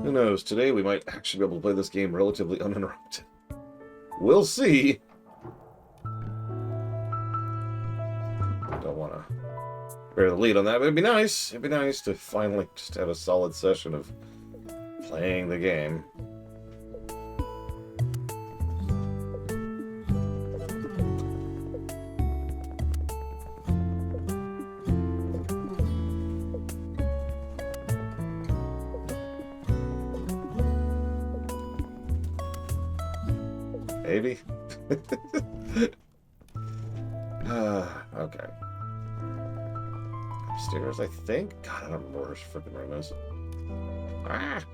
Who knows, today we might actually be able to play this game relatively uninterrupted. We'll see. Don't want to bear the lead on that, but it'd be nice. It'd be nice to finally just have a solid session of playing the game. Maybe. Okay. Upstairs, I think? God, I don't remember where this freaking room is. Ah!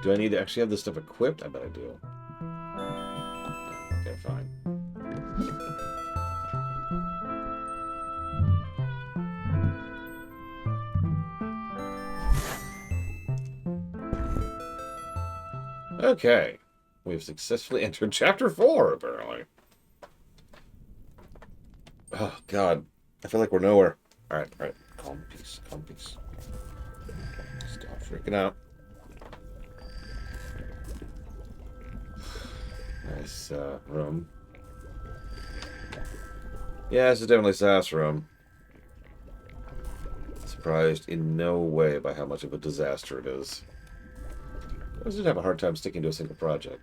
Do I need to actually have this stuff equipped? I bet I do. Okay, fine. Okay. We've successfully entered Chapter 4, apparently. Oh, God. I feel like we're nowhere. Alright, alright. Calm, peace, calm, peace. Stop freaking out. Nice room. Yeah, this is definitely Sass' room. Surprised in no way by how much of a disaster it is. I just have a hard time sticking to a single project.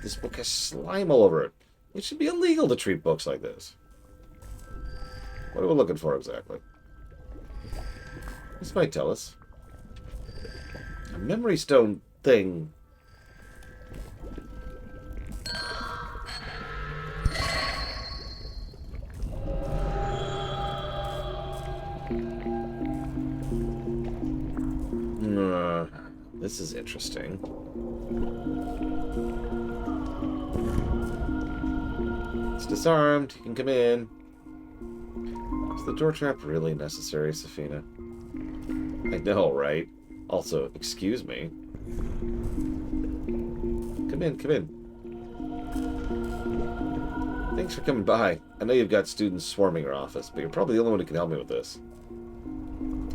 This book has slime all over it. It should be illegal to treat books like this. What are we looking for exactly? This might tell us. A memory stone thing. This is interesting. It's disarmed. You can come in. Is the door trap really necessary, Safina? I know, right? Also, excuse me. Come in, come in. Thanks for coming by. I know you've got students swarming your office, but you're probably the only one who can help me with this.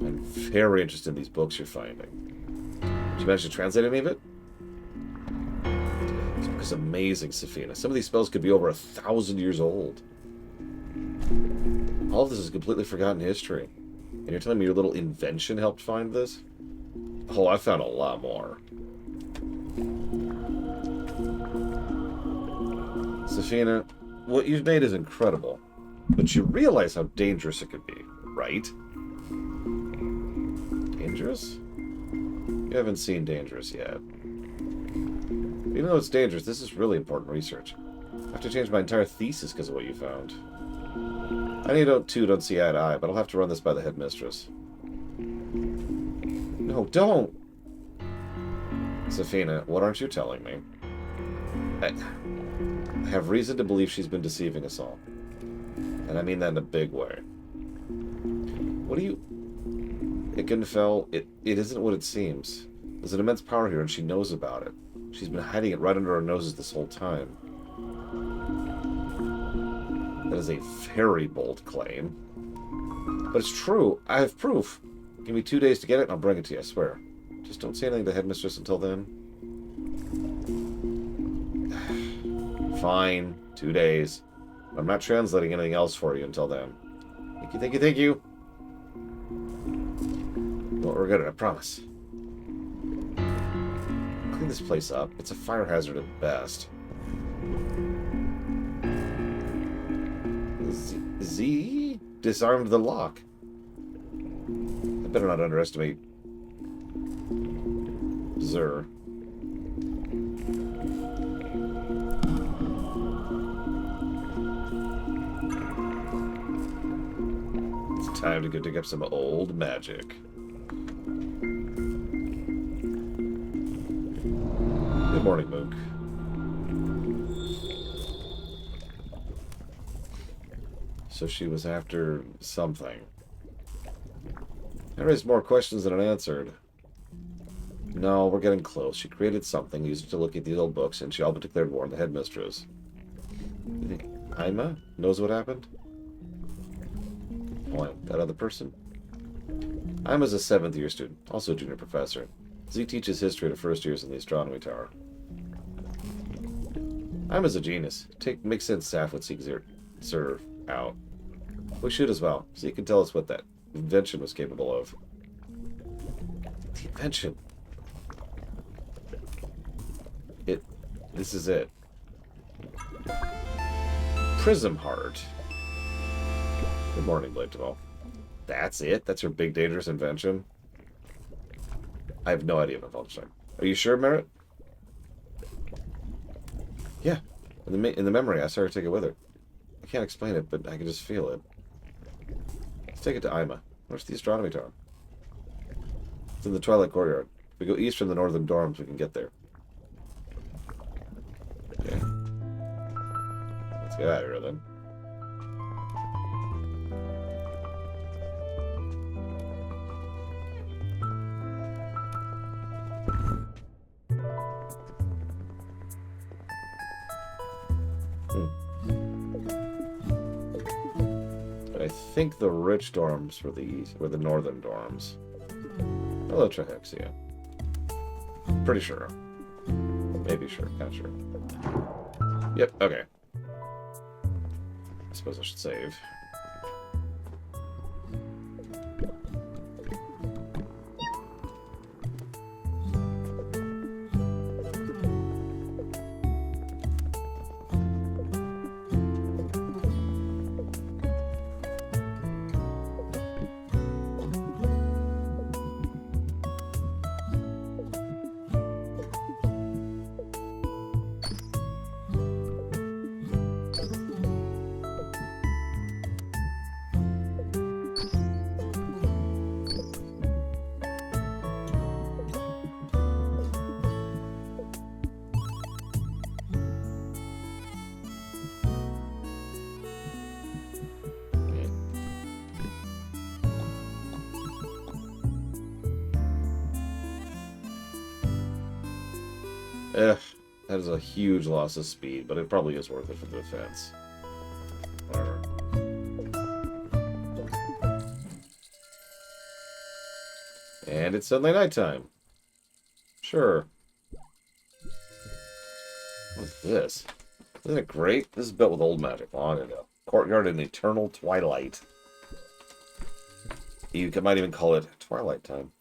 I'm very interested in these books you're finding. Did you manage to translate any of it? This book is amazing, Safina. Some of these spells could be over 1,000 years old. All of this is completely forgotten history. And you're telling me your little invention helped find this? Oh, I found a lot more. Safina, what you've made is incredible. But you realize how dangerous it could be, right? Dangerous? You haven't seen dangerous yet. Even though it's dangerous, this is really important research. I have to change my entire thesis because of what you found. I know you don't see eye to eye, but I'll have to run this by the headmistress. No, don't! Safina, what aren't you telling me? I have reason to believe she's been deceiving us all. And I mean that in a big way. What do you... Ikenfell, it isn't what it seems. There's an immense power here, and she knows about it. She's been hiding it right under our noses this whole time. That is a very bold claim. But it's true. I have proof. Give me 2 days to get it, and I'll bring it to you, I swear. Just don't say anything to the headmistress until then. Fine. 2 days. I'm not translating anything else for you until then. Thank you, thank you, thank you. You won't regret it, I promise. Clean this place up. It's a fire hazard at best. Z disarmed the lock. I better not underestimate Zur. Time to go dig up some old magic. Good morning, Mook. So she was after something. I raised more questions than it answered. No, we're getting close. She created something, used it to look at these old books, and she all but declared war on the headmistress. You think Ima knows what happened? What, that other person? Ima's a 7th year student, also a junior professor. Z teaches history to first years in the astronomy tower. Ima's a genius. Makes sense staff would seek serve out. We should as well, so you can tell us what that invention was capable of. The invention. This is it. Prism Heart. Good morning, Blade Deval. That's it? That's her big dangerous invention? I have no idea about Vulture. Are you sure, Merritt? Yeah. In the memory, I saw her take it with her. I can't explain it, but I can just feel it. Let's take it to Ima. Where's the astronomy tower? It's in the Twilight Courtyard. If we go east from the northern dorms, we can get there. Okay. Let's get out of here, then. I think the rich dorms were the northern dorms. Hello, Trahexia. Pretty sure. Maybe sure, not sure. Yep, okay. I suppose I should save. That is a huge loss of speed, but it probably is worth it for the defense. Whatever. And it's suddenly nighttime. Sure. What's this? Isn't it great? This is built with old magic long ago. Courtyard in eternal twilight. You might even call it twilight time.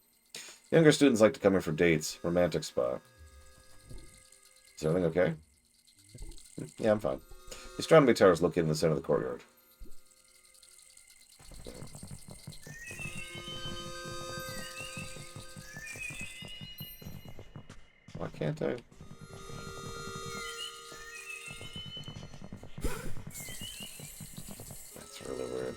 Younger students like to come here for dates. Romantic spot. Is everything okay? Yeah, I'm fine. The astronomy tower is located in the center of the courtyard. Why can't I? That's really weird.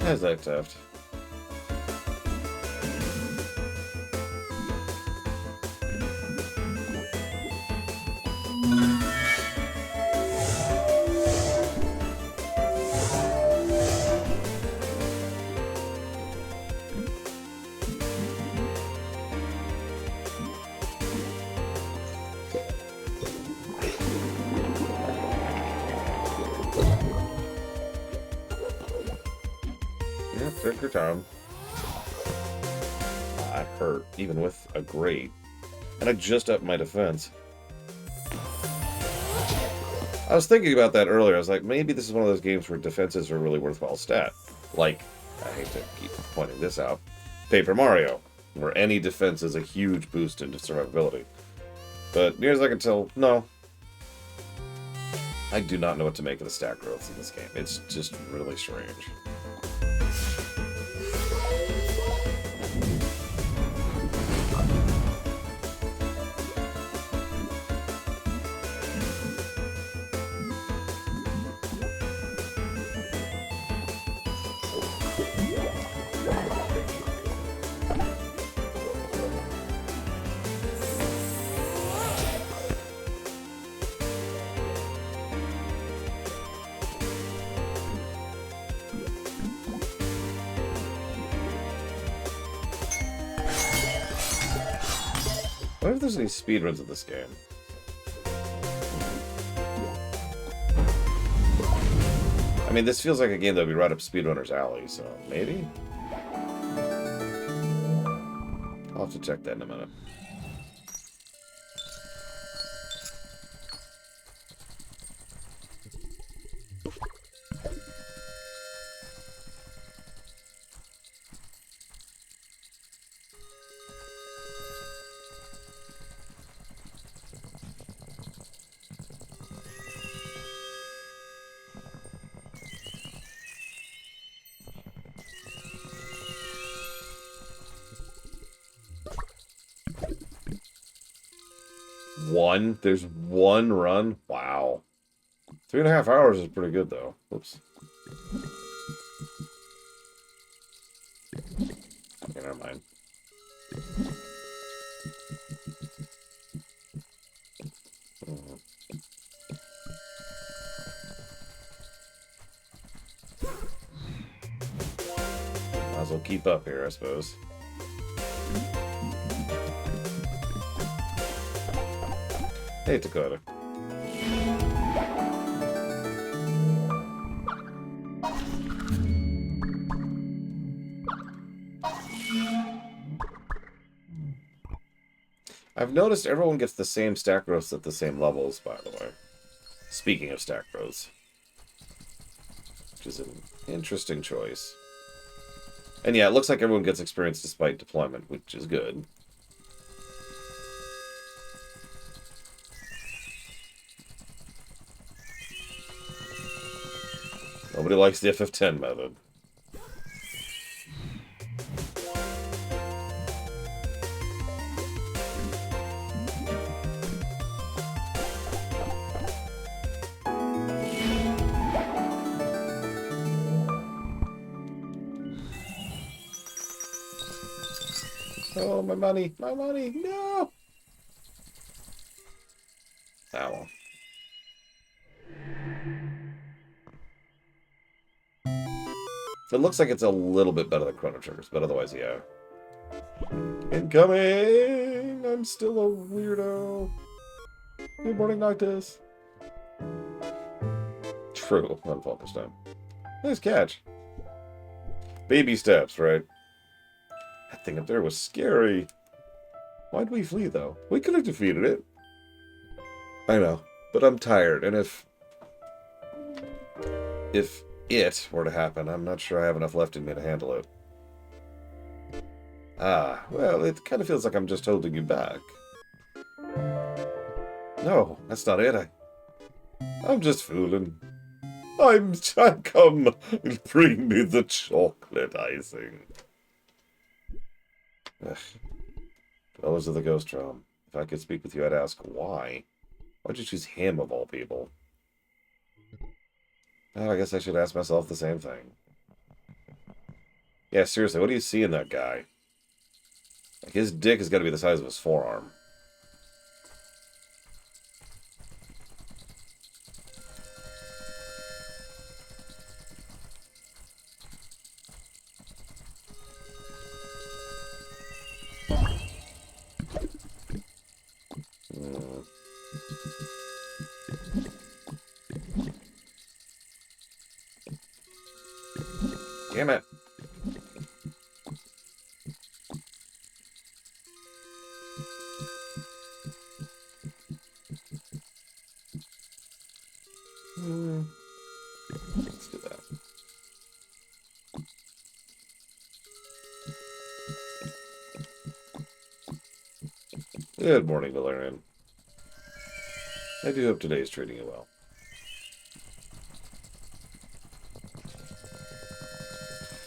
How's that, Taft? Take your time. I hurt, even with a grade. And I just upped my defense. I was thinking about that earlier. I was like, maybe this is one of those games where defenses are a really worthwhile stat. Like, I hate to keep pointing this out, Paper Mario, where any defense is a huge boost into survivability. But near as I can tell, no. I do not know what to make of the stat growth in this game. It's just really strange. I wonder if there's any speedruns of this game. I mean, this feels like a game that would be right up speedrunner's alley, so maybe? I'll have to check that in a minute. One? There's one run? Wow. 3.5 hours is pretty good, though. Oops. Okay, never mind. Might as well keep up here, I suppose. Hey, Dakota. I've noticed everyone gets the same stack growths at the same levels, by the way. Speaking of stack growths. Which is an interesting choice. And yeah, it looks like everyone gets experience despite deployment, which is good. Nobody likes the FF10 method. Oh, my money! My money! No! Ah, well. It looks like it's a little bit better than Chrono Triggers, but otherwise, yeah. Incoming! I'm still a weirdo. Good morning, Noctis. True, unfocused time. Nice catch. Baby steps, right? That thing up there was scary. Why'd we flee, though? We could have defeated it. I know, but I'm tired, and if it were to happen, I'm not sure I have enough left in me to handle it. Ah, well, it kind of feels like I'm just holding you back. No, that's not it. I'm just fooling. Come, bring me the chocolate icing. Ugh. Dwellers of the Ghost Realm. If I could speak with you, I'd ask why. Why'd you choose him of all people? Oh, I guess I should ask myself the same thing. Yeah, seriously, what do you see in that guy? Like, his dick has got to be the size of his forearm. Damn it. Good morning, Valerian. I do hope today is treating you well.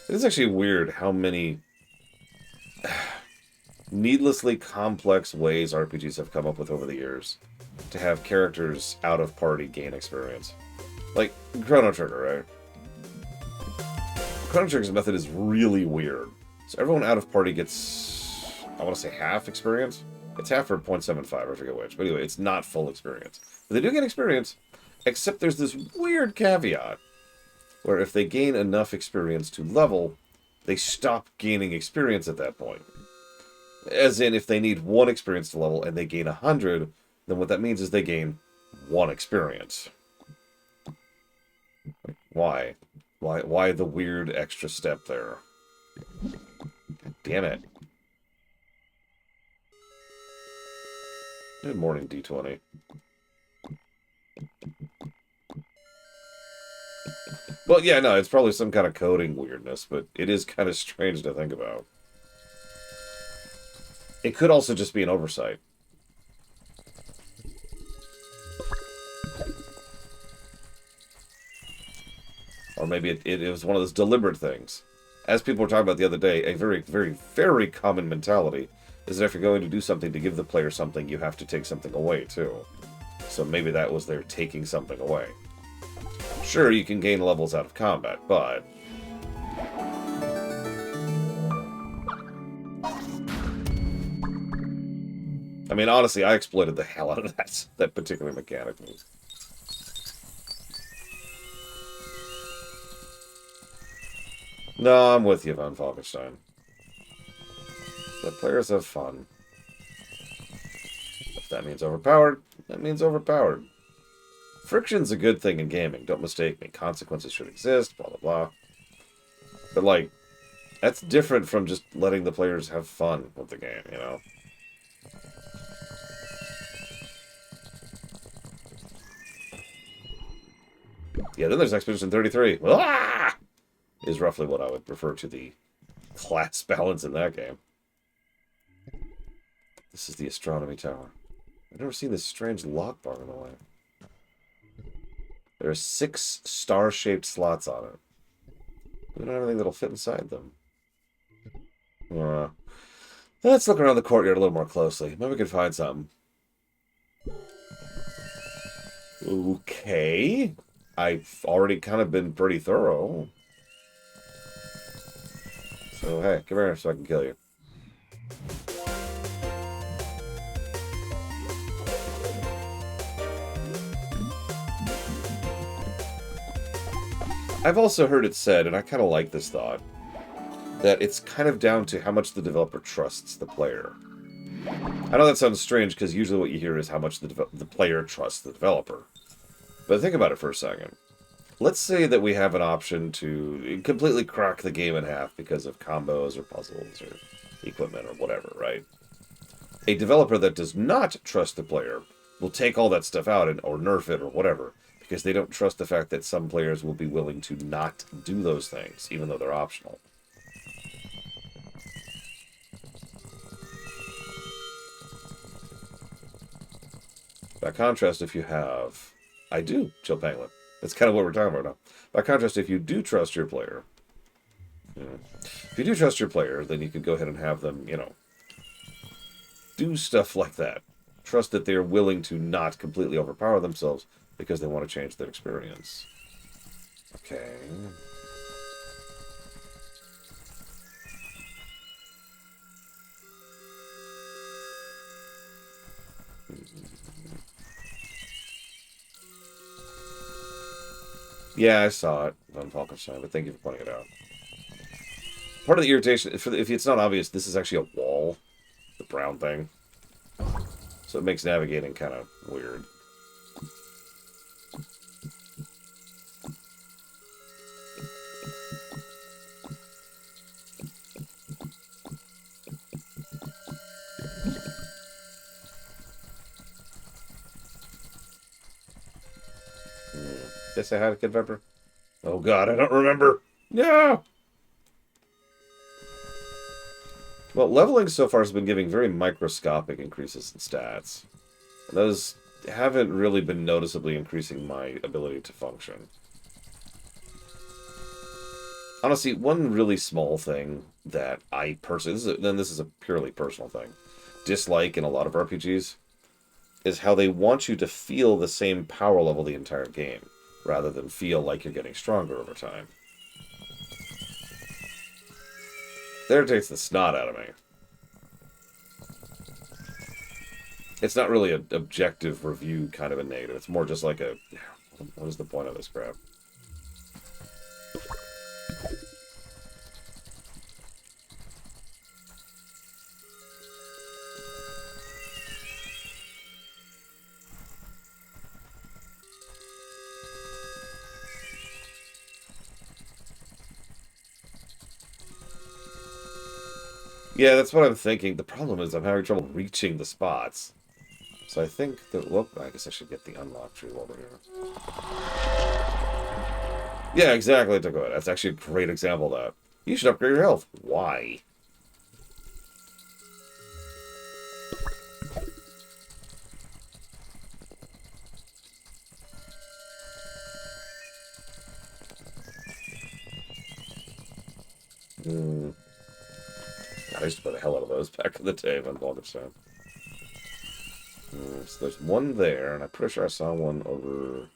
It is actually weird how many needlessly complex ways RPGs have come up with over the years to have characters out of party gain experience. Like Chrono Trigger, right? Chrono Trigger's method is really weird. So everyone out of party gets, I want to say half experience. It's half for 0.75, I forget which. But anyway, it's not full experience. But they do get experience, except there's this weird caveat where if they gain enough experience to level, they stop gaining experience at that point. As in, if they need 1 experience to level and they gain 100, then what that means is they gain 1 experience. Why? Why the weird extra step there? Damn it. Good morning, D20. Well, yeah, no, it's probably some kind of coding weirdness, but it is kind of strange to think about. It could also just be an oversight. Or maybe it was one of those deliberate things. As people were talking about the other day, a very, very, very common mentality is that if you're going to do something to give the player something, you have to take something away, too. So maybe that was their taking something away. Sure, you can gain levels out of combat, but... I mean, honestly, I exploited the hell out of that particular mechanic move. No, I'm with you, Von Falkenstein. The players have fun. If that means overpowered, that means overpowered. Friction's a good thing in gaming, don't mistake me. Consequences should exist, blah, blah, blah. But, like, that's different from just letting the players have fun with the game, you know? Yeah, then there's Expedition 33. Ah! Is roughly what I would refer to the class balance in that game. This is the astronomy tower. I've never seen this strange lock bar in the way. There are 6 star-shaped slots on it. We don't have anything that'll fit inside them. Let's look around the courtyard a little more closely. Maybe we can find something. Okay. I've already kind of been pretty thorough. So, hey, come here so I can kill you. I've also heard it said, and I kind of like this thought, that it's kind of down to how much the developer trusts the player. I know that sounds strange, because usually what you hear is how much the player trusts the developer. But think about it for a second. Let's say that we have an option to completely crack the game in half because of combos or puzzles or equipment or whatever, right? A developer that does not trust the player will take all that stuff out or nerf it or whatever, because they don't trust the fact that some players will be willing to not do those things, even though they're optional. By contrast, if you have... I do, Chill Penguin. That's kind of what we're talking about now. By contrast, if you do trust your player, if you do trust your player, then you can go ahead and have them, you know, do stuff like that. Trust that they're willing to not completely overpower themselves because they want to change their experience. Okay. Yeah, I saw it on Falkenstein, but thank you for pointing it out. Part of the irritation, if it's not obvious, this is actually a wall. The brown thing. So it makes navigating kind of weird. Did I say hi to Kid Pepper? Oh god, I don't remember. No! Well, leveling so far has been giving very microscopic increases in stats. And those haven't really been noticeably increasing my ability to function. Honestly, one really small thing that I personally, this is a purely personal thing, dislike in a lot of RPGs, is how they want you to feel the same power level the entire game, rather than feel like you're getting stronger over time. There takes the snot out of me. It's not really an objective review kind of a negative. It's more just like a, what is the point of this crap? Yeah, that's what I'm thinking. The problem is I'm having trouble reaching the spots. So I think that, well, I guess I should get the unlock tree over here. Yeah, exactly, Dakota. That's actually a great example of that. You should upgrade your health. Why? I used to play the hell out of those back in the day when Wolfenstein. So there's one there, and I'm pretty sure I saw one over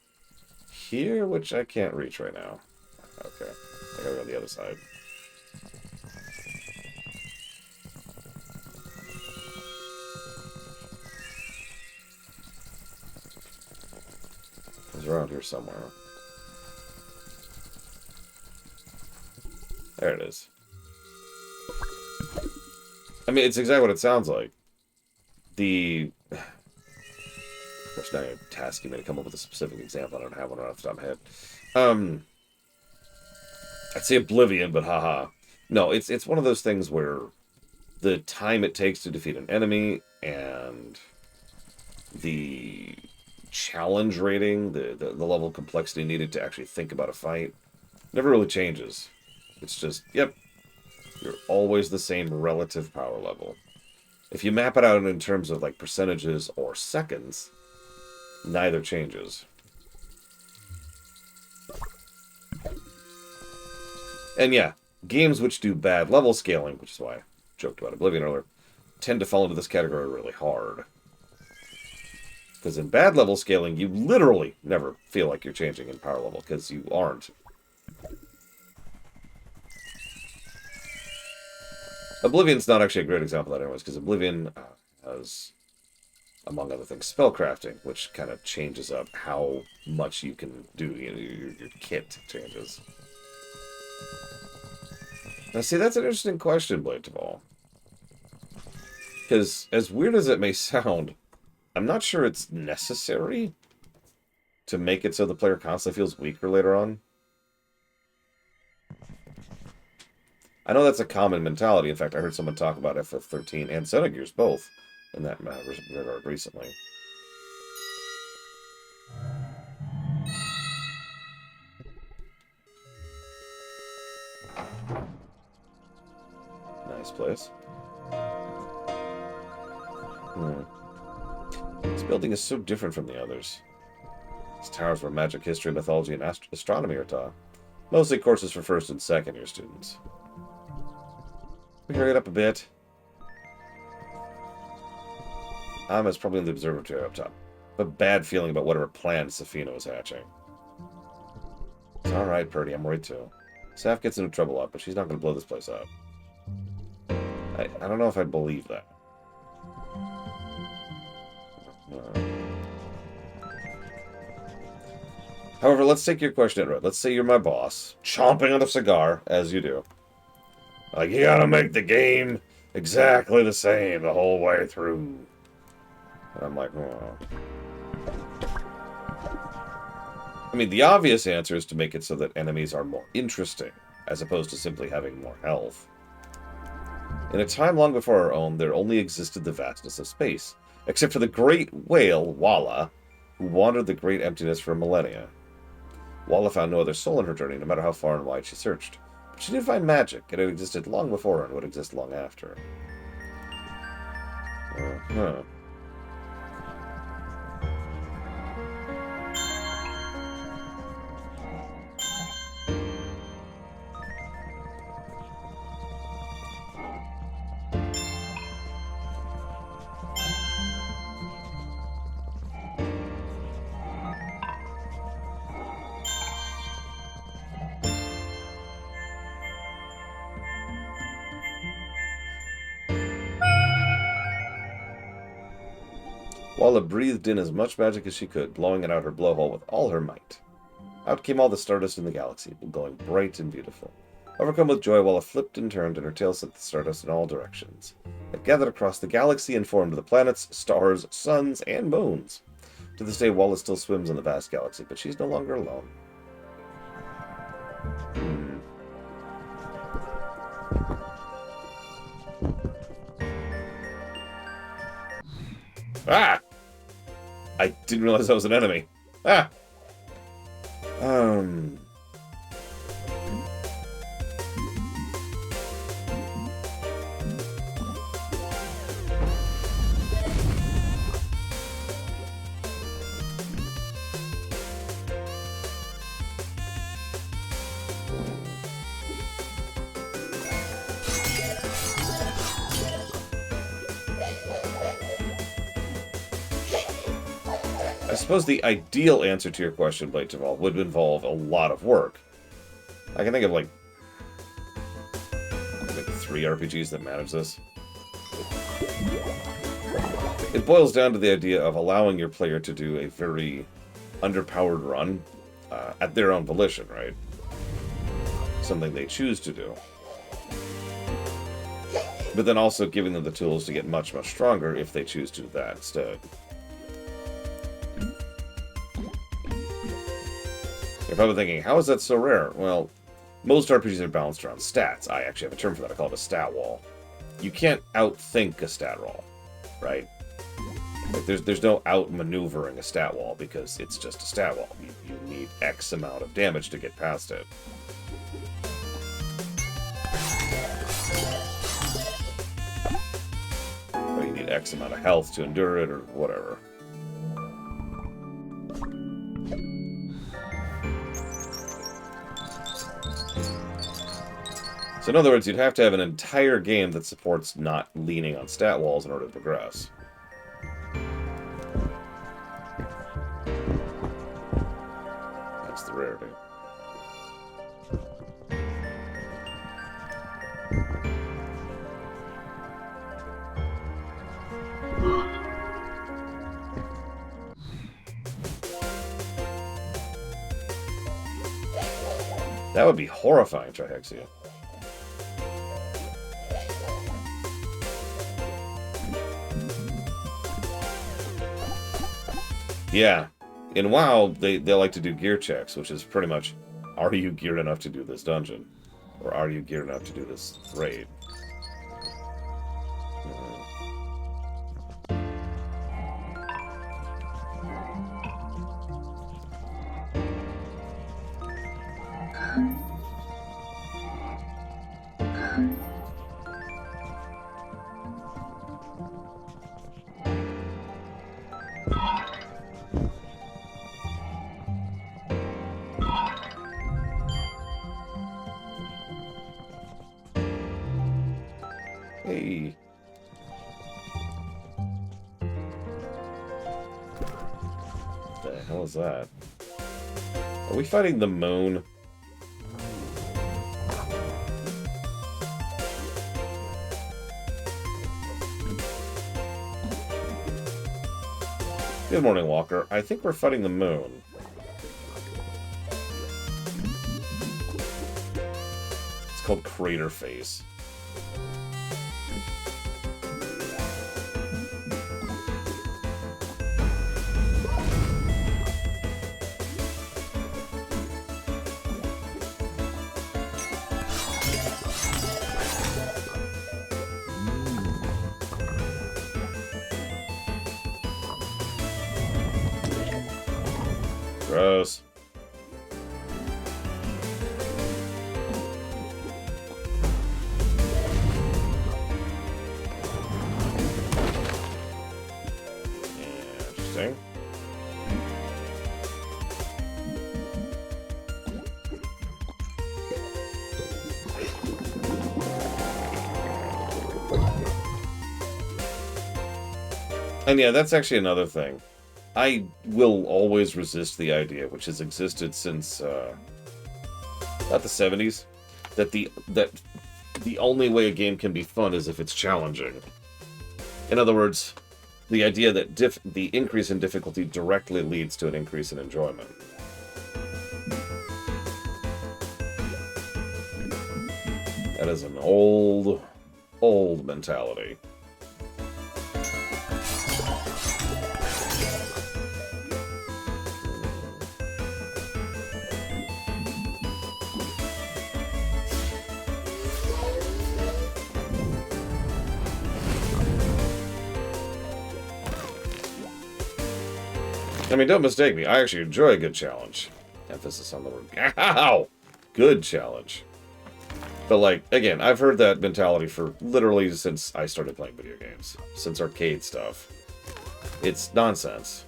here, which I can't reach right now. Okay, I gotta go on the other side. It's around here somewhere. There it is. I mean, it's exactly what it sounds like. The... Of course, now you're tasking me to come up with a specific example. I don't have one right off the top of my head. I'd say Oblivion, but haha. No, it's one of those things where the time it takes to defeat an enemy and the challenge rating, the level of complexity needed to actually think about a fight, never really changes. It's just, yep, you're always the same relative power level. If you map it out in terms of like percentages or seconds, neither changes. And yeah, games which do bad level scaling, which is why I joked about Oblivion earlier, tend to fall into this category really hard. Because in bad level scaling, you literally never feel like you're changing in power level, because you aren't. Oblivion's not actually a great example of that anyways, because Oblivion has, among other things, spellcrafting, which kind of changes up how much you can do. You know, your kit changes. Now, see, that's an interesting question, Blade of All. Because, as weird as it may sound, I'm not sure it's necessary to make it so the player constantly feels weaker later on. I know that's a common mentality. In fact, I heard someone talk about FF13 and Xenogears both in that regard recently. Nice place. This building is so different from the others. These towers where magic, history, mythology, and astronomy are taught. Mostly courses for first and second year students. We hurry it up a bit. Ama's probably in the observatory up top. A bad feeling about whatever plan Safina was hatching. It's alright, Purdy, I'm worried too. Saf gets into trouble a lot, but she's not going to blow this place up. I don't know if I believe that. However, let's take your question right. Let's say you're my boss, chomping on a cigar, as you do. Like, you gotta make the game exactly the same the whole way through. And I'm like, oh. I mean, the obvious answer is to make it so that enemies are more interesting, as opposed to simply having more health. In a time long before our own, there only existed the vastness of space, except for the great whale, Walla, who wandered the great emptiness for millennia. Walla found no other soul in her journey, no matter how far and wide she searched. But she did find magic, and it existed long before and would exist long after. Huh. Walla breathed in as much magic as she could, blowing it out her blowhole with all her might. Out came all the stardust in the galaxy, glowing bright and beautiful. Overcome with joy, Walla flipped and turned, and her tail sent the stardust in all directions. It gathered across the galaxy and formed the planets, stars, suns, and moons. To this day, Walla still swims in the vast galaxy, but she's no longer alone. Ah! I didn't realize that was an enemy. Ah! I suppose the ideal answer to your question, Blade Javal, would involve a lot of work. I can think of, like 3 RPGs that manage this. It boils down to the idea of allowing your player to do a very underpowered run at their own volition, right? Something they choose to do. But then also giving them the tools to get much, much stronger if they choose to do that instead. If I was thinking, how is that so rare? Well, most RPGs are balanced around stats. I actually have a term for that. I call it a stat wall. You can't outthink a stat wall, right? Like there's no outmaneuvering a stat wall because it's just a stat wall. You need X amount of damage to get past it. Or you need X amount of health to endure it or whatever. So in other words, you'd have to have an entire game that supports not leaning on stat walls in order to progress. That's the rarity. That would be horrifying, Trihexia. Yeah. In WoW, they like to do gear checks, which is pretty much, are you geared enough to do this dungeon? Or are you geared enough to do this raid? Hey. What the hell is that? Are we fighting the moon? Good morning, Walker. I think we're fighting the moon. It's called Crater Face. Gross. And yeah, that's actually another thing. I will always resist the idea, which has existed since about the 70s, that the only way a game can be fun is if it's challenging. In other words, the idea that the increase in difficulty directly leads to an increase in enjoyment. That is an old mentality. I mean, don't mistake me. I actually enjoy a good challenge. Emphasis on the word. Ow! Good challenge. But, like, again, I've heard that mentality for literally since I started playing video games. Since arcade stuff. It's nonsense.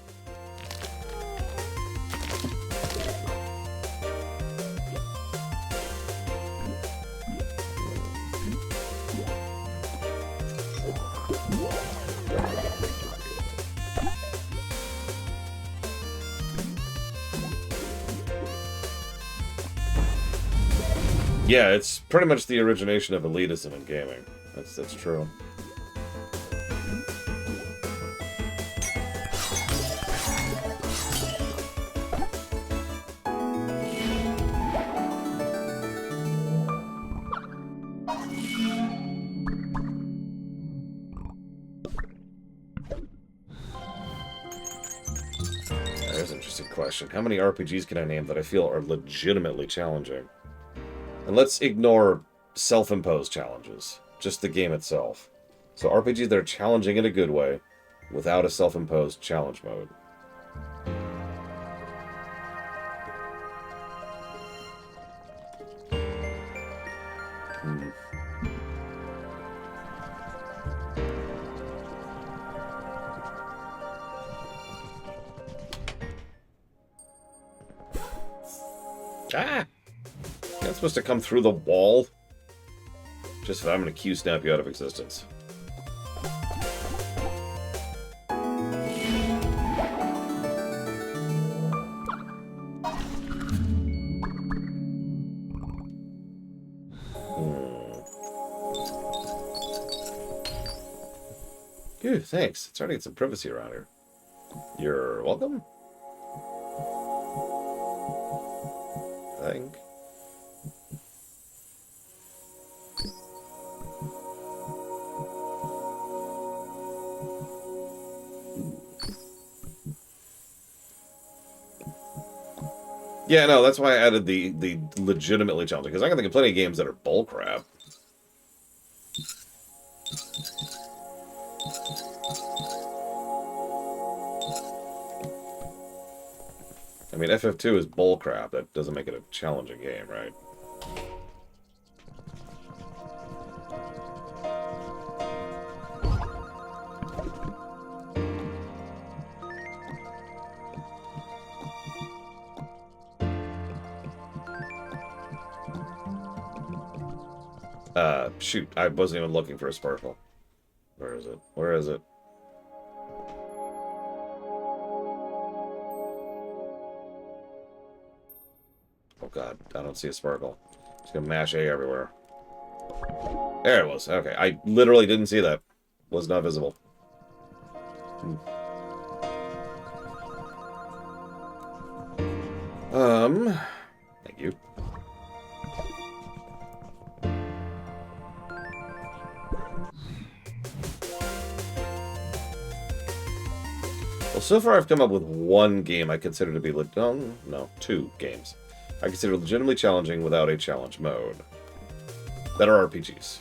Yeah, it's pretty much the origination of elitism in gaming. That's true. There's an interesting question. How many RPGs can I name that I feel are legitimately challenging? And let's ignore self-imposed challenges. Just the game itself. So RPGs that are challenging in a good way, without a self-imposed challenge mode. Ah! You're not supposed to come through the wall. Just if I'm gonna Q-snap you out of existence. Ooh, thanks. It's starting to get some privacy around here. You're welcome. I think. Yeah, no, that's why I added the legitimately challenging, because I can think of plenty of games that are bullcrap. I mean, FF2 is bullcrap. That doesn't make it a challenging game, right? Shoot, I wasn't even looking for a sparkle. Where is it? Where is it? Oh god, I don't see a sparkle. Just gonna mash A everywhere. There it was. Okay, I literally didn't see that. Was not visible. Thank you. Well, so far I've come up with one game I consider to be no, two games I consider legitimately challenging without a challenge mode. That are RPGs.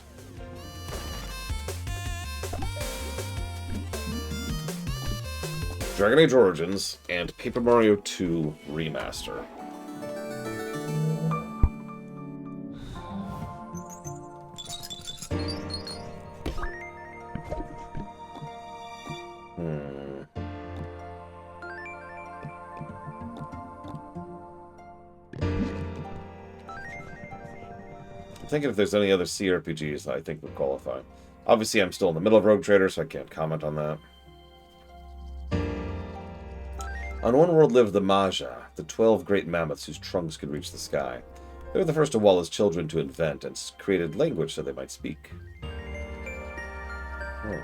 Dragon Age Origins and Paper Mario 2 Remaster. Thinking if there's any other CRPGs that I think would qualify. Obviously, I'm still in the middle of Rogue Trader, so I can't comment on that. On one world lived the Maja, the 12 great mammoths whose trunks could reach the sky. They were the first of Walla's children to invent and created language so they might speak. Hmm.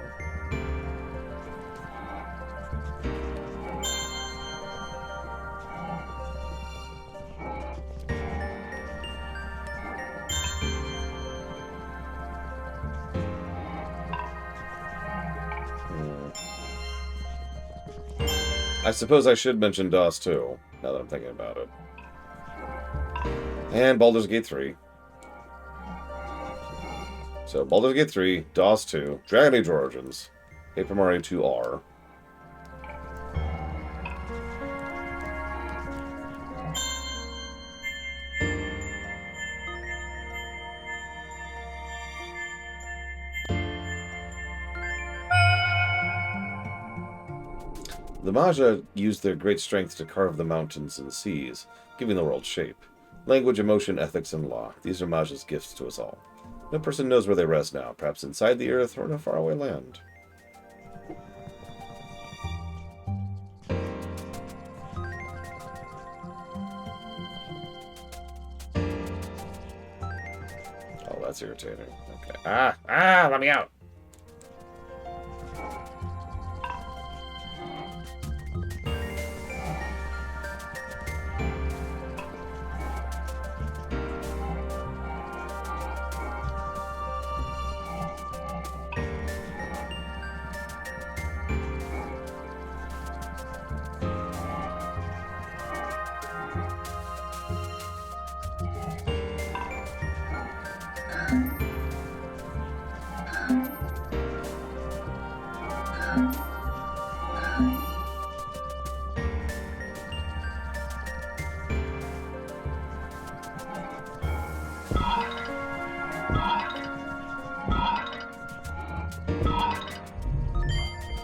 I suppose I should mention DOS 2, now that I'm thinking about it. And Baldur's Gate 3. So, Baldur's Gate 3, DOS 2, Dragon Age Origins, Paper Mario 2R. The Maja used their great strength to carve the mountains and seas, giving the world shape. Language, emotion, ethics, and law. These are Maja's gifts to us all. No person knows where they rest now, perhaps inside the earth or in a faraway land. Oh, that's irritating. Okay. Let me out!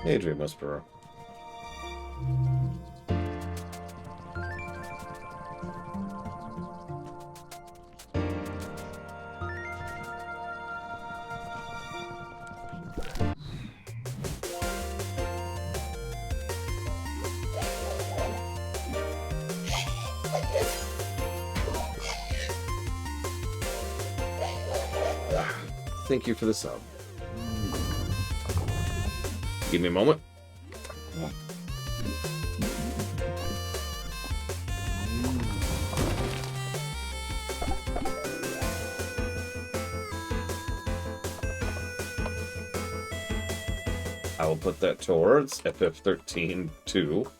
Hey, Dream Whisperer. Thank you for the sub. Give me a moment. I will put that towards FF13 2,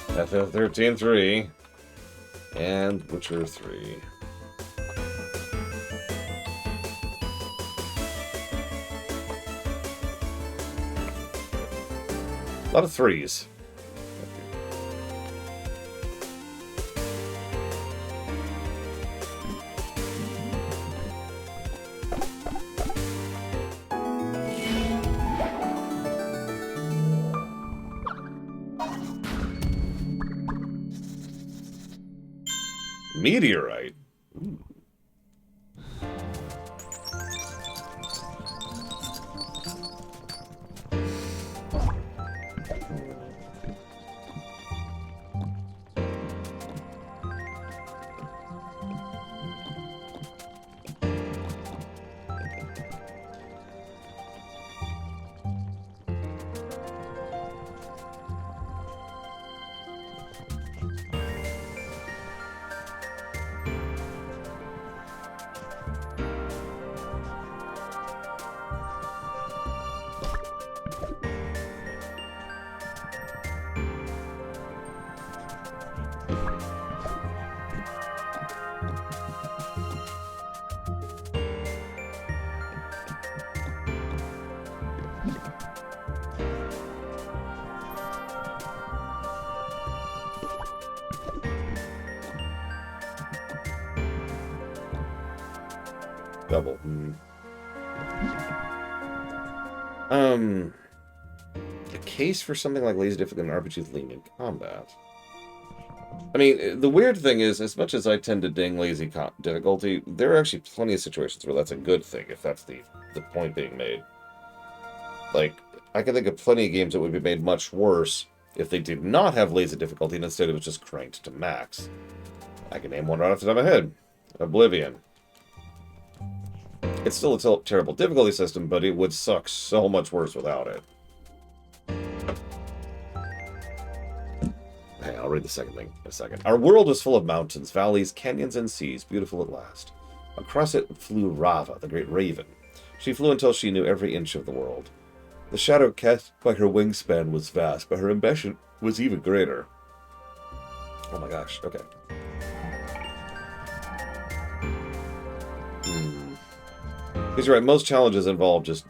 FF13 3, and Witcher 3. A lot of threes. Meteorite. Ooh. Double. A case for something like lazy difficult and RPG with lenient combat. I mean, the weird thing is, as much as I tend to ding lazy difficulty, there are actually plenty of situations where that's a good thing, if that's the point being made. Like, I can think of plenty of games that would be made much worse if they did not have lazy difficulty and instead it was just cranked to max. I can name one right off the top of my head. Oblivion. It's still a terrible difficulty system, but it would suck so much worse without it. Hey, I'll read the second thing in a second. Our world was full of mountains, valleys, canyons, and seas, beautiful at last. Across it flew Rava, the great raven. She flew until she knew every inch of the world. The shadow cast by her wingspan was vast, but her ambition was even greater. Oh my gosh, okay. Because you're right, most challenges involve just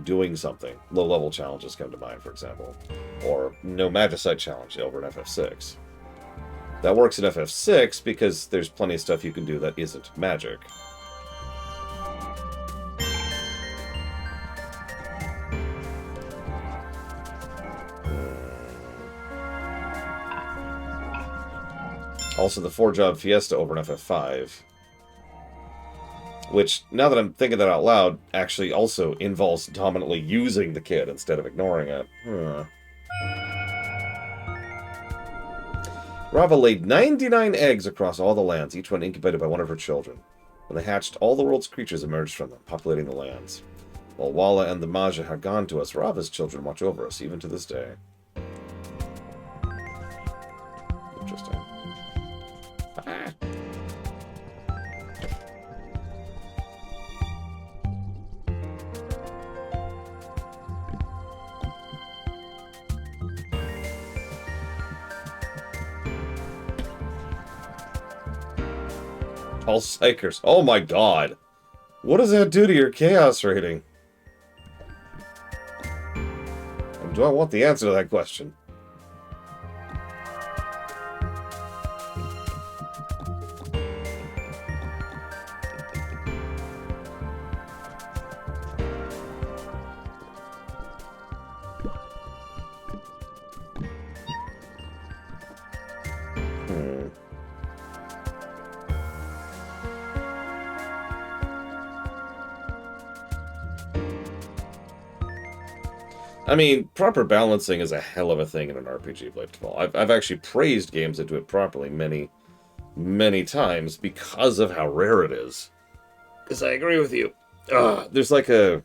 doing something. Low-level challenges come to mind, for example. Or no Magicite challenge over in FF6. That works in FF6 because there's plenty of stuff you can do that isn't magic. Also, the 4-job Fiesta over in FF5. Which, now that I'm thinking that out loud, actually also involves dominantly using the kid instead of ignoring it. Rava laid 99 eggs across all the lands, each one incubated by one of her children. When they hatched, all the world's creatures emerged from them, populating the lands. While Walla and the Maja had gone to us, Rava's children watch over us, even to this day. Interesting. Ah. All Psychers. Oh my god. What does that do to your chaos rating? And do I want the answer to that question? I mean, proper balancing is a hell of a thing in an RPG, Blade to Fall. I've actually praised games that do it properly many, many times because of how rare it is. Because I agree with you. There's like an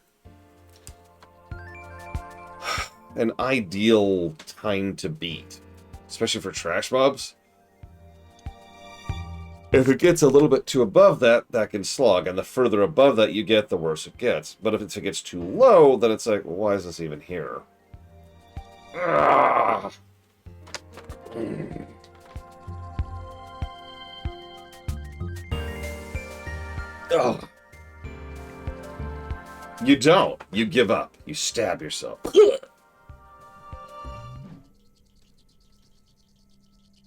ideal time to beat, especially for trash mobs. If it gets a little bit too above that, that can slog, and the further above that you get, the worse it gets. But if it gets too low, then it's like, well, why is this even here? Ugh. Ugh. You don't. You give up. You stab yourself.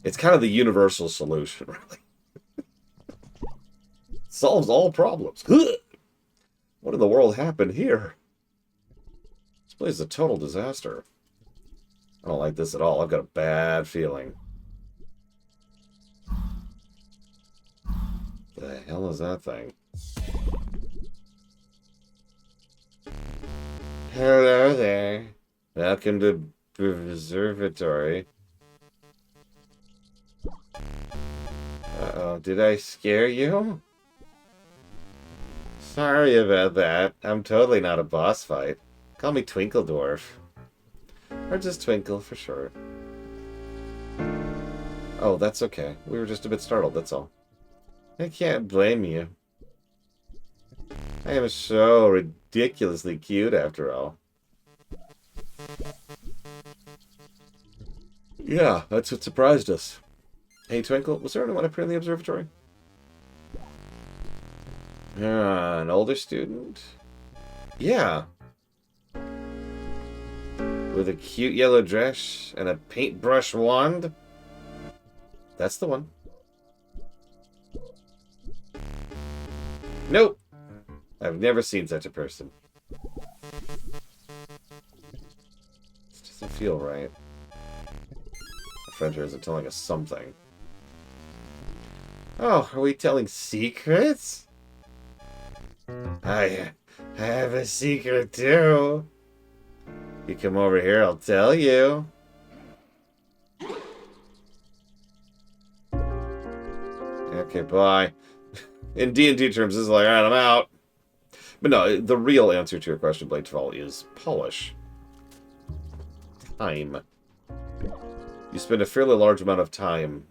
It's kind of the universal solution, really. Solves all problems. What in the world happened here? This place is a total disaster. I don't like this at all. I've got a bad feeling. The hell is that thing? Hello there. Welcome to Observatory. Uh-oh, did I scare you? Sorry about that. I'm totally not a boss fight. Call me Twinkledwarf. Or just Twinkle for short. Oh, that's okay. We were just a bit startled, that's all. I can't blame you. I am so ridiculously cute after all. Yeah, that's what surprised us. Hey, Twinkle, was there anyone up here in the observatory? An older student? Yeah. With a cute yellow dress and a paintbrush wand? That's the one. Nope. I've never seen such a person. This doesn't feel right. A friend here isn't telling us something. Oh, are we telling secrets? I have a secret too. You come over here, I'll tell you. Okay, bye. In D&D terms, this is like, alright, I'm out. But no, the real answer to your question, Bladefall, is polish. Time. You spend a fairly large amount of time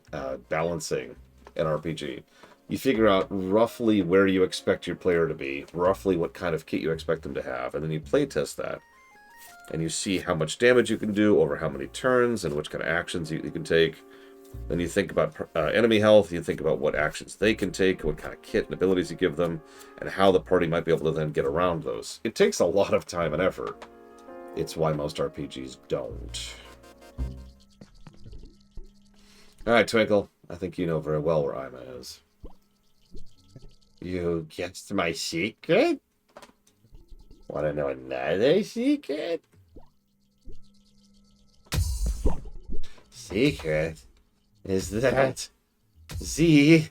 balancing an RPG. You figure out roughly where you expect your player to be, roughly what kind of kit you expect them to have, and then you playtest that. And you see how much damage you can do over how many turns and which kind of actions you can take. Then you think about enemy health, you think about what actions they can take, what kind of kit and abilities you give them, and how the party might be able to then get around those. It takes a lot of time and effort. It's why most RPGs don't. Alright, Twinkle. I think you know very well where Ima is. You guessed my secret? Want to know another secret? Secret is that Z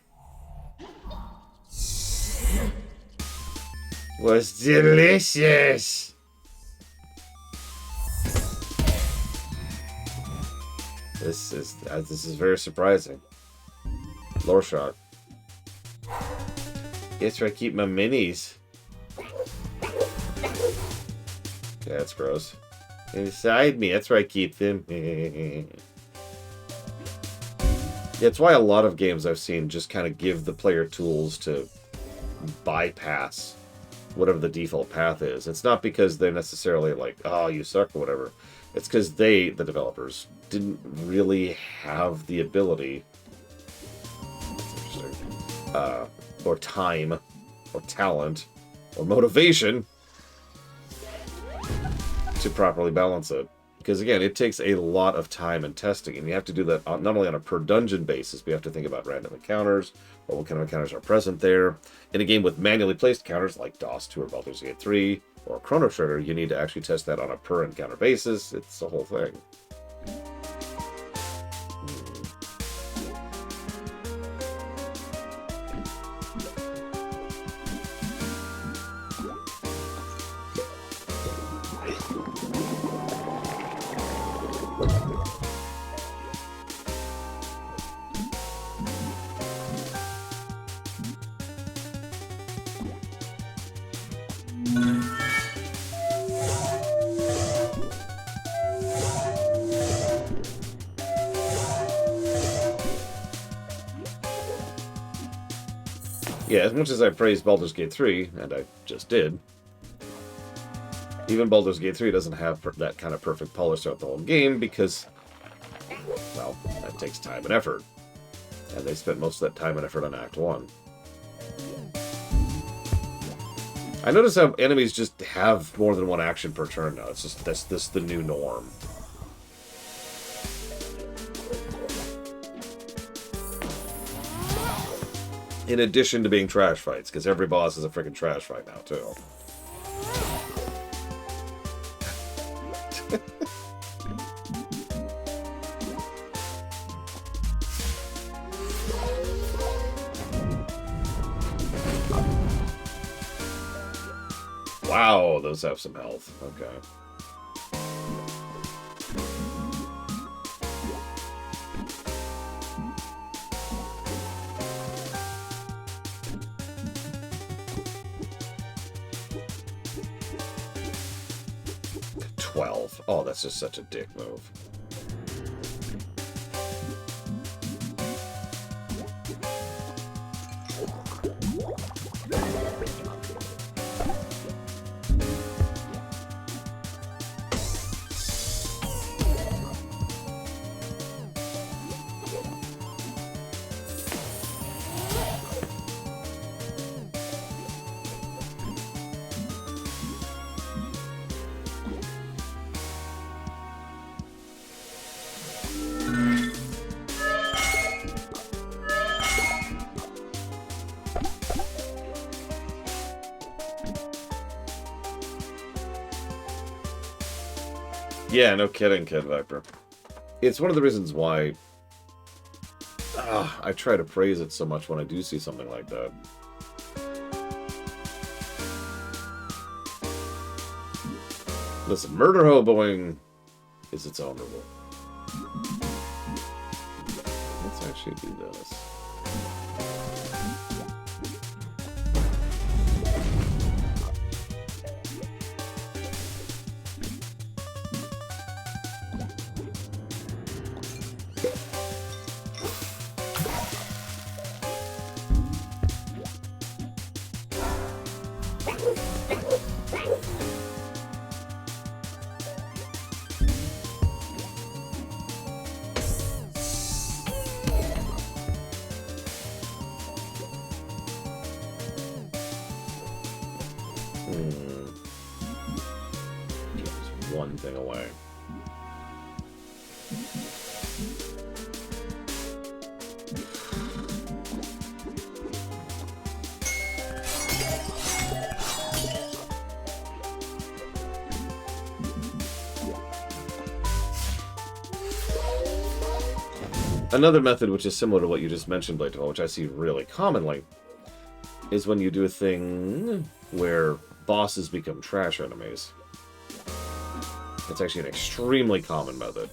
was delicious. This is very surprising. Lore shock. Guess where I keep my minis. Yeah, that's gross. Inside me, that's where I keep them. Yeah, it's why a lot of games I've seen just kind of give the player tools to bypass whatever the default path is. It's not because they're necessarily like, oh, you suck or whatever. It's because they, the developers, didn't really have the ability or time or talent or motivation to properly balance it. Because again, it takes a lot of time and testing, and you have to do that not only on a per dungeon basis, but you have to think about random encounters, or what kind of encounters are present there. In a game with manually placed counters like DOS 2 or Baldur's Gate 3 or Chrono Trigger, you need to actually test that on a per encounter basis. It's the whole thing. Yeah, as much as I praised Baldur's Gate 3, and I just did, even Baldur's Gate 3 doesn't have that kind of perfect polish throughout the whole game because, well, that takes time and effort. And they spent most of that time and effort on Act 1. I notice how enemies just have more than one action per turn now. It's just, that's the new norm. In addition to being trash fights, because every boss is a freaking trash fight now, too. Wow, those have some health. Okay. Oh, that's just such a dick move. Yeah, no kidding, Kid Viper. It's one of the reasons why I try to praise it so much when I do see something like that. Listen, murder hoboing is its own rule. Let's actually do this. one thing away. Another method, which is similar to what you just mentioned, Blateville, which I see really commonly, is when you do a thing where bosses become trash enemies. It's actually an extremely common method.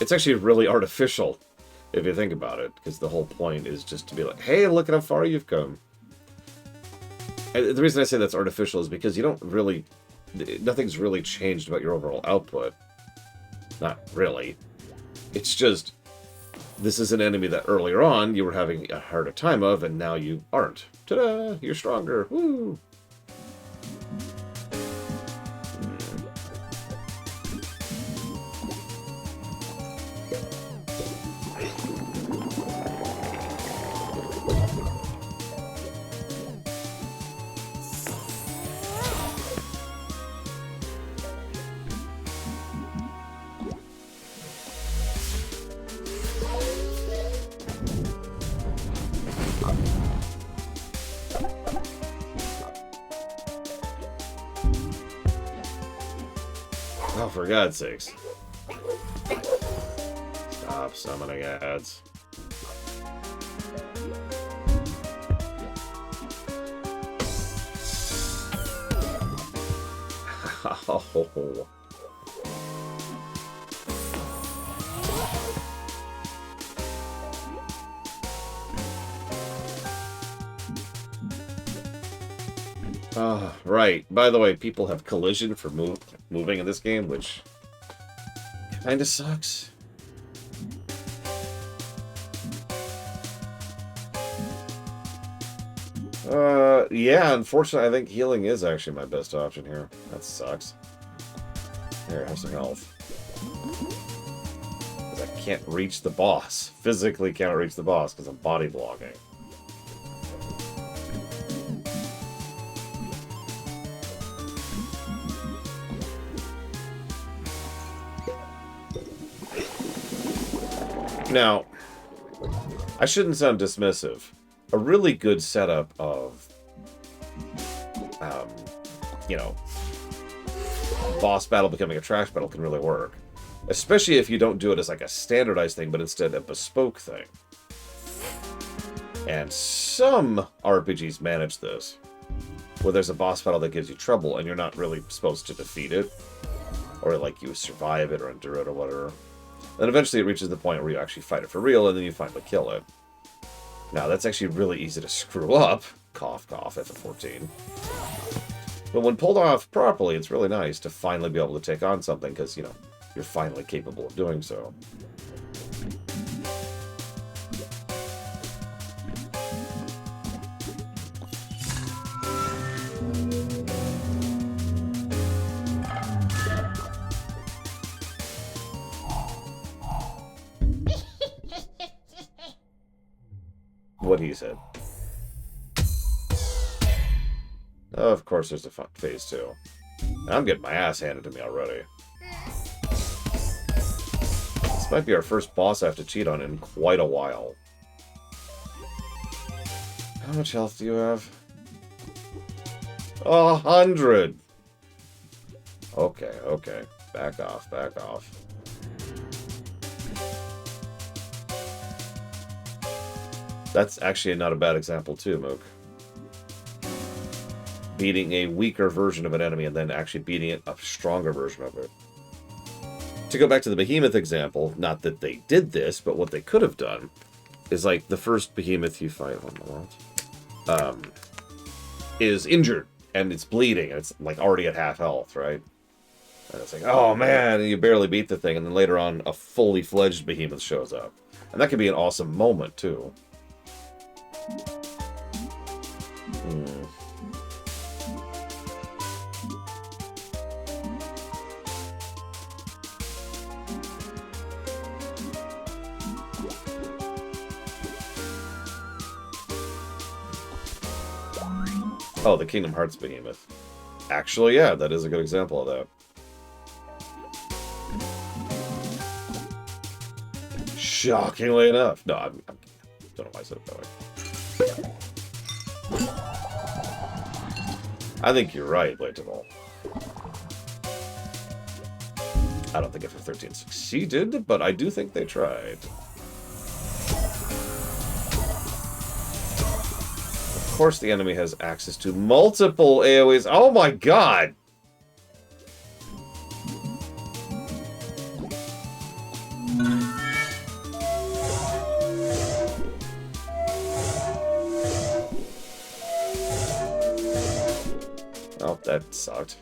It's actually really artificial, if you think about it, because the whole point is just to be like, hey, look at how far you've come. And the reason I say that's artificial is because you don't really... Nothing's really changed about your overall output. Not really. It's just... This is an enemy that earlier on you were having a harder time of, and now you aren't. Ta-da! You're stronger. Woo! Oh, for God's sakes. Stop summoning ads. Oh. Right. By the way, people have collision for moving in this game, which kind of sucks. Yeah, unfortunately, I think healing is actually my best option here. That sucks. Here, have some health. Because I can't reach the boss. Physically can't reach the boss because I'm body blocking. Now, I shouldn't sound dismissive. A really good setup of, you know, boss battle becoming a trash battle can really work. Especially if you don't do it as like a standardized thing, but instead a bespoke thing. And some RPGs manage this, where there's a boss battle that gives you trouble and you're not really supposed to defeat it. Or like you survive it or endure it or whatever. Then eventually it reaches the point where you actually fight it for real, and then you finally kill it. Now, that's actually really easy to screw up. Cough, cough, F14. But when pulled off properly, it's really nice to finally be able to take on something, because, you know, you're finally capable of doing so. What he said. Oh, of course there's a phase 2. I'm getting my ass handed to me already. This might be our first boss I have to cheat on in quite a while. How much health do you have? 100! Okay, okay. Back off, back off. That's actually not a bad example too, Mook. Beating a weaker version of an enemy and then actually beating a stronger version of it. To go back to the behemoth example, not that they did this, but what they could have done is like the first behemoth you fight is injured and it's bleeding and it's like already at half health, right? And it's like, oh man, and you barely beat the thing, and then later on a fully fledged behemoth shows up. And that could be an awesome moment too. Oh, the Kingdom Hearts behemoth. Actually, yeah, that is a good example of that. Shockingly enough. No, I don't know why I said it that way. I think you're right, Blatable. I don't think FF13 succeeded, but I do think they tried. Of course the enemy has access to multiple AoEs. Oh my god! Oh, that sucked.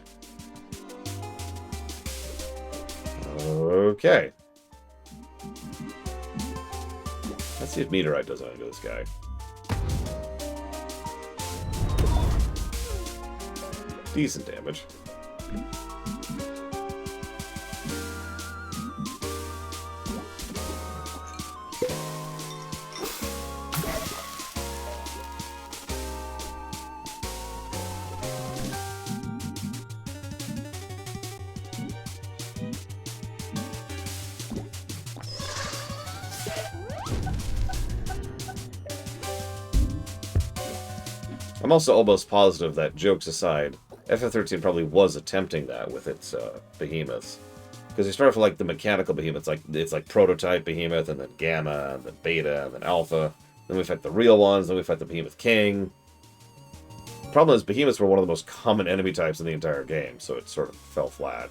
Okay. Let's see if Meteorite does anything to this guy. Decent damage. I'm also almost positive that, jokes aside, FF13 probably was attempting that with its behemoths. Because you start off with like the mechanical behemoths, it's like prototype behemoth, and then gamma, and then beta, and then alpha. Then we fight the real ones, then we fight the behemoth king. Problem is, behemoths were one of the most common enemy types in the entire game, so it sort of fell flat.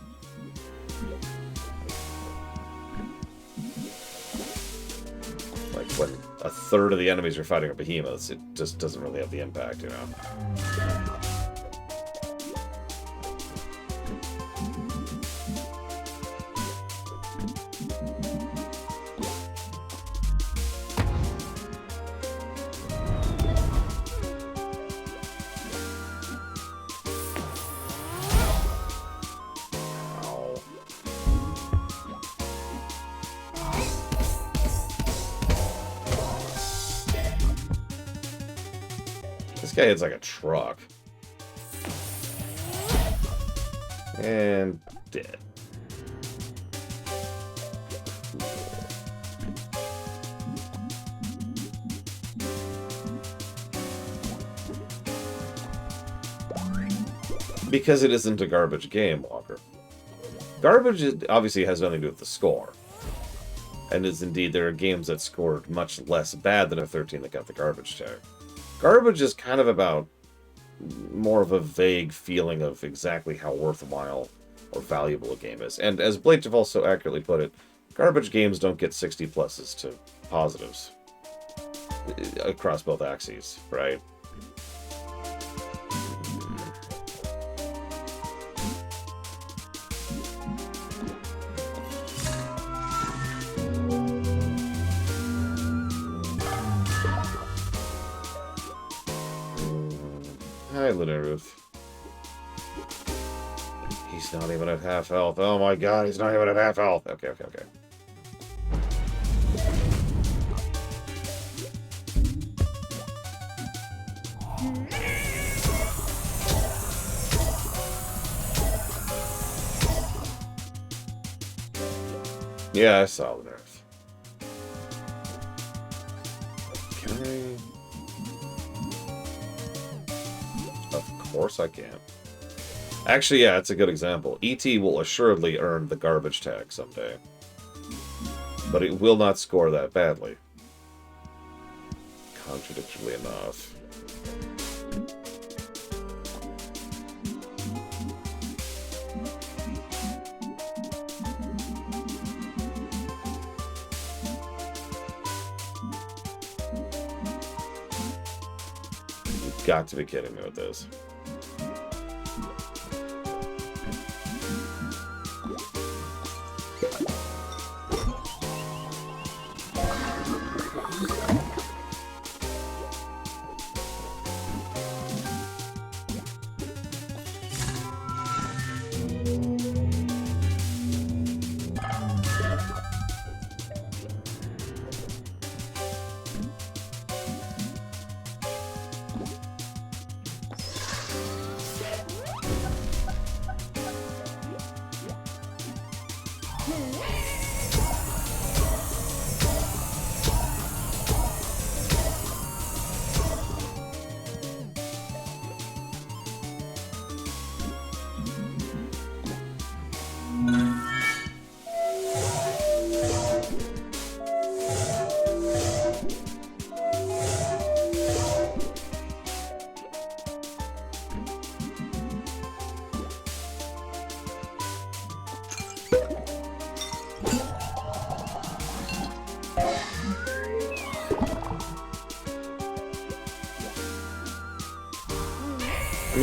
Like when a third of the enemies you're fighting are behemoths, it just doesn't really have the impact, you know? This guy hits like a truck. And dead. Because it isn't a garbage game, Walker. Garbage obviously has nothing to do with the score. And is indeed, there are games that scored much less bad than F13 that got the garbage tag. Garbage is kind of about more of a vague feeling of exactly how worthwhile or valuable a game is. And as Blake Duvall so accurately put it, garbage games don't get 60 pluses to positives across both axes, right? Hi, Lunar Ruth. He's not even at half health. Oh my god, he's not even at half health. Okay. Yeah, I saw Lunar Ruth. Okay. Of course I can. Actually, yeah, it's a good example. E.T. will assuredly earn the garbage tag someday. But it will not score that badly. Contradictorily enough. You've got to be kidding me with this.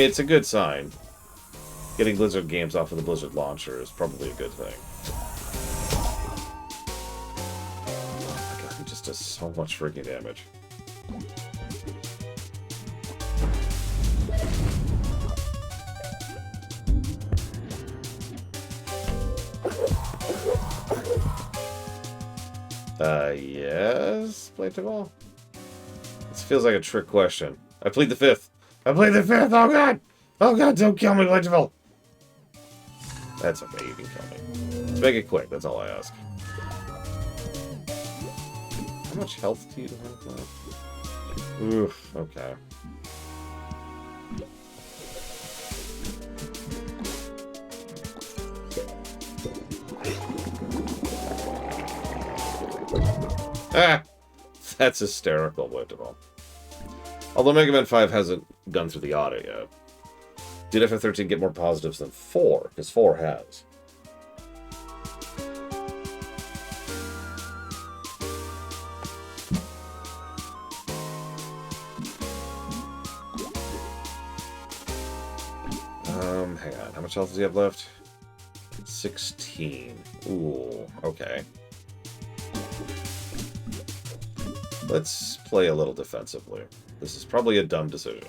mean, it's a good sign. Getting Blizzard games off of the Blizzard launcher is probably a good thing. Oh my god, he just does so much freaking damage. Yes, Playtable? This feels like a trick question. I plead the fifth. I plead the fifth! Oh god! Oh god, don't kill me, Playtable! That's okay, you can kill me. Let's make it quick, that's all I ask. How much health do you have left? Oof, okay. Ah! That's hysterical, Playtable. Although Mega Man 5 hasn't gone through the audit yet. Did FF13 get more positives than 4? Because 4 has. Hang on. How much health does he have left? 16. Ooh, okay. Let's play a little defensively. This is probably a dumb decision.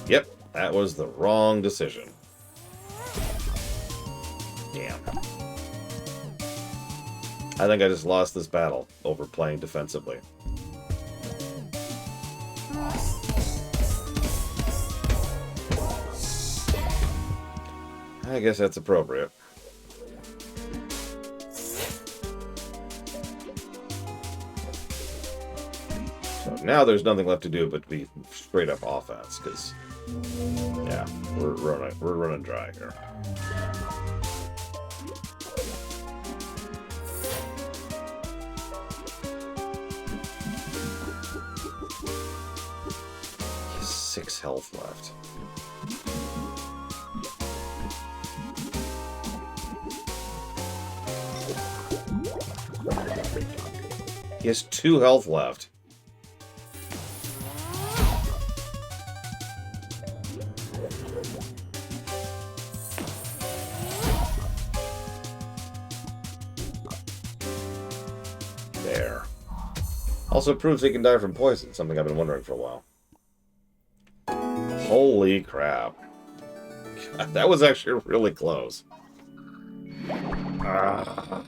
Yep, that was the wrong decision. Damn. I think I just lost this battle over playing defensively. I guess that's appropriate. So now there's nothing left to do but be straight up offense, because yeah, we're running dry here. He has 6 health left. He has 2 health left. There. Also proves he can die from poison, something I've been wondering for a while. Holy crap. God, that was actually really close. Ah.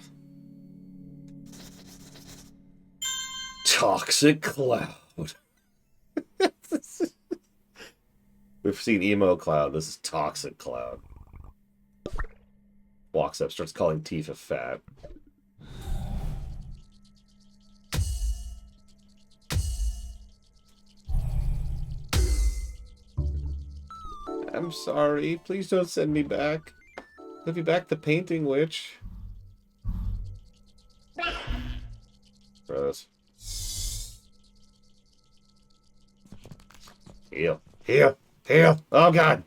Toxic Cloud. We've seen Emo Cloud. This is Toxic Cloud. Walks up, starts calling Tifa fat. I'm sorry. Please don't send me back. Give me back the painting witch. Gross. Heal. Heal. Heal. Oh, God.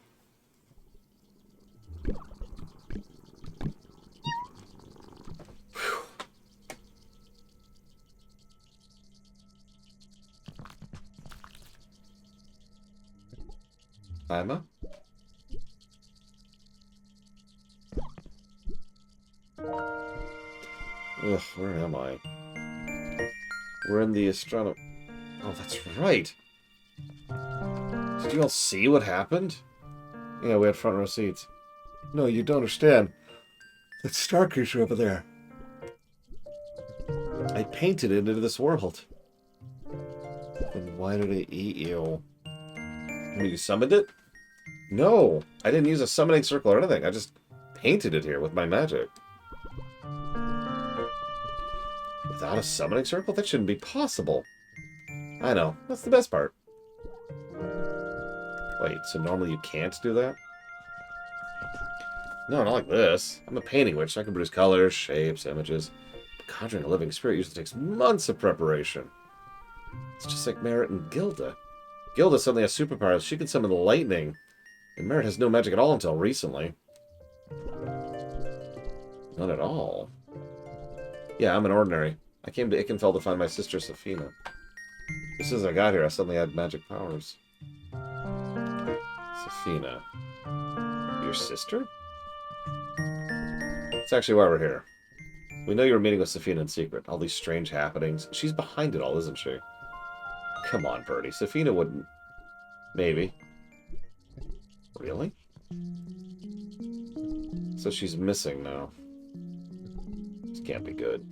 Whew. Emma? Ugh, where am I? We're in the astronomy. Oh, that's right. Did you all see what happened? Yeah, we had front row seats. No, you don't understand. That star creature over there. I painted it into this world. Then why did it eat you? I mean, you summoned it? No, I didn't use a summoning circle or anything. I just painted it here with my magic. Without a summoning circle? That shouldn't be possible. I know. That's the best part. Wait, so normally you can't do that? No, not like this. I'm a painting witch. I can produce colors, shapes, images. But conjuring a living spirit usually takes months of preparation. It's just like Merritt and Gilda. Gilda suddenly has superpowers. She can summon lightning. And Merritt has no magic at all until recently. Not at all. Yeah, I'm an ordinary. I came to Ikenfell to find my sister, Safina. As soon as I got here, I suddenly had magic powers. Safina. Your sister? That's actually why we're here. We know you were meeting with Safina in secret. All these strange happenings. She's behind it all, isn't she? Come on, Birdie. Safina wouldn't... Maybe. Really? So she's missing now. This can't be good.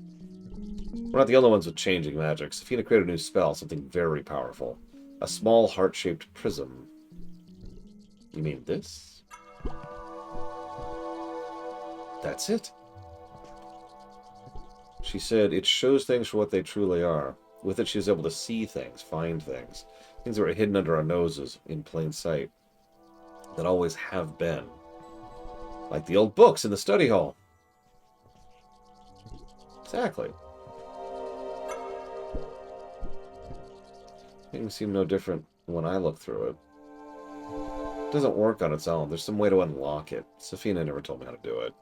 We're not the only ones with changing magic. Safina created a new spell, something very powerful. A small heart-shaped prism. You mean this? That's it. She said it shows things for what they truly are. With it, she was able to see things, find things. Things that were hidden under our noses, in plain sight. That always have been. Like the old books in the study hall. Exactly. Things seem no different when I look through it. It doesn't work on its own. There's some way to unlock it. Safina never told me how to do it.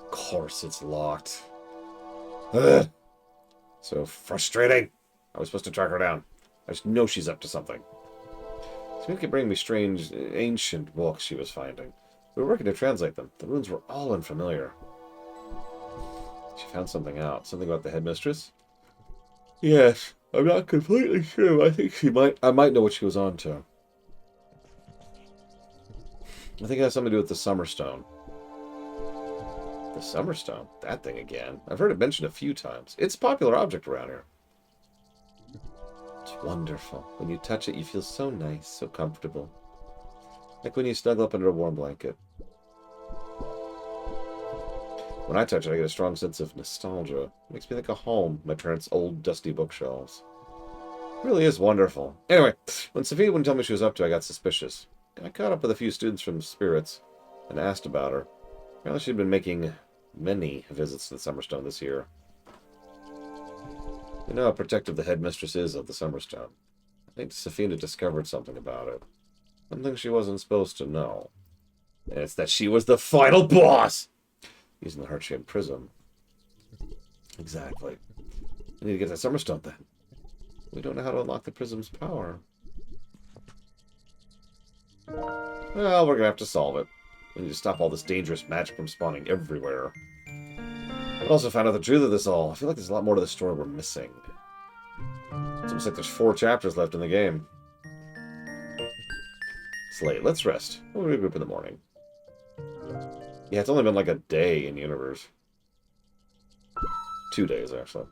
Of course it's locked. Ugh. So frustrating. I was supposed to track her down. I just know she's up to something. She kept bringing me strange, ancient books she was finding. We were working to translate them. The runes were all unfamiliar. She found something out. Something about the headmistress? Yes. I'm not completely sure. I think I might know what she was on to. I think it has something to do with the Summerstone. The Summerstone? That thing again. I've heard it mentioned a few times. It's a popular object around here. It's wonderful. When you touch it, you feel so nice, so comfortable. Like when you snuggle up under a warm blanket. When I touch it, I get a strong sense of nostalgia. It makes me think of home, my parents' old, dusty bookshelves. It really is wonderful. Anyway, when Sophia wouldn't tell me what she was up to, I got suspicious. I caught up with a few students from Spirits and asked about her. Apparently she'd been making many visits to the Summerstone this year. You know how protective the headmistress is of the Summerstone. I think Safina discovered something about it. Something she wasn't supposed to know. And it's that she was the final boss! Using the heart-shaped prism. Exactly. I need to get that Summerstone then. We don't know how to unlock the prism's power. Well, we're gonna have to solve it. We need to stop all this dangerous magic from spawning everywhere. But also find out the truth of this all. I feel like there's a lot more to the story we're missing. It's almost like there's 4 chapters left in the game. It's late. Let's rest. We'll regroup in the morning. Yeah, it's only been like a day in universe. 2 days, actually.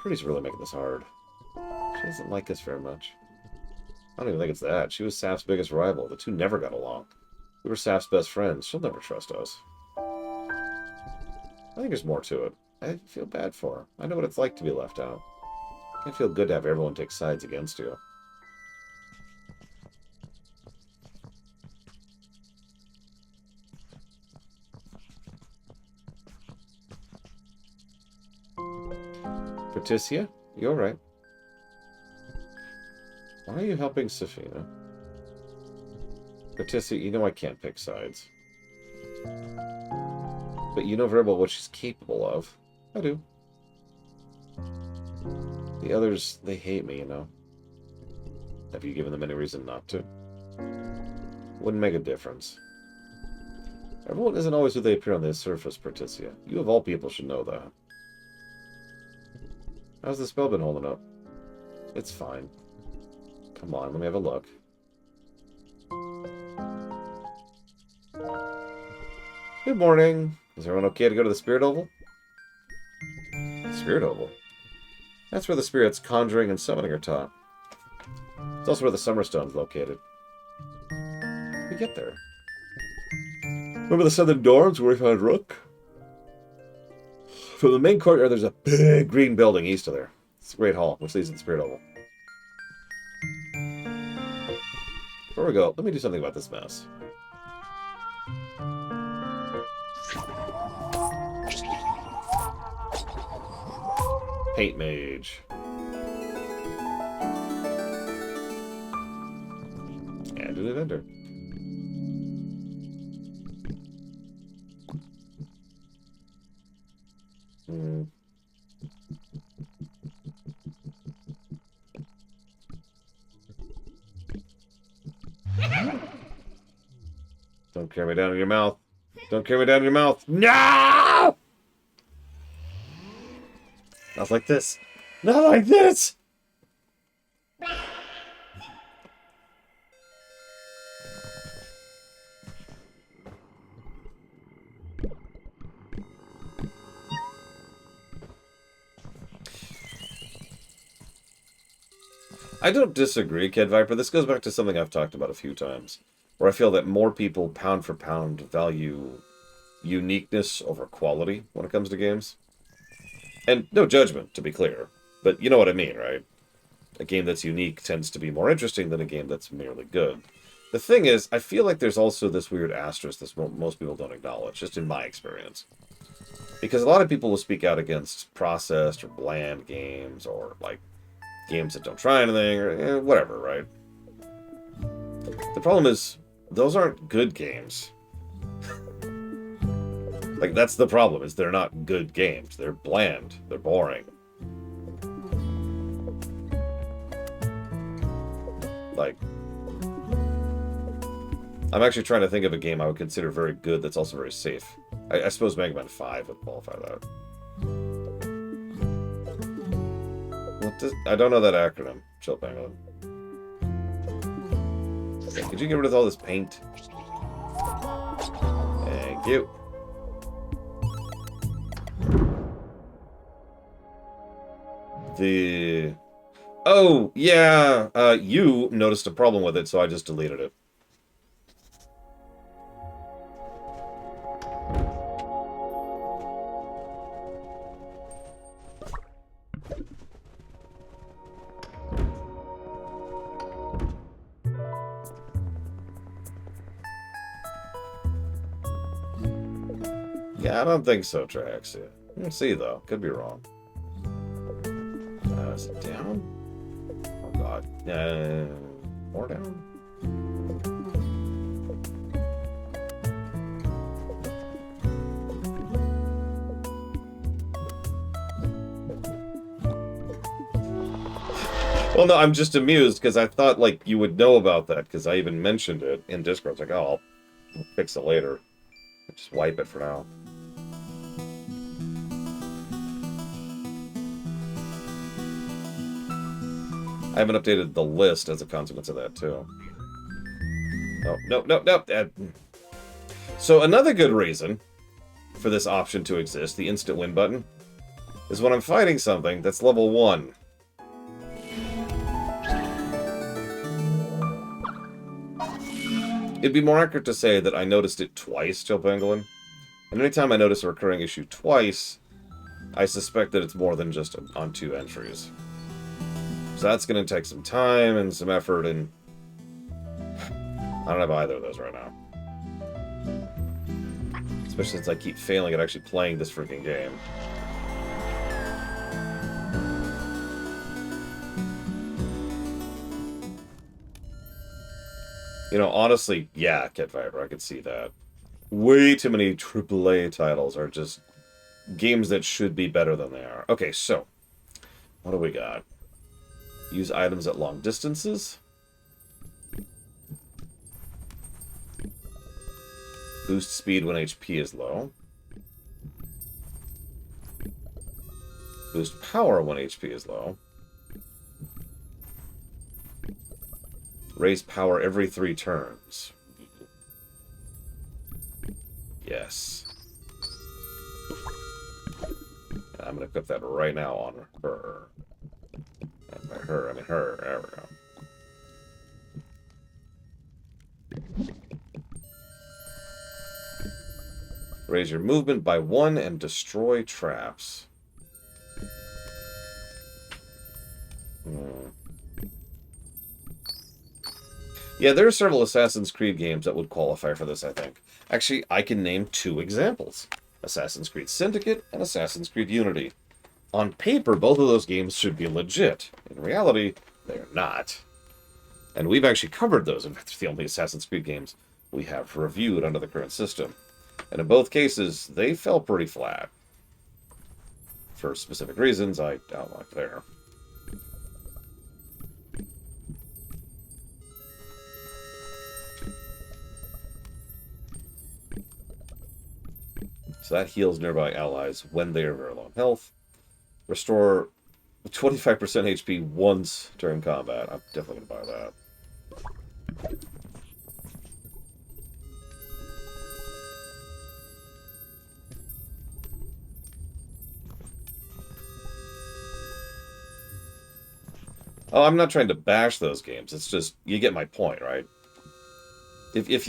Pretty's really making this hard. She doesn't like us very much. I don't even think it's that. She was Saf's biggest rival. The two never got along. We were Saf's best friends. She'll never trust us. I think there's more to it. I feel bad for her. I know what it's like to be left out. It can't feel good to have everyone take sides against you. Patricia, you alright? Why are you helping Safina? Patricia, you know I can't pick sides. But you know very well what she's capable of. I do. The others, they hate me, you know. Have you given them any reason not to? Wouldn't make a difference. Everyone isn't always who they appear on the surface, Patricia. You of all people should know that. How's the spell been holding up? It's fine. Come on, let me have a look. Good morning. Is everyone okay to go to the Spirit Oval? Spirit Oval? That's where the spirits conjuring and summoning are taught. It's also where the Summerstone's located. We get there. Remember the southern dorms where we found Rook? From the main courtyard, there's a big green building east of there. It's the Great Hall, which leads to the Spirit Oval. Before we go, let me do something about this mess. Paint Mage. And an vendor. Don't carry me down in your mouth. Don't carry me down in your mouth. No! Not like this. Not like this! I don't disagree, Kid Viper. This goes back to something I've talked about a few times, where I feel that more people, pound for pound, value uniqueness over quality when it comes to games. And no judgment, to be clear. But you know what I mean, right? A game that's unique tends to be more interesting than a game that's merely good. The thing is, I feel like there's also this weird asterisk that most people don't acknowledge, just in my experience. Because a lot of people will speak out against processed or bland games, or, like, games that don't try anything, or whatever, right? The problem is, those aren't good games. Like, that's the problem, is they're not good games. They're bland. They're boring. Like, I'm actually trying to think of a game I would consider very good that's also very safe. I suppose Mega Man 5 would qualify that. I don't know that acronym. Chill, Pangolin. Okay, could you get rid of all this paint? Thank you. Oh, yeah, you noticed a problem with it, so I just deleted it. Yeah, I don't think so, Trax. Yeah. Let's see, though. Could be wrong. Is it down? Oh, God. More down? Well, no, I'm just amused, because I thought, like, you would know about that, because I even mentioned it in Discord. It's like, oh, I'll fix it later. Just wipe it for now. I haven't updated the list as a consequence of that, too. Oh, no. So another good reason for this option to exist, the instant win button, is when I'm fighting something that's level 1. It'd be more accurate to say that I noticed it twice, Chill Pangolin. And anytime I notice a recurring issue twice, I suspect that it's more than just on 2 entries. So that's going to take some time and some effort, and I don't have either of those right now. Especially since I keep failing at actually playing this freaking game. You know, honestly, yeah, Cat Viper, I could see that. Way too many AAA titles are just games that should be better than they are. Okay, so, what do we got? Use items at long distances. Boost speed when HP is low. Boost power when HP is low. Raise power every 3 turns. Yes. I'm going to put that right now on her. And by her, I mean her. There we go. Raise your movement by 1 and destroy traps. Yeah, there are several Assassin's Creed games that would qualify for this, I think. Actually, I can name 2 examples. Assassin's Creed Syndicate and Assassin's Creed Unity. On paper, both of those games should be legit. In reality, they're not. And we've actually covered those. In fact, they're the only Assassin's Creed games we have reviewed under the current system. And in both cases, they fell pretty flat. For specific reasons I outlined there. That heals nearby allies when they are very low on health. Restore 25% HP once during combat. I'm definitely going to buy that. Oh, I'm not trying to bash those games. It's just, you get my point, right? If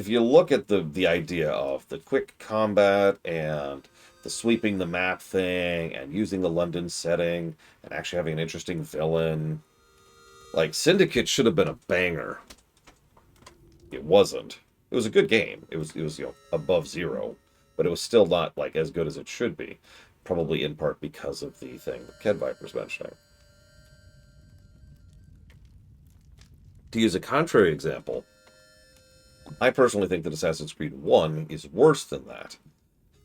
you look at the idea of the quick combat and the sweeping the map thing and using the London setting and actually having an interesting villain, like Syndicate should have been a banger. It wasn't. It was a good game. It was above zero, but it was still not like as good as it should be. Probably in part because of the thing that Ked Viper's mentioning. To use a contrary example, I personally think that Assassin's Creed 1 is worse than that.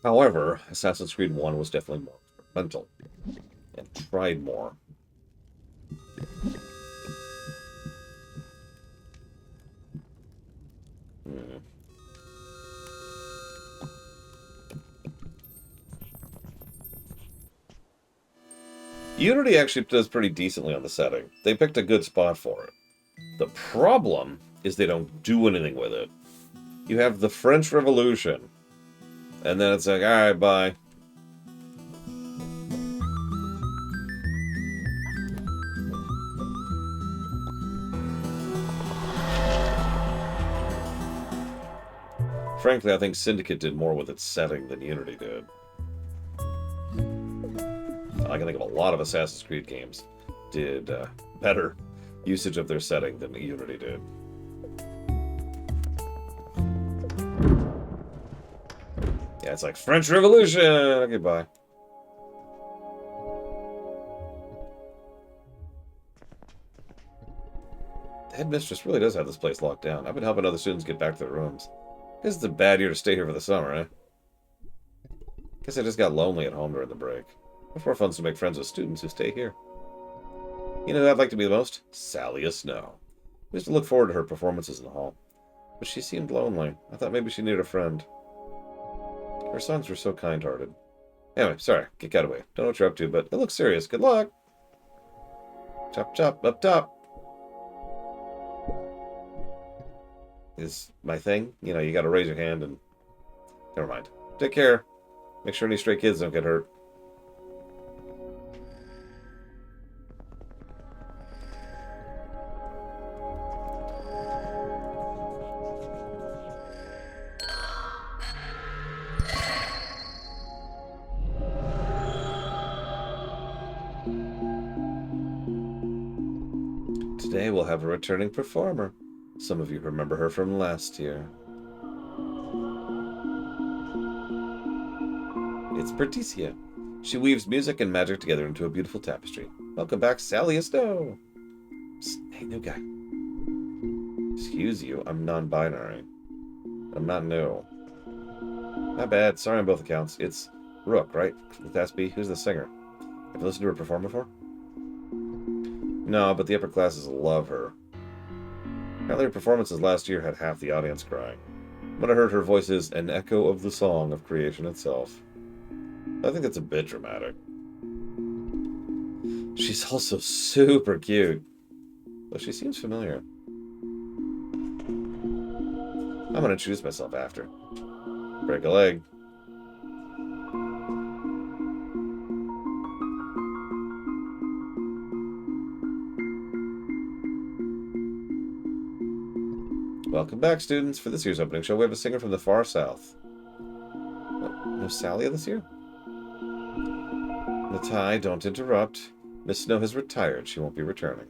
However, Assassin's Creed 1 was definitely more experimental and tried more. Unity actually does pretty decently on the setting. They picked a good spot for it. The problem is they don't do anything with it. You have the French Revolution, and then it's like, alright, bye. Frankly, I think Syndicate did more with its setting than Unity did. I can think of a lot of Assassin's Creed games did better usage of their setting than Unity did. Yeah, it's like French Revolution! Okay, bye. The headmistress really does have this place locked down. I've been helping other students get back to their rooms. Guess it's a bad year to stay here for the summer, eh? Guess I just got lonely at home during the break. Much more fun to make friends with students who stay here. You know who I'd like to be the most? Sally Snow. We used to look forward to her performances in the hall. But she seemed lonely. I thought maybe she needed a friend. Her sons were so kind-hearted. Anyway, sorry, get out of the way. Don't know what you're up to, but it looks serious. Good luck! Chop chop, up top! Is my thing? You know, you gotta raise your hand and... Never mind. Take care. Make sure any stray kids don't get hurt. Today we'll have a returning performer. Some of you remember her from last year. It's Berticia. She weaves music and magic together into a beautiful tapestry. Welcome back, Sally Snow. Hey, new guy. Excuse you, I'm non-binary. I'm not new. My bad, sorry on both accounts. It's Rook, right? With SB, who's the singer? Have you listened to her perform before? No, but the upper classes love her. Apparently her performances last year had half the audience crying. When I heard her voice is an echo of the song of creation itself. I think that's a bit dramatic. She's also super cute. Though she seems familiar. I'm gonna introduce myself after. Break a leg. Welcome back, students. For this year's opening show, we have a singer from the far south. What, no Sally this year? Natai, don't interrupt. Miss Snow has retired. She won't be returning.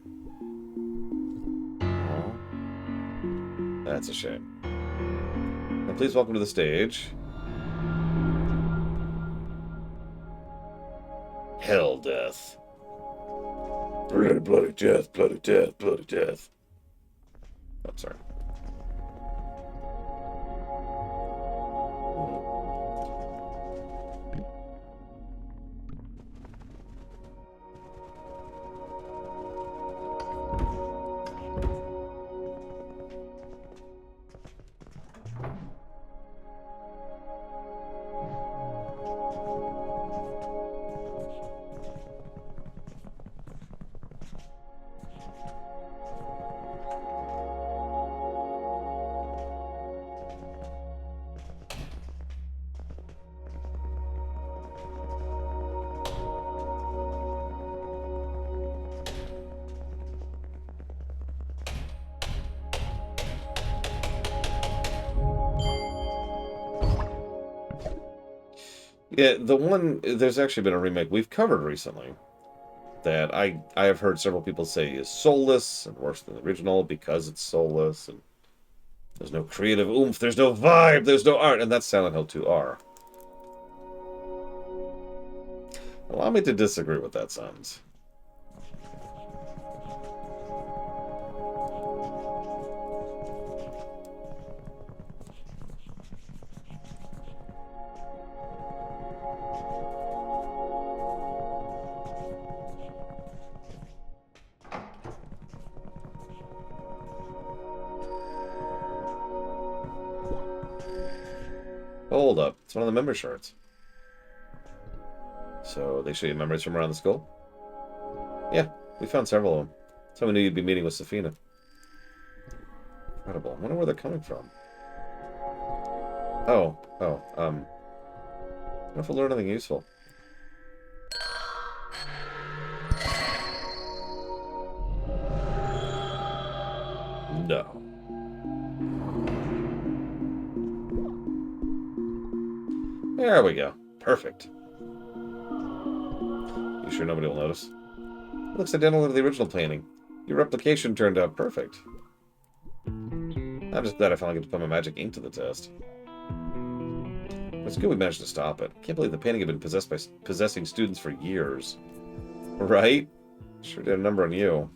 Aww. That's a shame. Now please welcome to the stage... Hell Death. Bloody, bloody death, bloody death, bloody death. Oh, sorry. Yeah, the one, there's actually been a remake we've covered recently that I have heard several people say is soulless and worse than the original because it's soulless and there's no creative oomph, there's no vibe, there's no art, and that's Silent Hill 2R. Allow me to disagree with that sentence. Hold up. It's one of the member shirts. So they show you memories from around the school? Yeah, we found several of them. So we knew you'd be meeting with Safina. Incredible. I wonder where they're coming from. I don't know if we'll learn anything useful. No. There we go. Perfect. You sure nobody will notice? It looks identical to the original painting. Your replication turned out perfect. I'm just glad I finally get to put my magic ink to the test. It's good we managed to stop it. Can't believe the painting had been possessed by possessing students for years. Right? Sure did a number on you.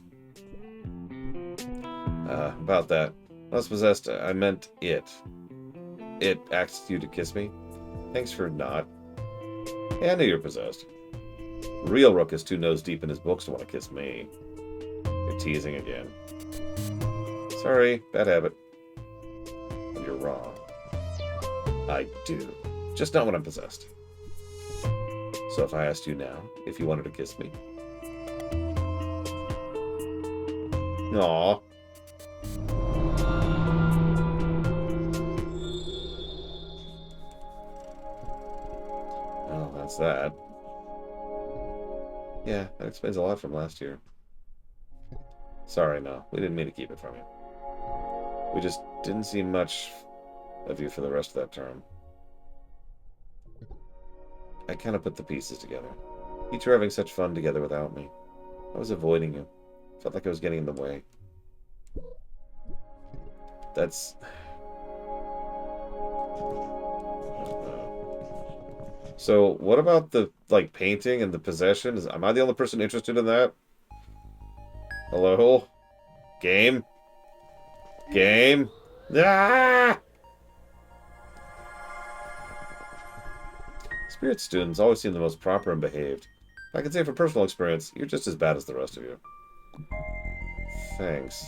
About that. When I was possessed, I meant it. It asked you to kiss me? Thanks for not. Hey, I knew you're possessed. Real Rook is too nose deep in his books to want to kiss me. You're teasing again. Sorry, bad habit. And you're wrong. I do. Just not when I'm possessed. So if I asked you now, if you wanted to kiss me? Aww. Oh, that's that. Yeah, that explains a lot from last year. Sorry, no. We didn't mean to keep it from you. We just didn't see much of you for the rest of that term. I kind of put the pieces together. You two were having such fun together without me. I was avoiding you. Felt like I was getting in the way. That's... So, what about the, like, painting and the possession? Am I the only person interested in that? Hello? Game? Game? Ah! Spirit students always seem the most proper and behaved. I can say from personal experience, you're just as bad as the rest of you. Thanks.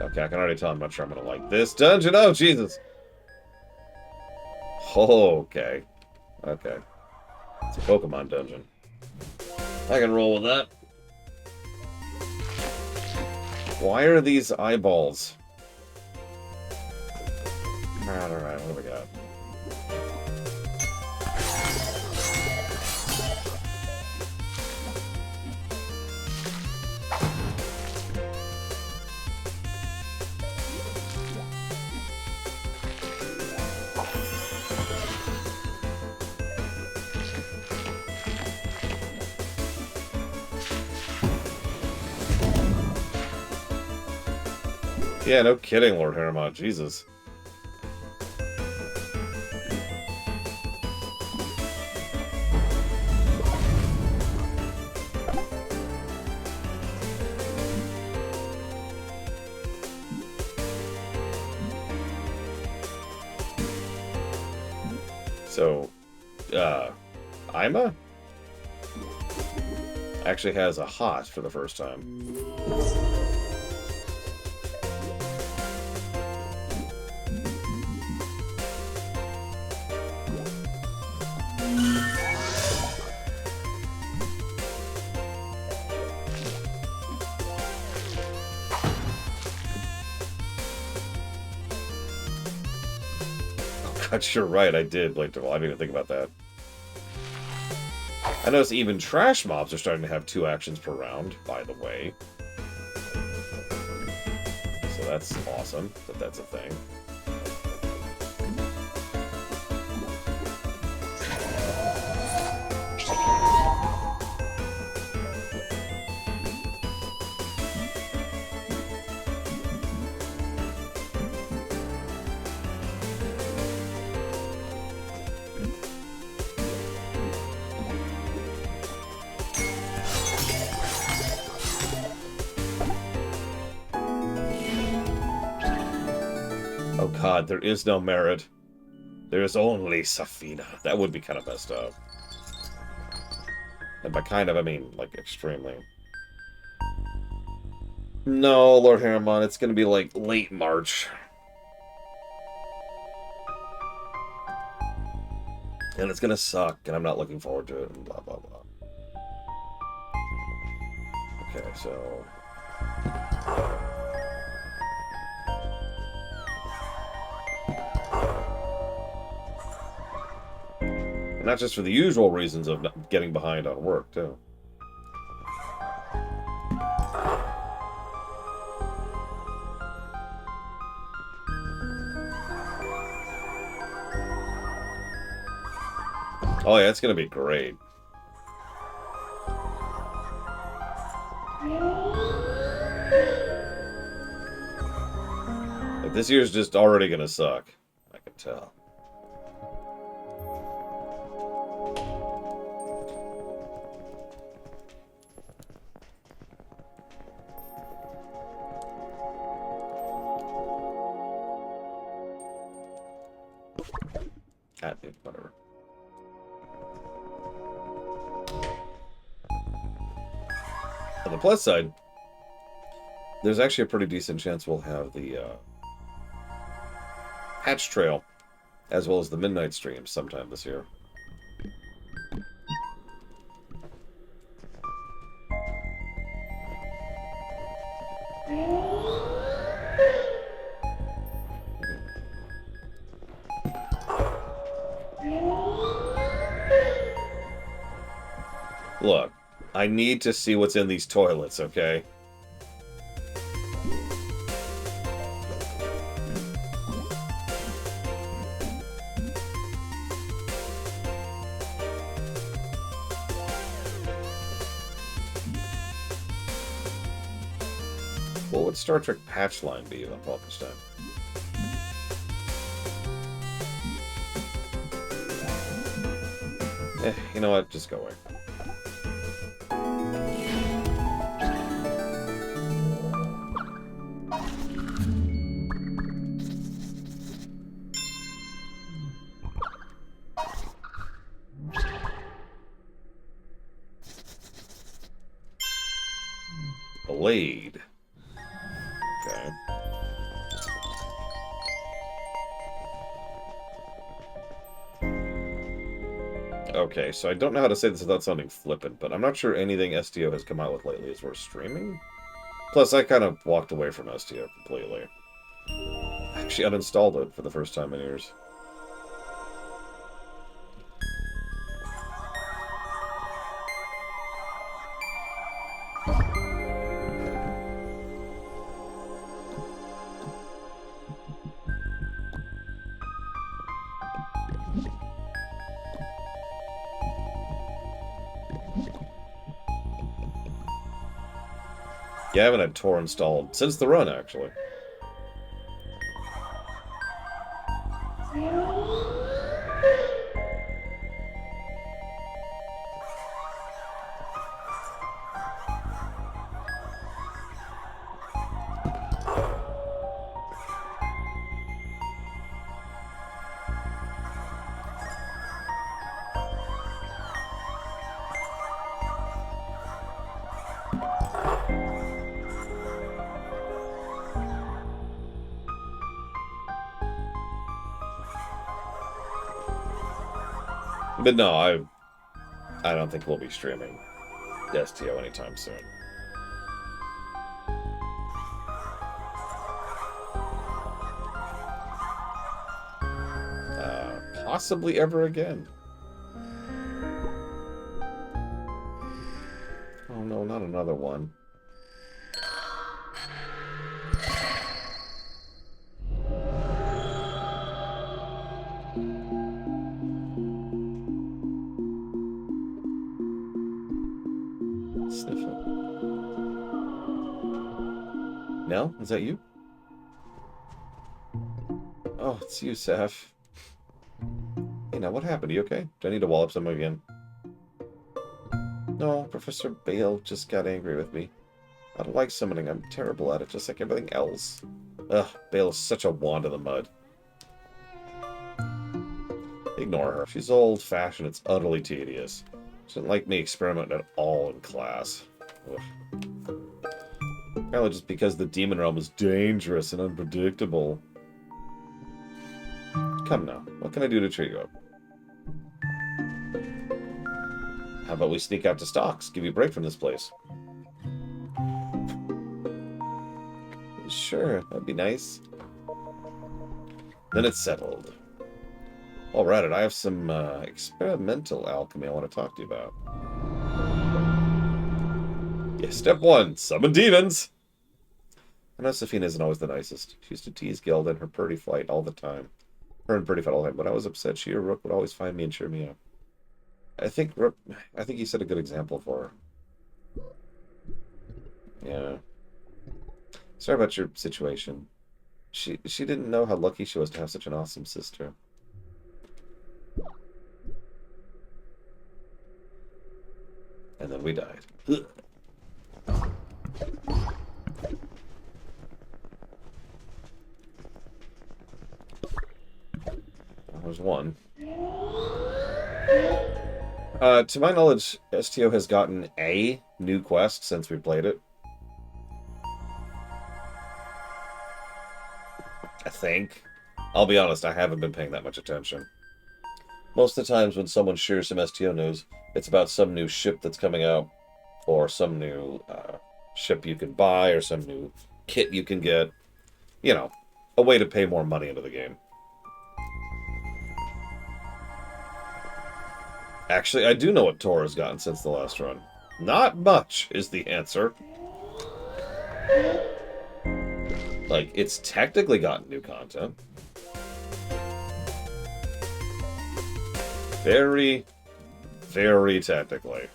Okay, I can already tell I'm not sure I'm going to like this dungeon. Oh, Jesus. Oh, okay. Okay. It's a Pokemon dungeon. I can roll with that. Why are these eyeballs? Alright, what do we got? Yeah, no kidding, Lord Harriman. Jesus. So, Ima actually has a hot for the first time. God, you're right. I did blink to. I didn't even think about that. I noticed even trash mobs are starting to have 2 actions per round, by the way. So that's awesome that that's a thing. Oh god, there is no merit. There is only Safina. That would be kind of messed up. And by kind of, I mean, like, extremely. No, Lord Harriman, it's gonna be, like, late March. And it's gonna suck, and I'm not looking forward to it, and blah, blah, blah. Okay, so... not just for the usual reasons of getting behind on work, too. Oh yeah, it's gonna be great. But this year's just already gonna suck. I can tell. Whatever. On the plus side, there's actually a pretty decent chance we'll have the patch trail, as well as the midnight streams sometime this year. Look, I need to see what's in these toilets, okay? What would Star Trek patch line be on Palpatine? You know what? Just go away. Blade. Okay. Okay, so I don't know how to say this without sounding flippant, but I'm not sure anything STO has come out with lately is worth streaming. Plus, I kind of walked away from STO completely. I actually uninstalled it for the first time in years. Yeah, I haven't had Tor installed since the run, actually. But no, I don't think we'll be streaming STO anytime soon. Possibly ever again. Oh no, not another one. Sniff it. No? Is that you? Oh, it's you, Saf. Hey, now what happened? Are you okay? Do I need to wallop someone again? No, Professor Bale just got angry with me. I don't like summoning. I'm terrible at it, just like everything else. Ugh, Bale is such a wand in the mud. Ignore her. She's old-fashioned. It's utterly tedious. She doesn't like me experimenting at all in class. Ugh. Apparently just because the demon realm is dangerous and unpredictable. Come now. What can I do to cheer you up? How about we sneak out to Stocks? Give you a break from this place. Sure, that'd be nice. Then it's settled. Alright, I have some experimental alchemy I want to talk to you about. Yeah, step 1, summon demons! I know Safina isn't always the nicest. She used to tease Gilda and her pretty fight all the time. Her and pretty fight all the time. When I was upset, she or Rook would always find me and cheer me up. I think you set a good example for her. Yeah. Sorry about your situation. She didn't know how lucky she was to have such an awesome sister. And then we died. There's one. To my knowledge, STO has gotten a new quest since we played it. I think. I'll be honest, I haven't been paying that much attention. Most of the times when someone shares some STO news, it's about some new ship that's coming out, or some new ship you can buy, or some new kit you can get. You know, a way to pay more money into the game. Actually, I do know what Tor has gotten since the last run. Not much is the answer. Like, it's technically gotten new content. Very, very technically.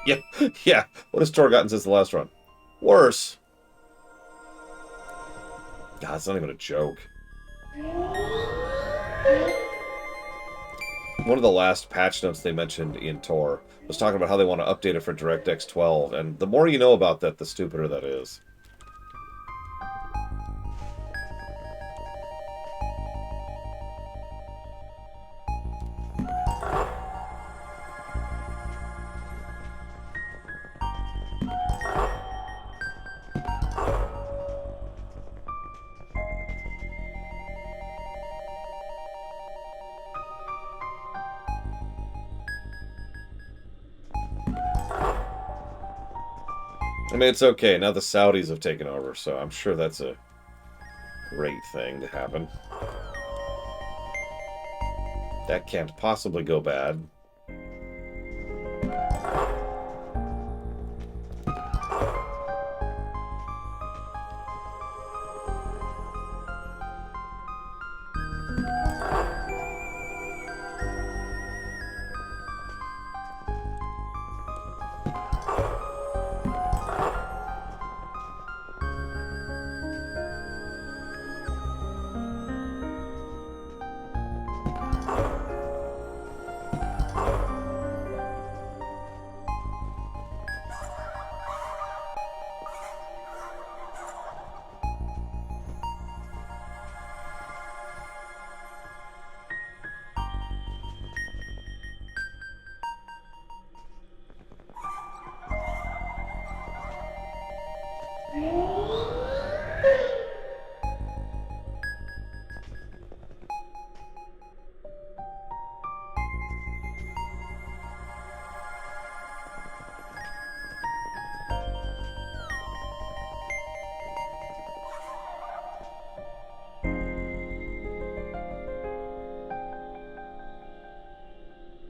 Yeah, yeah. What has Tor gotten since the last run? Worse. God, it's not even a joke. One of the last patch notes they mentioned in Tor was talking about how they want to update it for DirectX 12, and the more you know about that, the stupider that is. I mean, it's okay. Now the Saudis have taken over, so I'm sure that's a great thing to happen. That can't possibly go bad.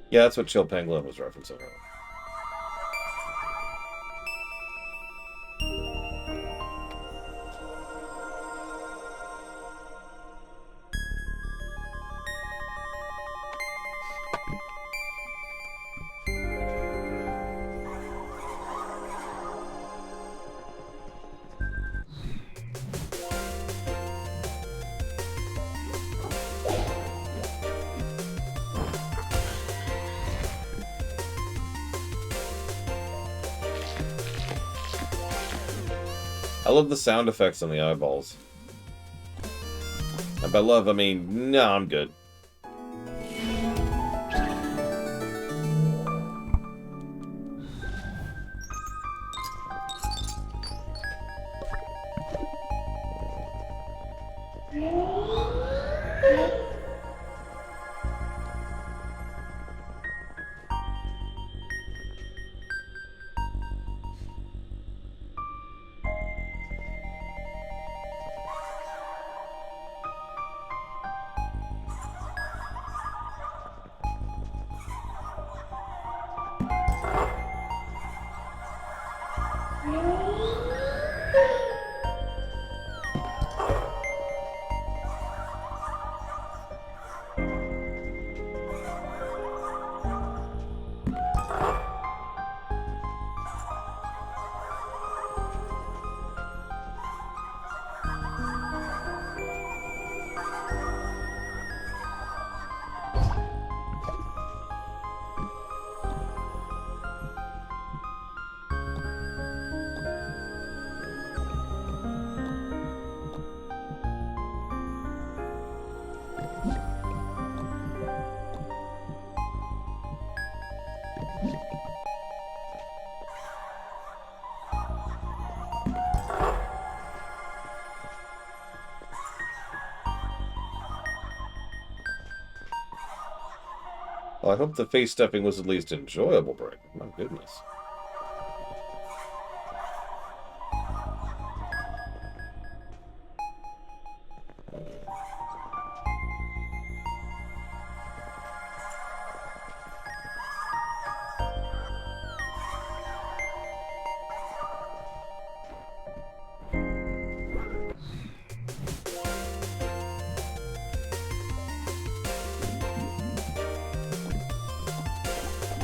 Yeah, that's what Chill Pangolin was referencing. I love the sound effects on the eyeballs. And by love, I mean, no, I'm good. Well, I hope the face stuffing was at least enjoyable, Brick. My goodness.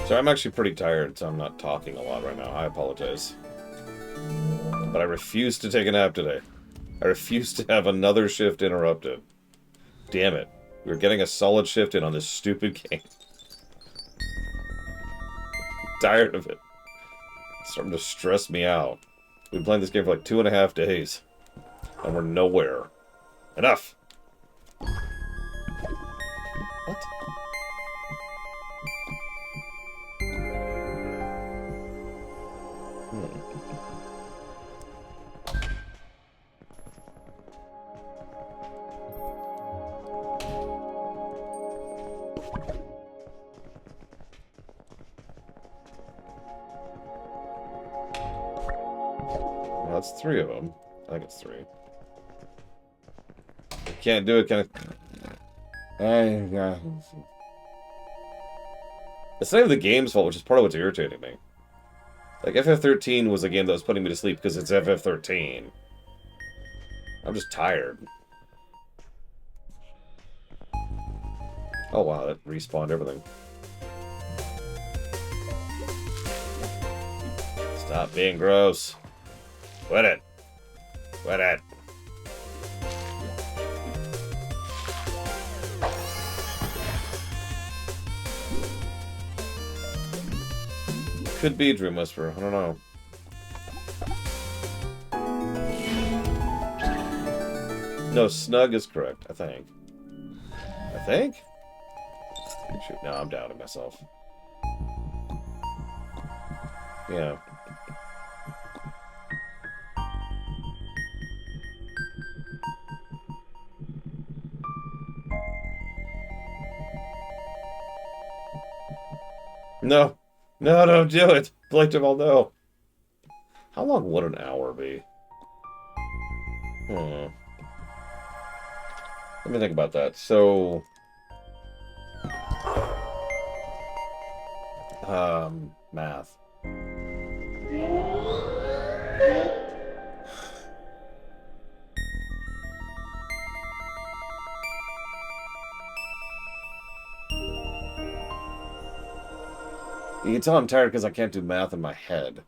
So I'm actually pretty tired, so I'm not talking a lot right now. I apologize. But I refuse to take a nap today. I refuse to have another shift interrupted. Damn it. We're getting a solid shift in on this stupid game. I'm tired of it. It's starting to stress me out. We've been playing this game for like 2.5 days. And we're nowhere. Enough! What? Well, that's 3 of them. I think it's 3. Can't do it, can I? It's not even the game's fault, which is part of what's irritating me. Like, FF13 was a game that was putting me to sleep because it's FF13. I'm just tired. Oh wow, that respawned everything. Stop being gross. Quit it. Quit it. Could be Dream Whisperer. I don't know. No, Snug is correct, I think. I think? Shoot, no, I'm doubting myself. Yeah. No. No, don't do it. Collectible, no. How long would an hour be? Hmm. Let me think about that. So, math. You can tell I'm tired because I can't do math in my head.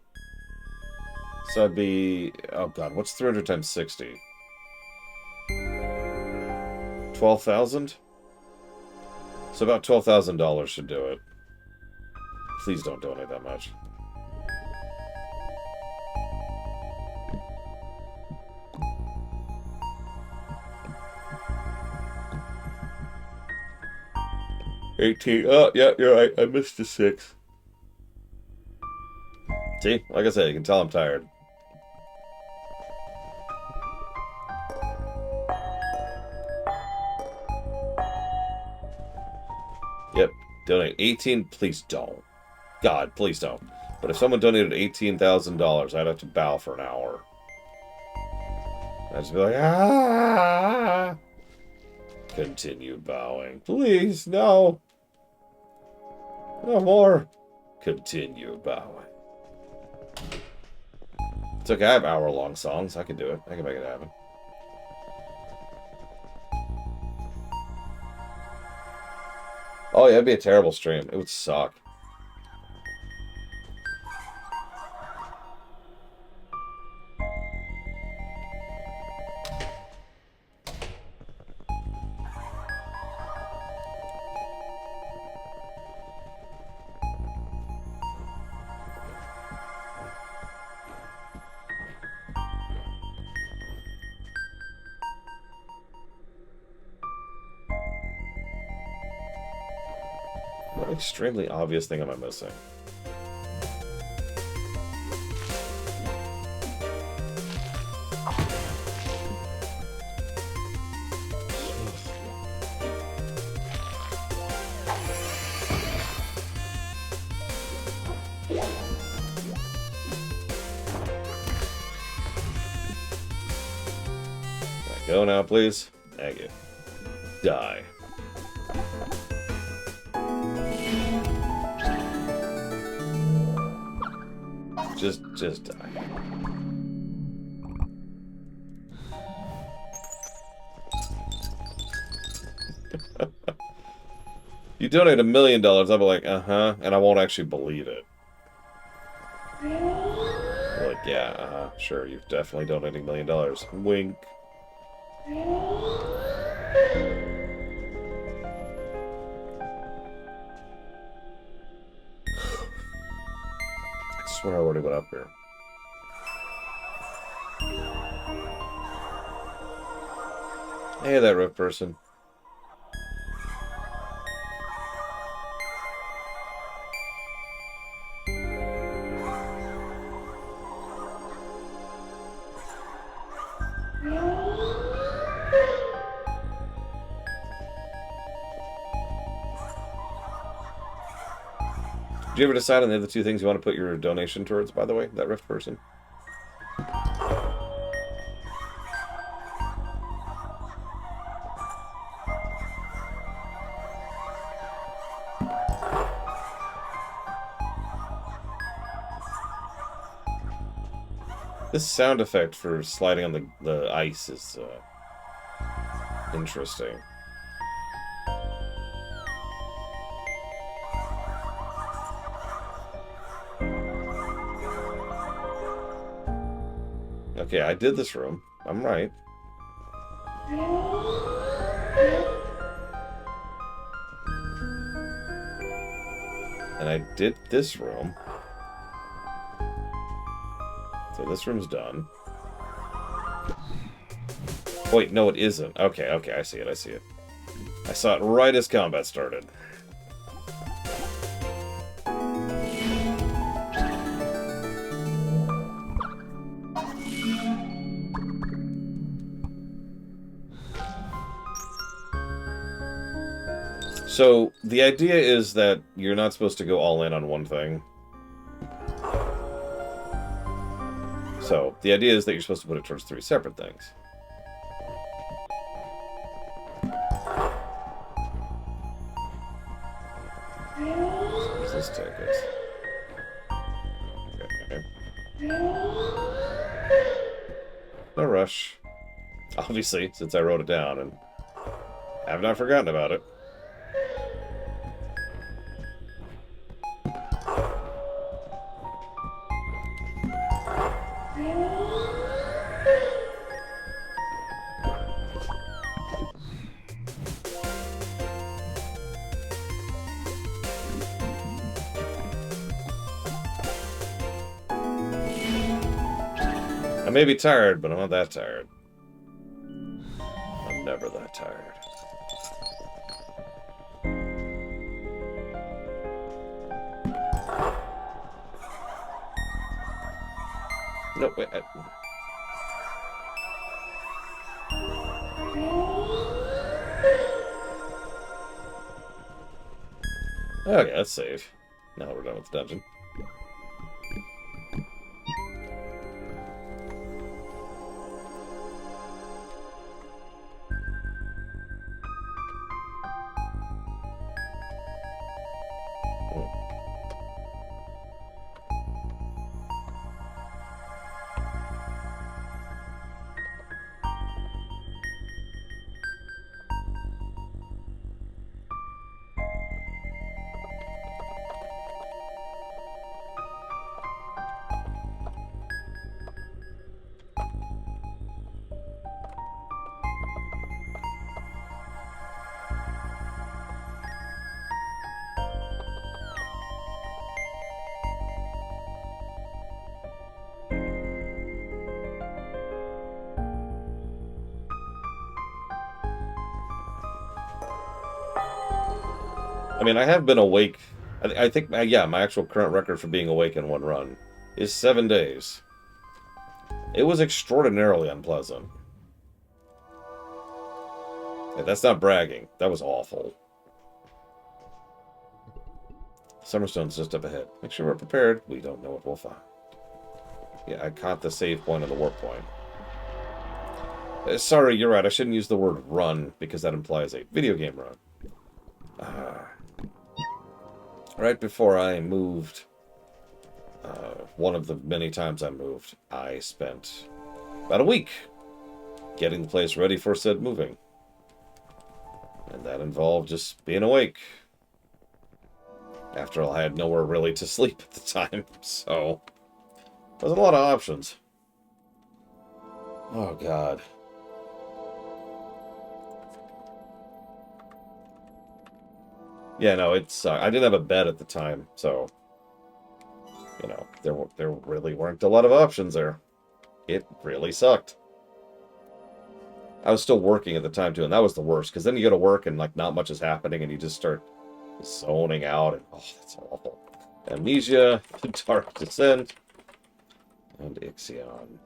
So I'd be... Oh, God. What's 300 times 60? 12,000? So about $12,000 should do it. Please don't donate that much. $18. Oh, yeah, you're right. I missed a 6. See? Like I said, you can tell I'm tired. Yep. Donate 18. Please don't. God, please don't. But if someone donated $18,000, I'd have to bow for an hour. I'd just be like, ah! Continue bowing. Please, no. No more. Continue bowing. It's okay, I have hour-long songs. I can do it. I can make it happen. Oh, yeah, it'd be a terrible stream. It would suck. What extremely obvious thing am I missing? Go now, please. Thank you. Die. Just die. You donate $1 million, I'll be like, uh-huh, and I won't actually believe it. Like, yeah, uh-huh, sure, you've definitely donated $1 million. Wink. I swear I already went up here. Hey, that rift person. Did you ever decide on the other two things you want to put your donation towards, by the way, that rift person? This sound effect for sliding on the ice is interesting. Okay, I did this room. I'm right. And I did this room. So this room's done. Wait, no, it isn't. Okay, okay, I see it, I see it. I saw it right as combat started. So, the idea is that you're not supposed to go all in on one thing. So, the idea is that you're supposed to put it towards 3 separate things. So where does this take us? Okay. No rush. Obviously, since I wrote it down and have not forgotten about it. I may be tired, but I'm not that tired. I'm never that tired. No, wait. Okay, that's safe. Now we're done with the dungeon. I mean, I have been awake. I think, yeah, my actual current record for being awake in one run is 7 days. It was extraordinarily unpleasant. Yeah, that's not bragging. That was awful. Summerstone's just up ahead. Make sure we're prepared. We don't know what we'll find. Yeah, I caught the save point of the warp point. Sorry, you're right. I shouldn't use the word run because that implies a video game run. Right before I moved, one of the many times I moved, I spent about a week getting the place ready for said moving. And that involved just being awake. After all, I had nowhere really to sleep at the time, so there wasn't a lot of options. Oh, God. Yeah, no, it's I didn't have a bed at the time, so you know, there really weren't a lot of options there. It really sucked. I was still working at the time too, and that was the worst because then you go to work and like not much is happening, and you just start zoning out, and oh, that's awful. Amnesia, Dark Descent, and Ixion.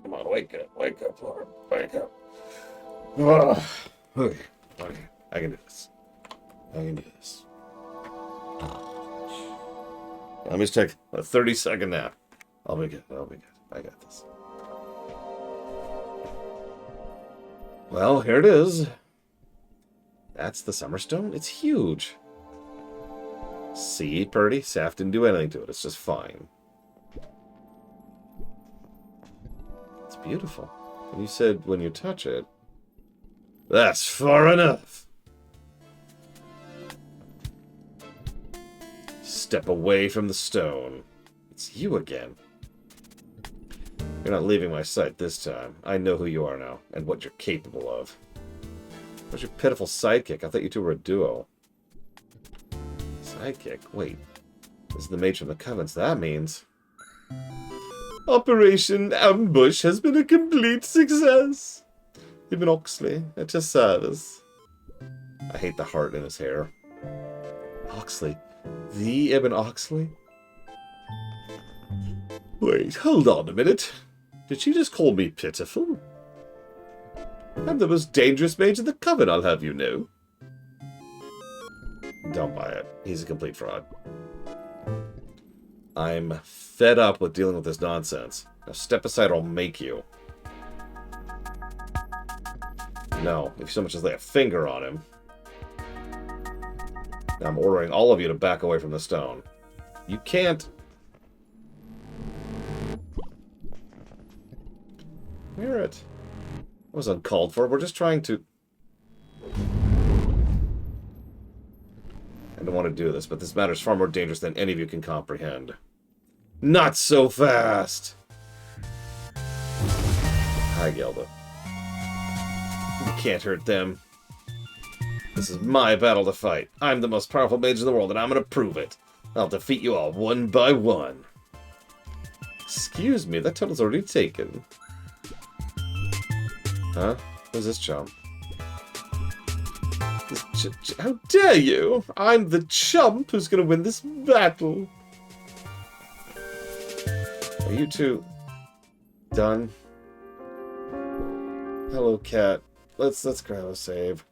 Come on, wake up, Lord, wake up. Okay, I can do this. I can do this. Let me just take a 30-second nap. I'll be good. I'll be good. I got this. Well, here it is. That's the Summerstone. It's huge. See, Purdy? Saf didn't do anything to it. It's just fine. It's beautiful. And you said when you touch it, that's far enough. Step away from the stone. It's you again. You're not leaving my sight this time. I know who you are now, and what you're capable of. Where's your pitiful sidekick? I thought you two were a duo. Sidekick? Wait. This is the Matron of the Covens. That means... Operation Ambush has been a complete success. Ibn Oxley, at your service. I hate the heart in his hair. Oxley? The Ibn Oxley? Wait, hold on a minute. Did she just call me pitiful? I'm the most dangerous mage in the coven, I'll have you know. Don't buy it. He's a complete fraud. I'm fed up with dealing with this nonsense. Now step aside or I'll make you. No, if you so much as lay a finger on him. Now I'm ordering all of you to back away from the stone. You can't. Hear it. That was uncalled for. We're just trying to... I don't want to do this, but this matter is far more dangerous than any of you can comprehend. Not so fast! Hi, Gelda. You can't hurt them. This is my battle to fight. I'm the most powerful mage in the world, and I'm gonna prove it. I'll defeat you all one by one. Excuse me, that title's already taken. Huh? Who's this chump? How dare you? I'm the chump who's gonna win this battle. Are you two done? Hello, cat. Let's grab a save.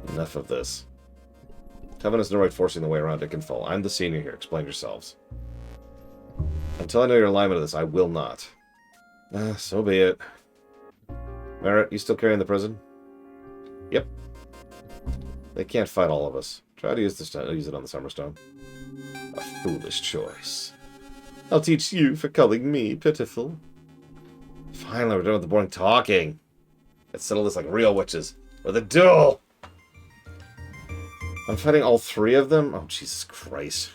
Enough of this. Coven is no right forcing the way around Ikenfell. I'm the senior here. Explain yourselves. Until I know your alignment of this, I will not. So be it. Merritt, you still carrying the prison? Yep. They can't fight all of us. Try to use use it on the Summerstone. A foolish choice. I'll teach you for calling me pitiful. Finally, we're done with the boring talking. Let's settle this like real witches. Or the duel! I'm fighting all three of them? Oh, Jesus Christ.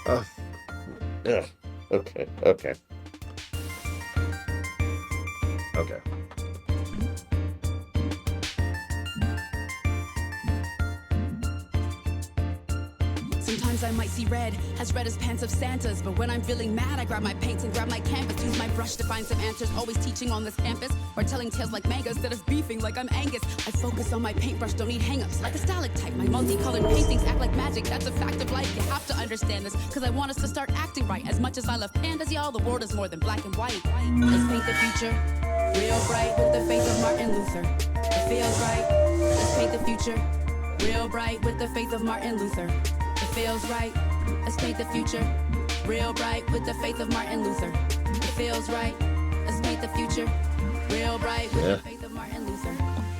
Ugh. Okay. Okay. Sometimes I might see red as pants of Santa's. But when I'm feeling mad, I grab my paints and grab my canvas. Use my brush to find some answers. Always teaching on this campus, or telling tales like manga instead of beefing like I'm Angus. I focus on my paintbrush, don't need hang-ups. Like a stalactite, my multicolored paintings act like magic. That's a fact of life, you have to understand this. Cause I want us to start acting right. As much as I love pandas, y'all, the world is more than black and white. Let's paint the future real bright with the faith of Martin Luther. It feels right. Let's paint the future real bright with the faith of Martin Luther. It feels right. Let's paint the future real bright with the faith of Martin Luther. It feels right. Let's paint the future real bright with the faith of Martin Luther.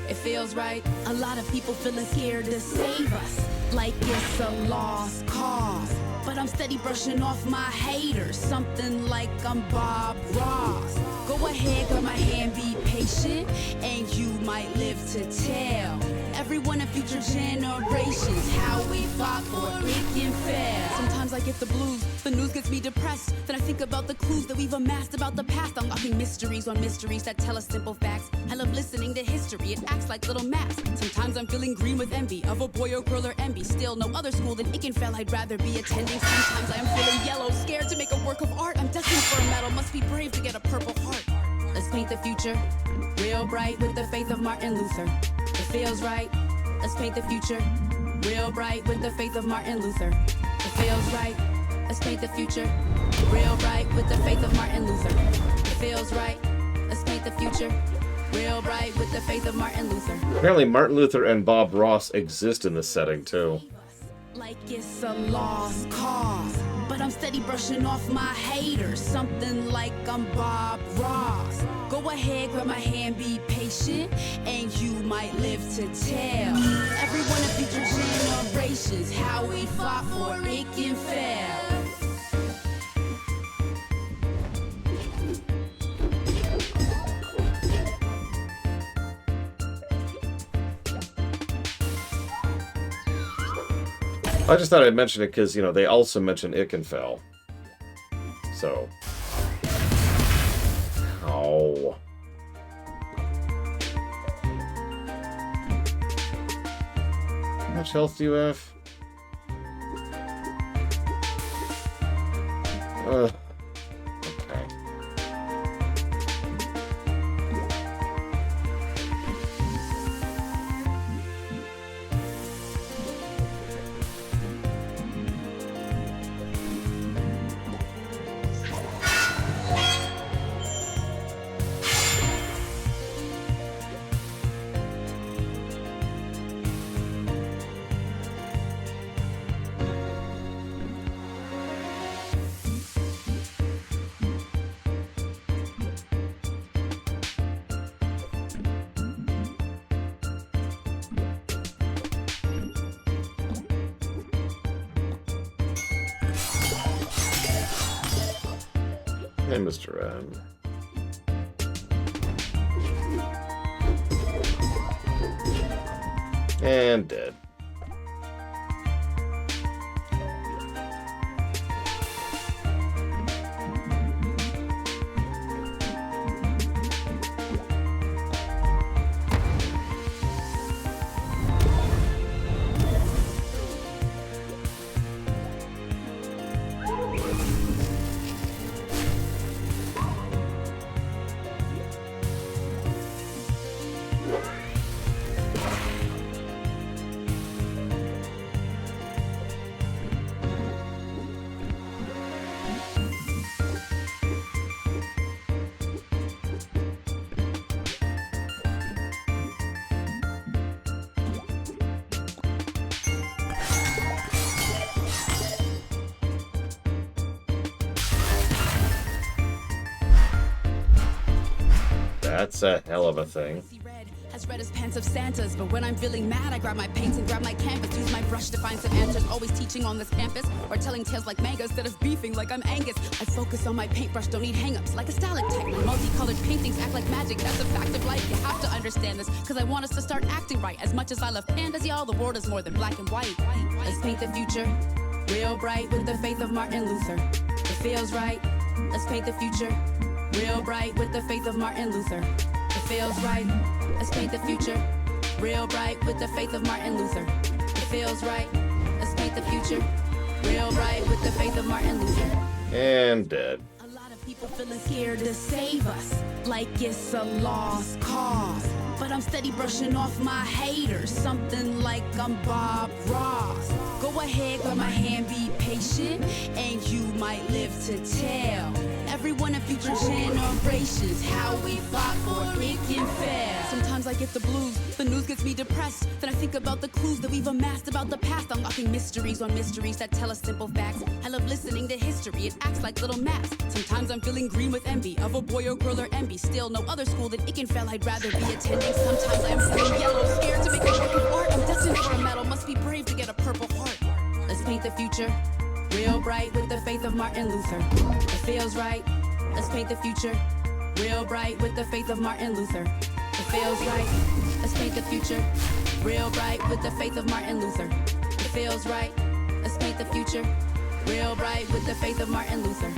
It feels right. A lot of people feeling scared to save us, like it's a lost cause. But I'm steady brushing off my haters, something like I'm Bob Ross. Go ahead, grab my hand, be patient, and you might live to tell everyone in future generations how we fought for Ikenfell. Sometimes I get the blues, the news gets me depressed. Then I think about the clues that we've amassed about the past. Unlocking mysteries on mysteries that tell us simple facts. I love listening to history, it acts like little maps. Sometimes I'm feeling green with envy of a boy or girl or envy. Still no other school than Ikenfell I'd rather be attending. Sometimes I am feeling yellow, scared to make a work of art. I'm destined for a medal, must be brave to get a purple heart. Let's paint the future real bright with the faith of Martin Luther. It feels right. Let's paint the future real bright with the faith of Martin Luther. It feels right. Let's paint the future real bright with the faith of Martin Luther. It feels right. Let's paint the future real bright with the faith of Martin Luther. Apparently Martin Luther and Bob Ross exist in this setting too. Like it's a lost cause, but I'm steady brushing off my haters, something like I'm Bob Ross. Go ahead, grab my hand, be patient, and you might live to tell everyone in future generations how we fought for Ikenfell. I just thought I'd mention it because, you know, they also mention Ikenfell. So. Oh. How much health do you have? Okay. Hey, Mr. M. And dead. That's a hell of a thing. As red as pants of Santas, but when I'm feeling mad, I grab my paints and grab my canvas, use my brush to find some answers. Always teaching on this campus, or telling tales like mangas instead of beefing like I'm Angus. I focus on my paintbrush, don't need hang-ups like a stalactite. My multicolored paintings act like magic, that's a fact of life. You have to understand this, cause I want us to start acting right. As much as I love pandas, y'all, the world is more than black and white. Let's paint the future real bright with the faith of Martin Luther. It feels right. Let's paint the future real bright with the faith of Martin Luther. It feels right. Let's paint the future real bright with the faith of Martin Luther. It feels right. Let's paint the future real bright with the faith of Martin Luther. And dead. A lot of people feeling scared to save us, like it's a lost cause. But I'm steady brushing off my haters, something like I'm Bob Ross. Go ahead, grab my hand, be patient, and you might live to tell everyone in future generations how we fought for Ikenfell. Sometimes I get the blues, the news gets me depressed. Then I think about the clues that we've amassed about the past, unlocking mysteries on mysteries that tell us simple facts. I love listening to history, it acts like little maps. Sometimes I'm feeling green with envy of a boy or girl or envy. Still no other school than Ikenfell I'd rather be attending. Sometimes I'm feeling yellow, scared to make a work of art. I'm destined for a medal, must be brave to get a purple heart. Let's paint the future real bright with the faith of Martin Luther. It feels right. Let's paint the future real bright with the faith of Martin Luther. It feels right. Let's paint the future real bright with the faith of Martin Luther. It feels right. Let's paint the future real bright with the faith of Martin Luther.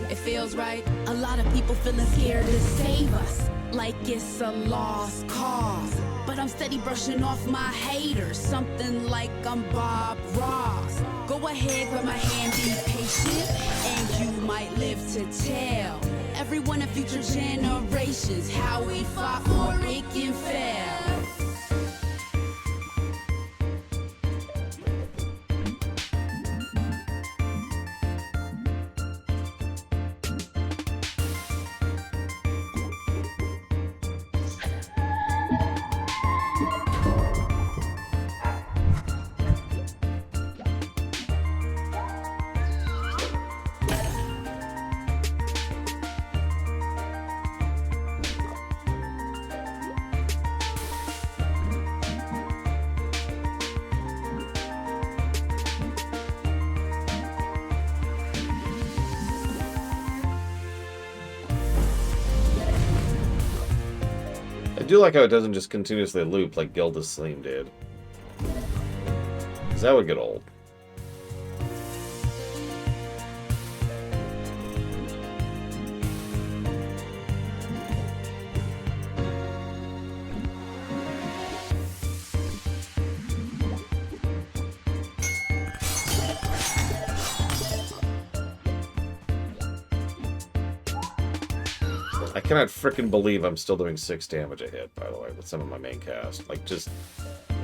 It feels right. A lot of people feeling scared to save us, like it's a lost cause. But I'm steady brushing off my haters, something like I'm Bob Ross. Go ahead, grab my hand, be patient, and you might live to tell everyone in future generations how we fought for Ikenfell. I do like how it doesn't just continuously loop like Gilda's Sleem did. Because that would get old. I cannot frickin' believe I'm still doing 6 damage a hit, by the way, with some of my main cast. Like, just...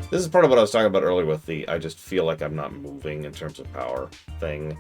This is part of what I was talking about earlier with the I just feel like I'm not moving in terms of power thing.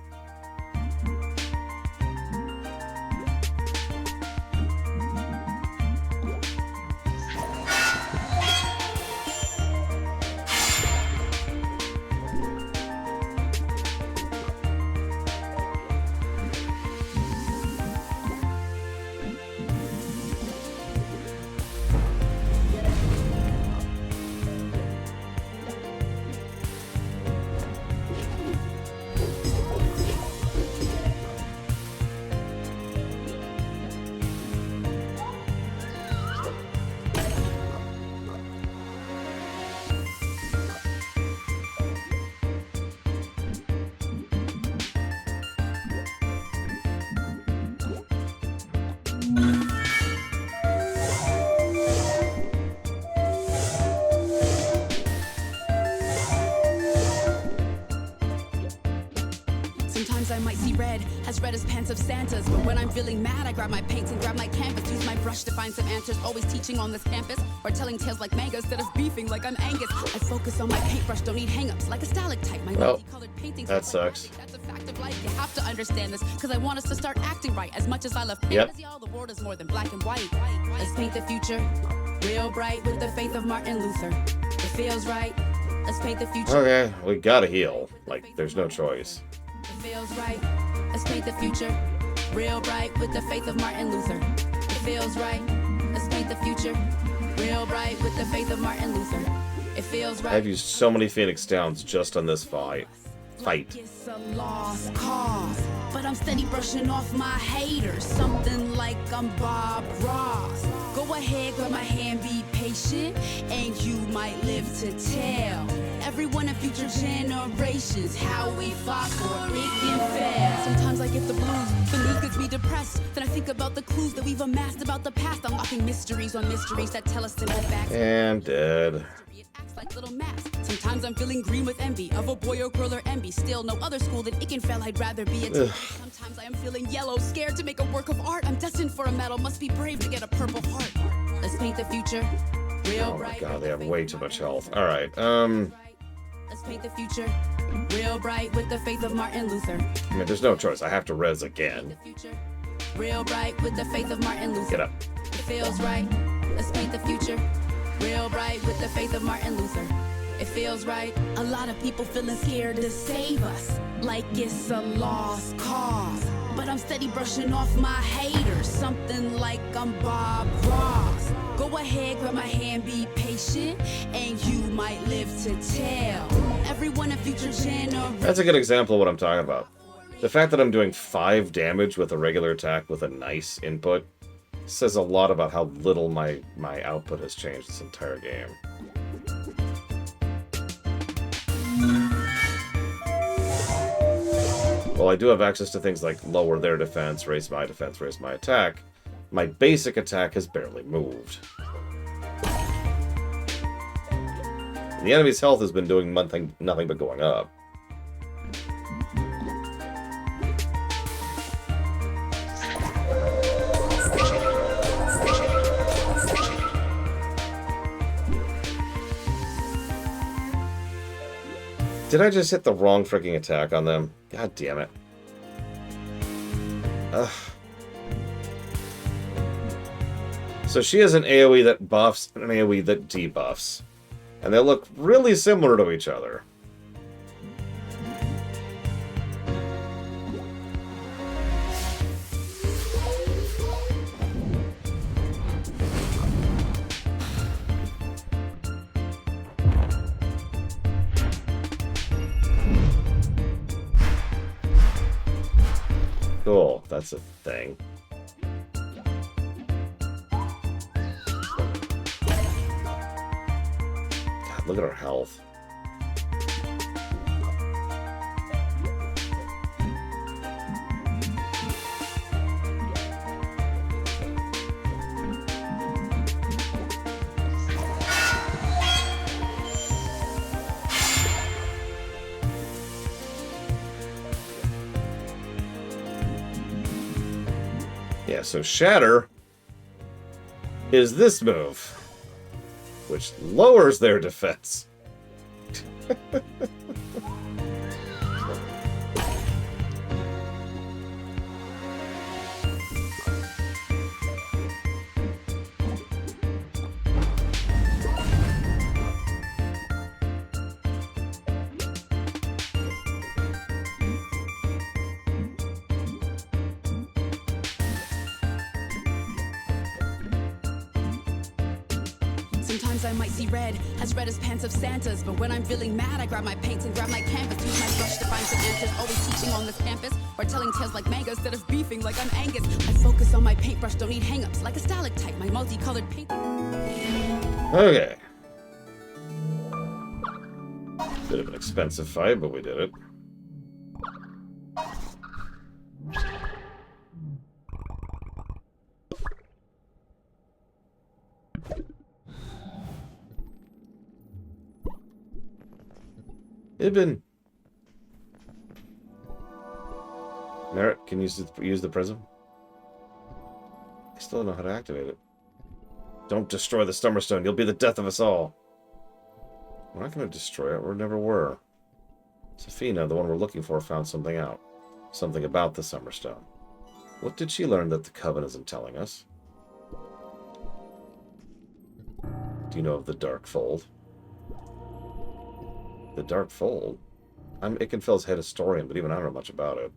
as red as pants of Santas. But when I'm feeling mad, I grab my paints and grab my canvas. Use my brush to find some answers. Always teaching on this campus or telling tales like mangas instead of beefing like I'm Angus. I focus on my paintbrush, don't need hang-ups like a stalactite. My multicolored paintings. That sucks. That's a fact of life. You have to understand this because I want us to start acting right. As much as I love fantasy, all the world is more than black and white. Let's paint the future real bright with the faith of Martin Luther. It feels right. Let's paint the future. Okay, we gotta heal. Like, there's no choice. It feels right. Let's paint the future real bright with the faith of Martin Luther. It feels right. Let's paint the future real bright with the faith of Martin Luther. It feels right. I've used so many Phoenix Downs just on this fight. It's a lost cause, but I'm steady brushing off my haters. Something like I'm Bob Ross. Go ahead, grab my hand, be patient, and you might live to tell everyone in future generations how we fought for Ikenfell. Sometimes I get the blues, the news gets me depressed. Then I think about the clues that we've amassed about the past, unlocking mysteries on mysteries that tell us simple facts. And dead. Like little masks. Sometimes I'm feeling green with envy of a boy or girl or envy. Still no other school than Ikenfell I'd rather be at. Sometimes I am feeling yellow, scared to make a work of art. I'm destined for a medal, must be brave to get a purple heart. Let's paint the future real bright. Oh my god, they have way too much health. Alright, let's paint the future real bright with the faith of Martin Luther. I mean, there's no choice. I have to res again. The future real bright with the faith of Martin Luther. Get up. It feels right. Let's paint the future real bright with the faith of Martin Luther. It feels right. A lot of people feeling scared to save us, like it's a lost cause. But I'm steady brushing off my haters, something like I'm Bob Ross. Go ahead, grab my hand, be patient, and you might live to tell everyone in future generations. That's a good example of what I'm talking about. The fact that I'm doing 5 damage with a regular attack with a nice input says a lot about how little my output has changed this entire game. While I do have access to things like lower their defense, raise my attack, my basic attack has barely moved. The enemy's health has been doing nothing but going up. Did I just hit the wrong freaking attack on them? God damn it. Ugh. So she has an AoE that buffs and an AoE that debuffs. And they look really similar to each other. Cool, that's a thing. God, look at her health. Yeah, so Shatter is this move, which lowers their defense. Sometimes I might see red as pants of Santas. But when I'm feeling mad, I grab my paints and grab my canvas. Use my brush to find some answers. Always teaching on this campus or telling tales like mangas instead of beefing like I'm Angus. I focus on my paintbrush, don't need hang-ups like a stalactite. My multicolored paint. Okay. Bit of an expensive fight, but we did it. Merritt, can you use the prism? I still don't know how to activate it. Don't destroy the Summerstone. You'll be the death of us all. We're not going to destroy it. We never were. Safina, the one we're looking for, found something out. Something about the Summerstone. What did she learn that the Coven isn't telling us? Do you know of the Dark Fold? The Dark Fold? I'm Ikenfell's head historian, but even I don't know much about it.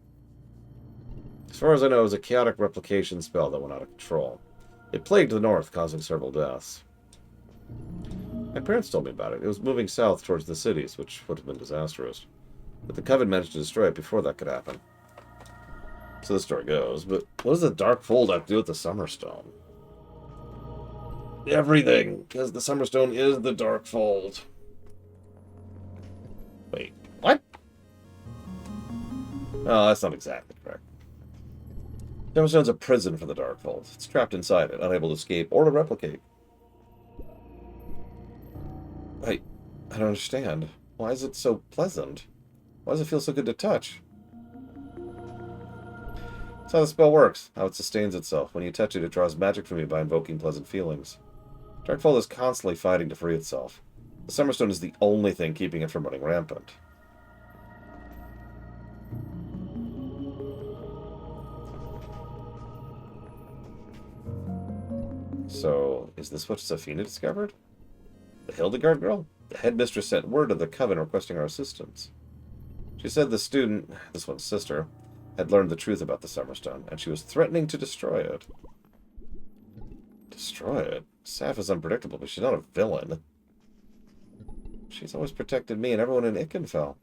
As far as I know, it was a chaotic replication spell that went out of control. It plagued the north, causing several deaths. My parents told me about it. It was moving south towards the cities, which would have been disastrous. But the Coven managed to destroy it before that could happen. So the story goes, but what does the Dark Fold have to do with the Summerstone? Everything, because the Summerstone is the Dark Fold. Wait, what? Oh, that's not exactly correct. Summerstone's a prison for the Dark Fold. It's trapped inside it, unable to escape or to replicate. I don't understand. Why is it so pleasant? Why does it feel so good to touch? That's how the spell works, how it sustains itself. When you touch it, it draws magic from you by invoking pleasant feelings. Darkfold is constantly fighting to free itself. The Summerstone is the only thing keeping it from running rampant. So, is this what Safina discovered? The Hildegard girl? The headmistress sent word to the Coven requesting our assistance. She said the student, this one's sister, had learned the truth about the Summerstone, and she was threatening to destroy it. Destroy it? Saf is unpredictable, but she's not a villain. She's always protected me and everyone in Ikenfell.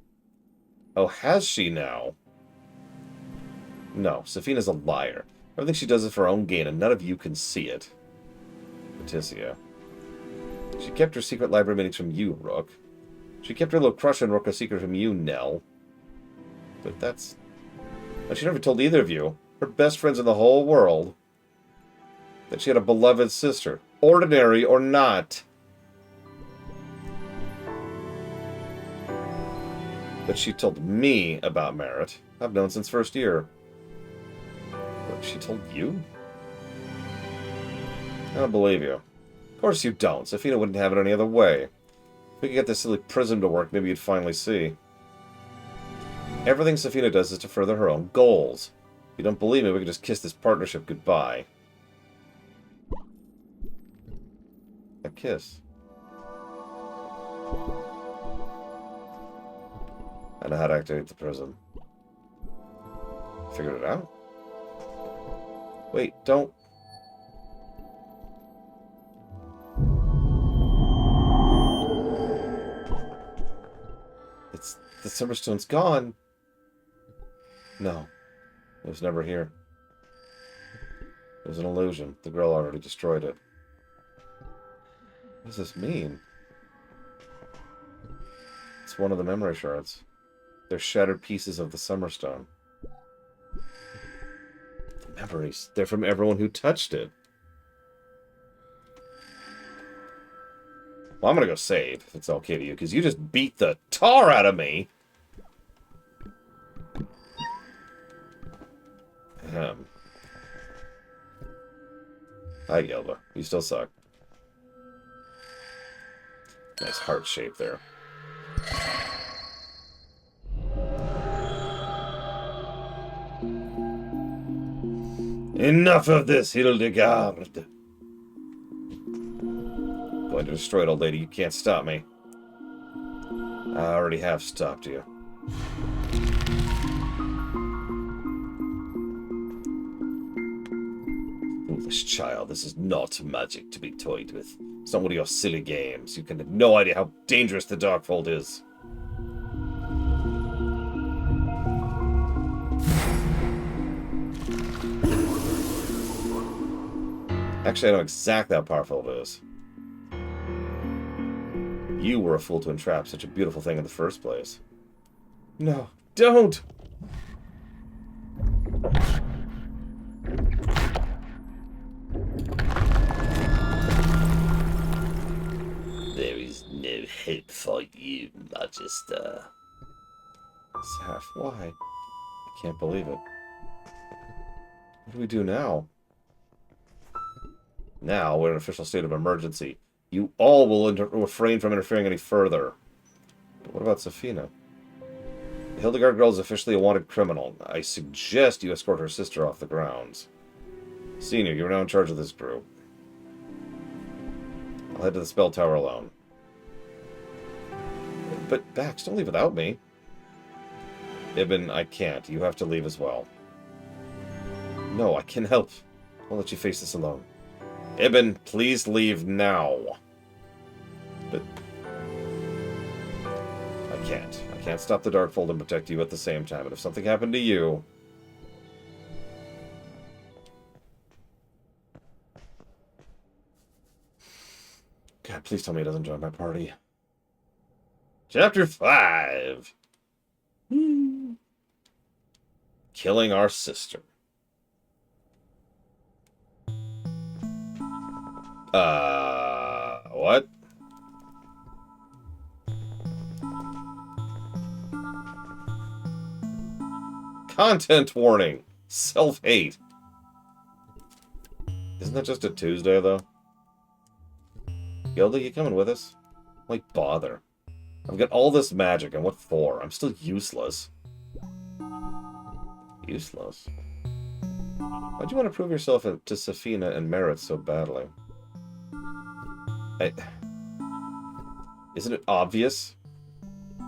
Oh, has she now? No, Safina's a liar. Everything she does is for her own gain, and none of you can see it. Leticia. She kept her secret library meetings from you, Rook. She kept her little crush on Rook a secret from you, Nell. But that's... She never told either of you, her best friends in the whole world, that she had a beloved sister, ordinary or not. But she told me about Merritt. I've known since first year. But she told you? I don't believe you. Of course you don't. Safina wouldn't have it any other way. If we could get this silly prism to work, maybe you'd finally see. Everything Safina does is to further her own goals. If you don't believe me, we can just kiss this partnership goodbye. A kiss. I know how to activate the prism. Figured it out? Wait, don't... The Summerstone's gone. No. It was never here. It was an illusion. The girl already destroyed it. What does this mean? It's one of the memory shards. They're shattered pieces of the Summerstone. The memories. They're from everyone who touched it. Well, I'm gonna go save, if it's okay to you, because you just beat the tar out of me. Hi, Yelva. You still suck. Nice heart shape there. Enough of this, Hildegard. Going to destroy it, old lady. You can't stop me. I already have stopped you. Foolish child, this is not magic to be toyed with. It's not one of your silly games. You can have no idea how dangerous the Darkfold is. Actually, I know exactly how powerful it is. You were a fool to entrap such a beautiful thing in the first place. No, don't! There is no hope for you, Magister. Saf, why? I can't believe it. What do we do now? Now we're in an official state of emergency. You all will refrain from interfering any further. But what about Safina? The Hildegard girl is officially a wanted criminal. I suggest you escort her sister off the grounds. Senior, you're now in charge of this group. I'll head to the spell tower alone. But, Bax, don't leave without me. Ibn, I can't. You have to leave as well. No, I can help. I'll let you face this alone. Ibn, please leave now. But... I can't. I can't stop the Darkfold and protect you at the same time. But if something happened to you... God, please tell me he doesn't join my party. Chapter 5. Killing our sister. What? Content warning. Self-hate. Isn't that just a Tuesday, though? Gilda, you coming with us? Like, bother. I've got all this magic, and what for? I'm still useless. Useless? Why'd you want to prove yourself to Safina and Merit so badly? Isn't it obvious?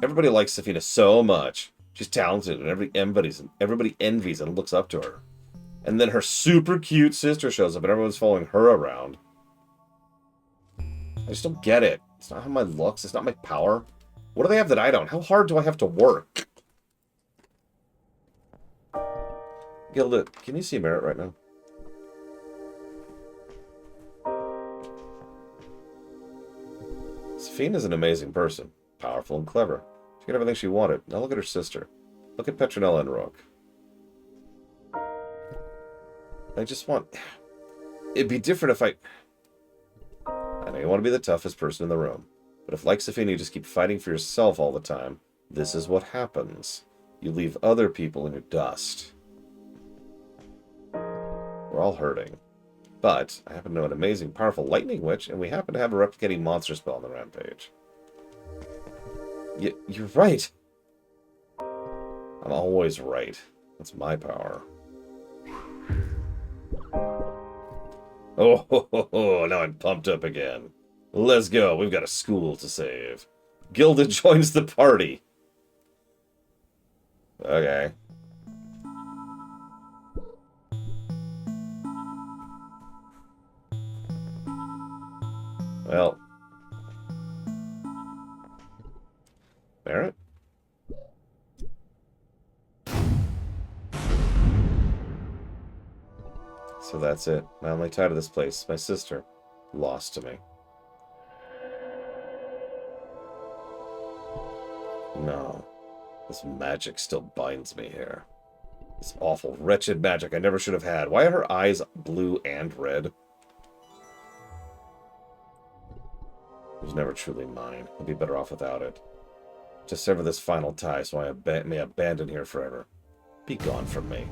Everybody likes Safina so much. She's talented, and everybody envies and looks up to her. And then her super cute sister shows up, and everyone's following her around. I just don't get it. It's not how my looks. It's not my power. What do they have that I don't? How hard do I have to work? Gilda, can you see Merit right now? Safina's an amazing person. Powerful and clever. She got everything she wanted. Now look at her sister. Look at Petronella and Rook. I just want... It'd be different if I know you want to be the toughest person in the room. But if, like Safina, you just keep fighting for yourself all the time, this is what happens. You leave other people in your dust. We're all hurting. But I happen to know an amazing, powerful lightning witch, and we happen to have a replicating monster spell on the rampage. You're right. I'm always right. That's my power. Oh, now I'm pumped up again. Let's go. We've got a school to save. Gilda joins the party. Okay. Well. Barrett? So that's it. My only tie to this place, my sister, lost to me. No. This magic still binds me here. This awful, wretched magic I never should have had. Why are her eyes blue and red? It was never truly mine. I'd be better off without it. Just sever this final tie so I may abandon here forever. Be gone from me.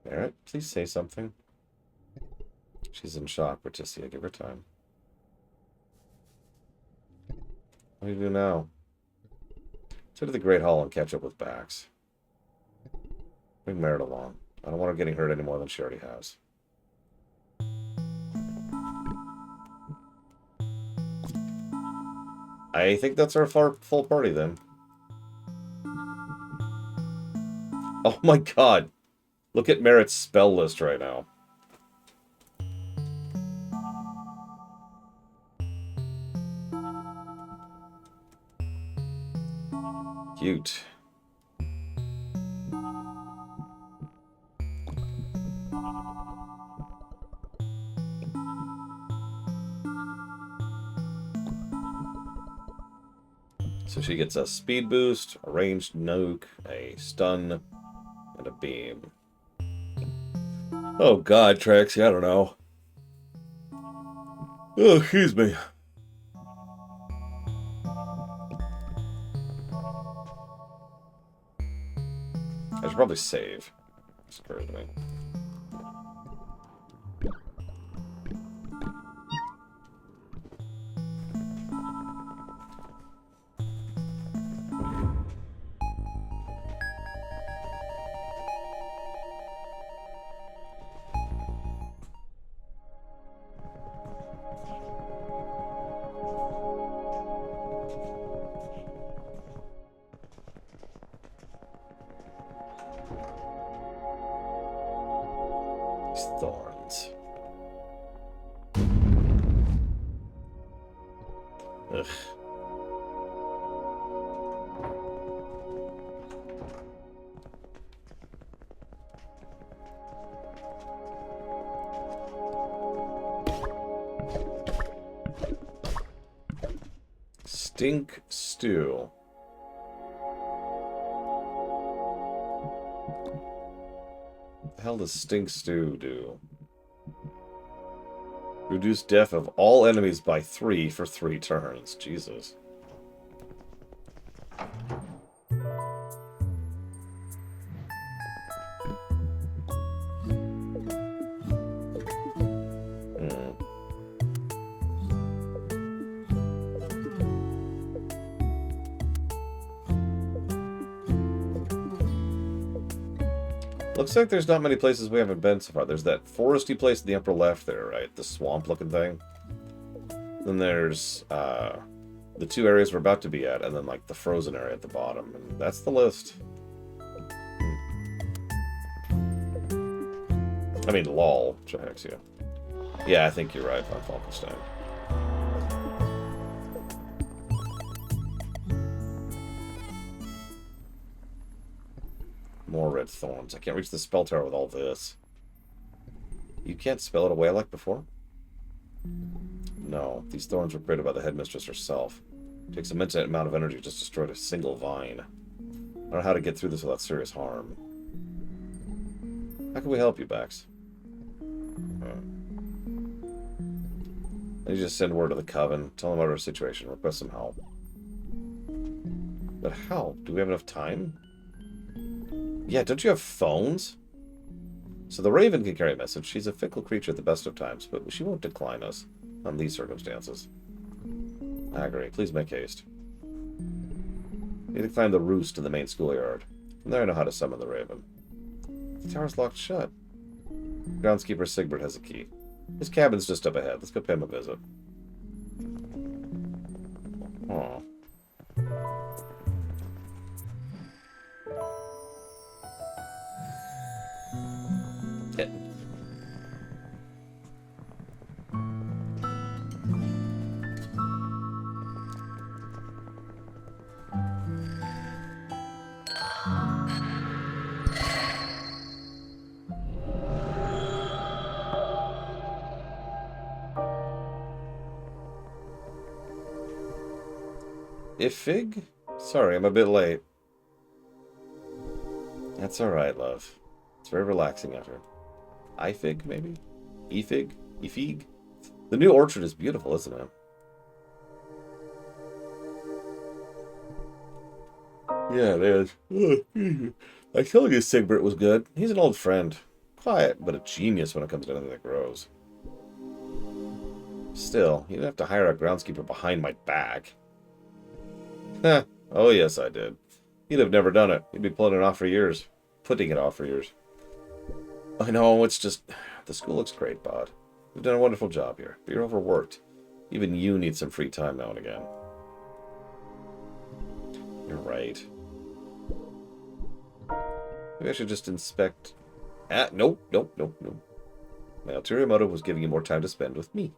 Barrett, please say something. She's in shock, Berticia. Give her time. What do you do now? Go to the Great Hall and catch up with Bax. Bring Merit along. I don't want her getting hurt any more than she already has. I think that's our full party then. Oh my god! Look at Merit's spell list right now. Cute. So she gets a speed boost, a ranged nuke, a stun, and a beam. Oh god, Trixie, I don't know. Oh, excuse me. I should probably save. This occurs to me. These thorns. Ugh. Stink stew. What the hell does stink stew do? Reduce death of all enemies by 3 for 3 turns. Jesus. Looks like there's not many places we haven't been so far. There's that foresty place in the upper left there, right? The swamp-looking thing. Then there's the 2 areas we're about to be at, and then like the frozen area at the bottom. And that's the list. I mean, lol, Jahaxia. Yeah, I think you're right, Von Falkenstein. More red thorns. I can't reach the spell tower with all this. You can't spell it away like before? No, these thorns were created by the headmistress herself. It takes an immense amount of energy just to destroy a single vine. I don't know how to get through this without serious harm. How can we help you, Bax? I need you to send word to the Coven. Tell them about our situation. Request some help. But how? Do we have enough time? Yeah, don't you have phones? So the Raven can carry a message. She's a fickle creature at the best of times, but she won't decline us on these circumstances. I agree. Please make haste. We need to climb the roost in the main schoolyard. From there I know how to summon the Raven. The tower's locked shut. Groundskeeper Sigbert has a key. His cabin's just up ahead. Let's go pay him a visit. Aw. Ifig? Sorry, I'm a bit late. That's alright, love. It's very relaxing after. Ifig, maybe? Ifig? Ifig? The new orchard is beautiful, isn't it? Yeah, it is. I told you Sigbert was good. He's an old friend. Quiet, but a genius when it comes to anything that grows. Still, you didn't have to hire a groundskeeper behind my back. Heh. Oh, yes, I did. He'd have never done it. He'd be putting it off for years. Putting it off for years. I know, it's just... The school looks great, Bod. You've done a wonderful job here, but you're overworked. Even you need some free time now and again. You're right. Maybe I should just inspect... Nope. My ulterior motive was giving you more time to spend with me.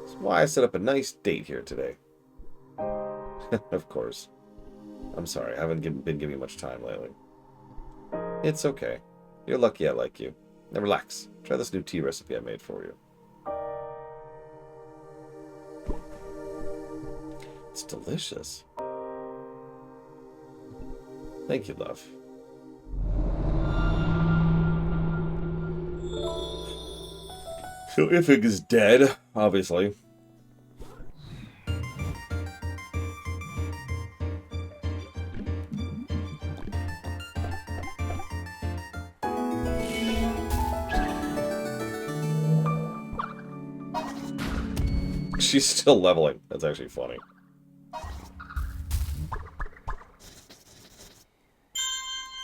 That's why I set up a nice date here today. Of course. I'm sorry, I haven't been giving you much time lately. It's okay. You're lucky I like you. Now relax. Try this new tea recipe I made for you. It's delicious. Thank you, love. So Ifig is dead, obviously. She's still leveling. That's actually funny.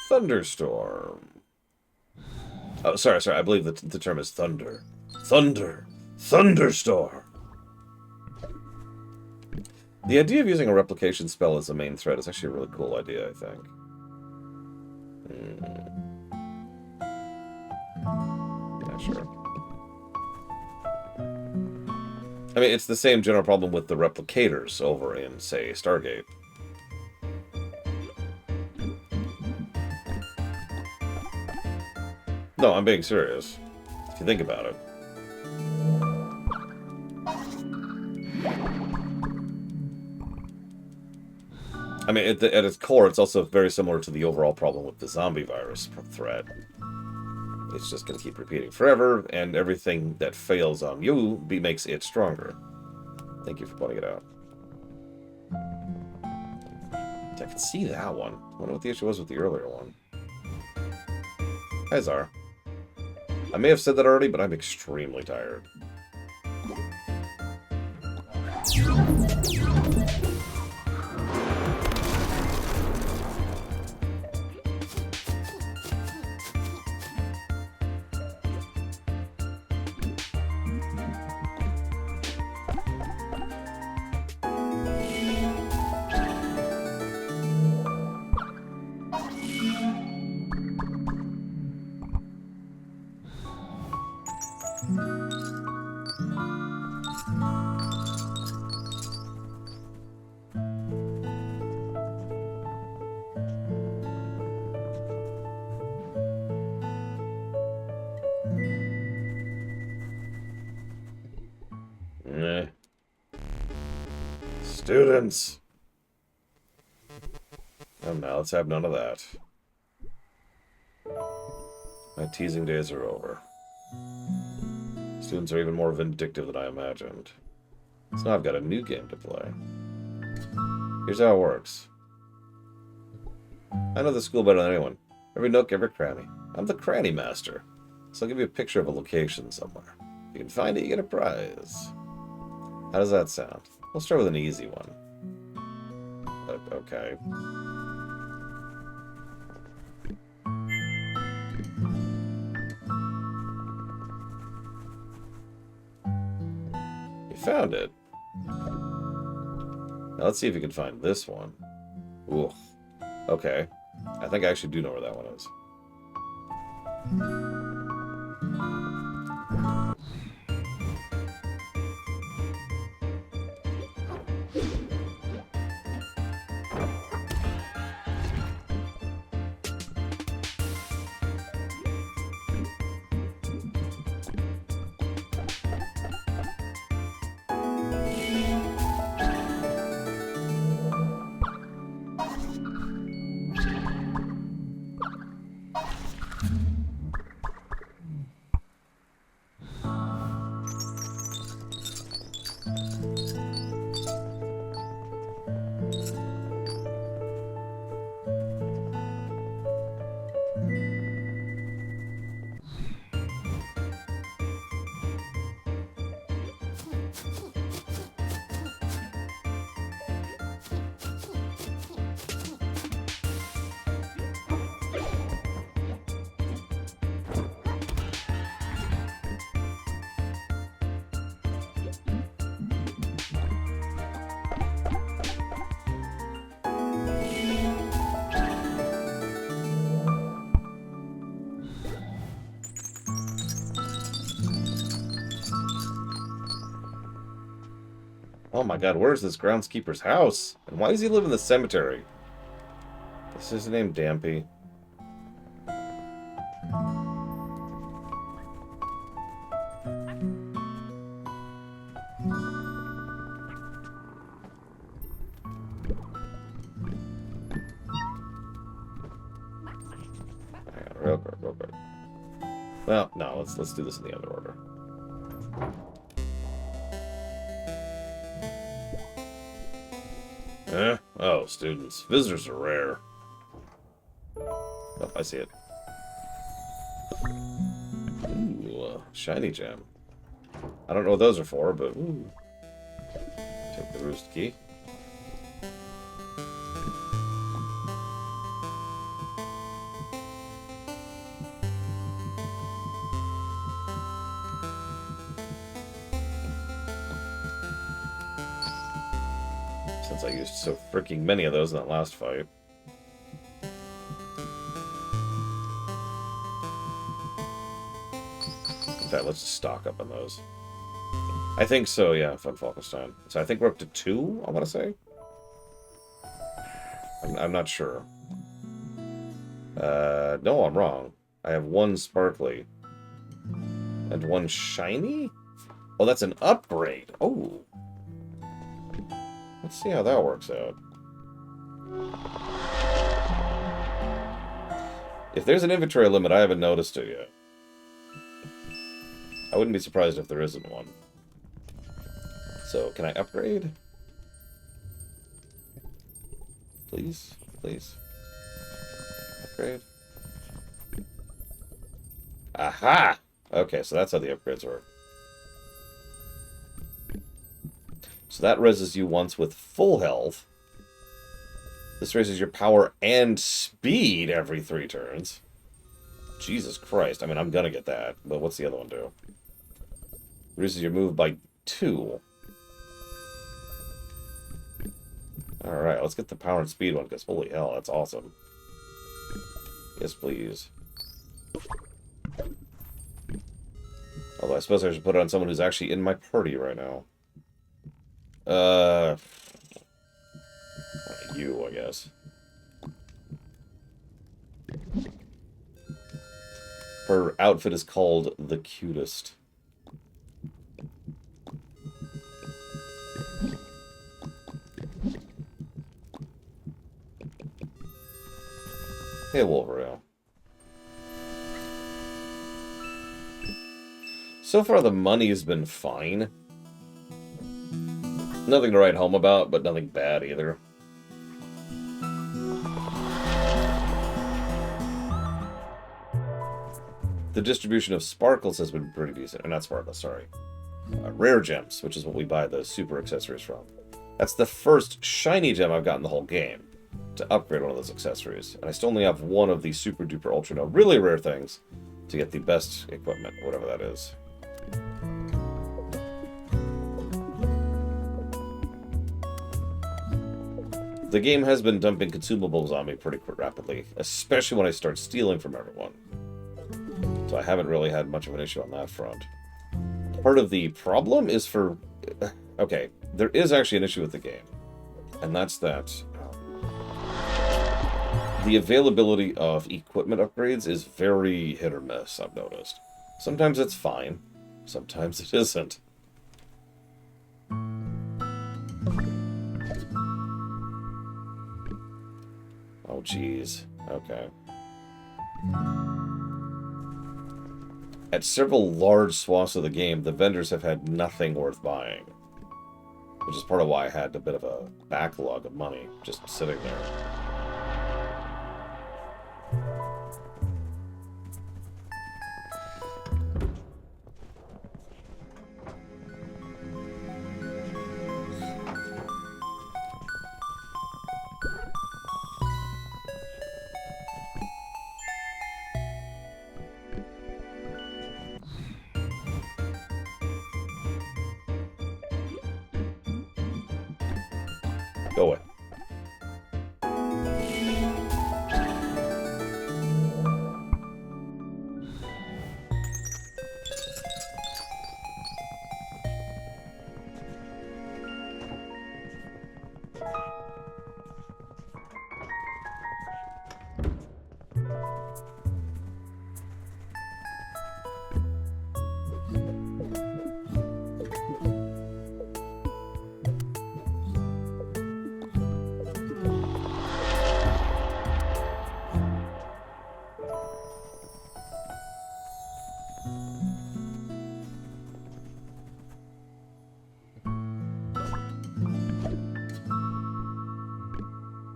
Thunderstorm. Oh, sorry. I believe the term is thunder. Thunder. Thunderstorm. The idea of using a replication spell as a main threat is actually a really cool idea, I think. Yeah, sure. I mean, it's the same general problem with the replicators over in, say, Stargate. No, I'm being serious. If you think about it. I mean, at its core, it's also very similar to the overall problem with the zombie virus threat. It's just going to keep repeating forever, and everything that fails on you makes it stronger. Thank you for pointing it out. I can see that one. I wonder what the issue was with the earlier one. Hi, Zara. I may have said that already, but I'm extremely tired. Students! Oh, now let's have none of that. My teasing days are over. Students are even more vindictive than I imagined. So now I've got a new game to play. Here's how it works. I know the school better than anyone. Every nook, every cranny. I'm the cranny master. So I'll give you a picture of a location somewhere. If you can find it, you get a prize. How does that sound? We'll start with an easy one. Okay. You found it. Now let's see if you can find this one. Ooh. Okay. I think I actually do know where that one is. Oh my god, where's this groundskeeper's house? And why does he live in the cemetery? Is his name Dampy? Hang on, real quick. Well, no, let's do this in the other order. Eh? Oh, students. Visitors are rare. Oh, I see it. Ooh, shiny gem. I don't know what those are for, but ooh. Take the roost key. Since I used so freaking many of those in that last fight. In fact, let's just stock up on those. I think so, yeah, Fun Falkenstein. So I think we're up to 2, I want to say. I'm not sure. No, I'm wrong. I have 1 sparkly. And 1 shiny? Oh, that's an upgrade. Oh. Let's see how that works out. If there's an inventory limit, I haven't noticed it yet. I wouldn't be surprised if there isn't one. So, can I upgrade? Please? Please? Upgrade? Aha! Okay, so that's how the upgrades work. So that reses you once with full health. This raises your power and speed every 3 turns. Jesus Christ. I mean, I'm gonna get that. But what's the other one do? Raises your move by 2. Alright, let's get the power and speed one, because holy hell, that's awesome. Yes, please. Although I suppose I should put it on someone who's actually in my party right now. You, I guess. Her outfit is called the Cutest. Hey, Wolverine. So far, the money's been fine. Nothing to write home about, but nothing bad either. The distribution of sparkles has been pretty decent. Or not sparkles, sorry. Rare gems, which is what we buy the super accessories from. That's the first shiny gem I've gotten the whole game to upgrade one of those accessories. And I still only have 1 of these super duper ultra no really rare things to get the best equipment, whatever that is. The game has been dumping consumables on me pretty rapidly, especially when I start stealing from everyone. So I haven't really had much of an issue on that front. Part of the problem is for... Okay, there is actually an issue with the game. And that's that... the availability of equipment upgrades is very hit or miss, I've noticed. Sometimes it's fine. Sometimes it isn't. Oh, jeez. Okay. At several large swaths of the game, the vendors have had nothing worth buying. Which is part of why I had a bit of a backlog of money just sitting there. Go away.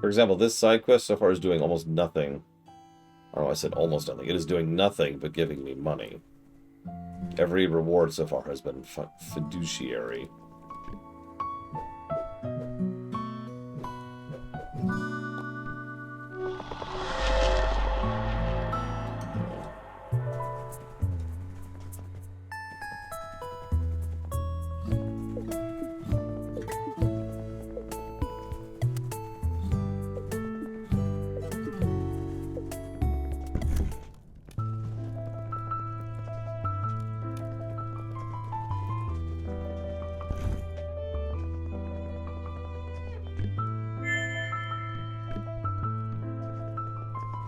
For example, this side quest so far is doing almost nothing. Oh, I said almost nothing. It is doing nothing but giving me money. Every reward so far has been fiduciary.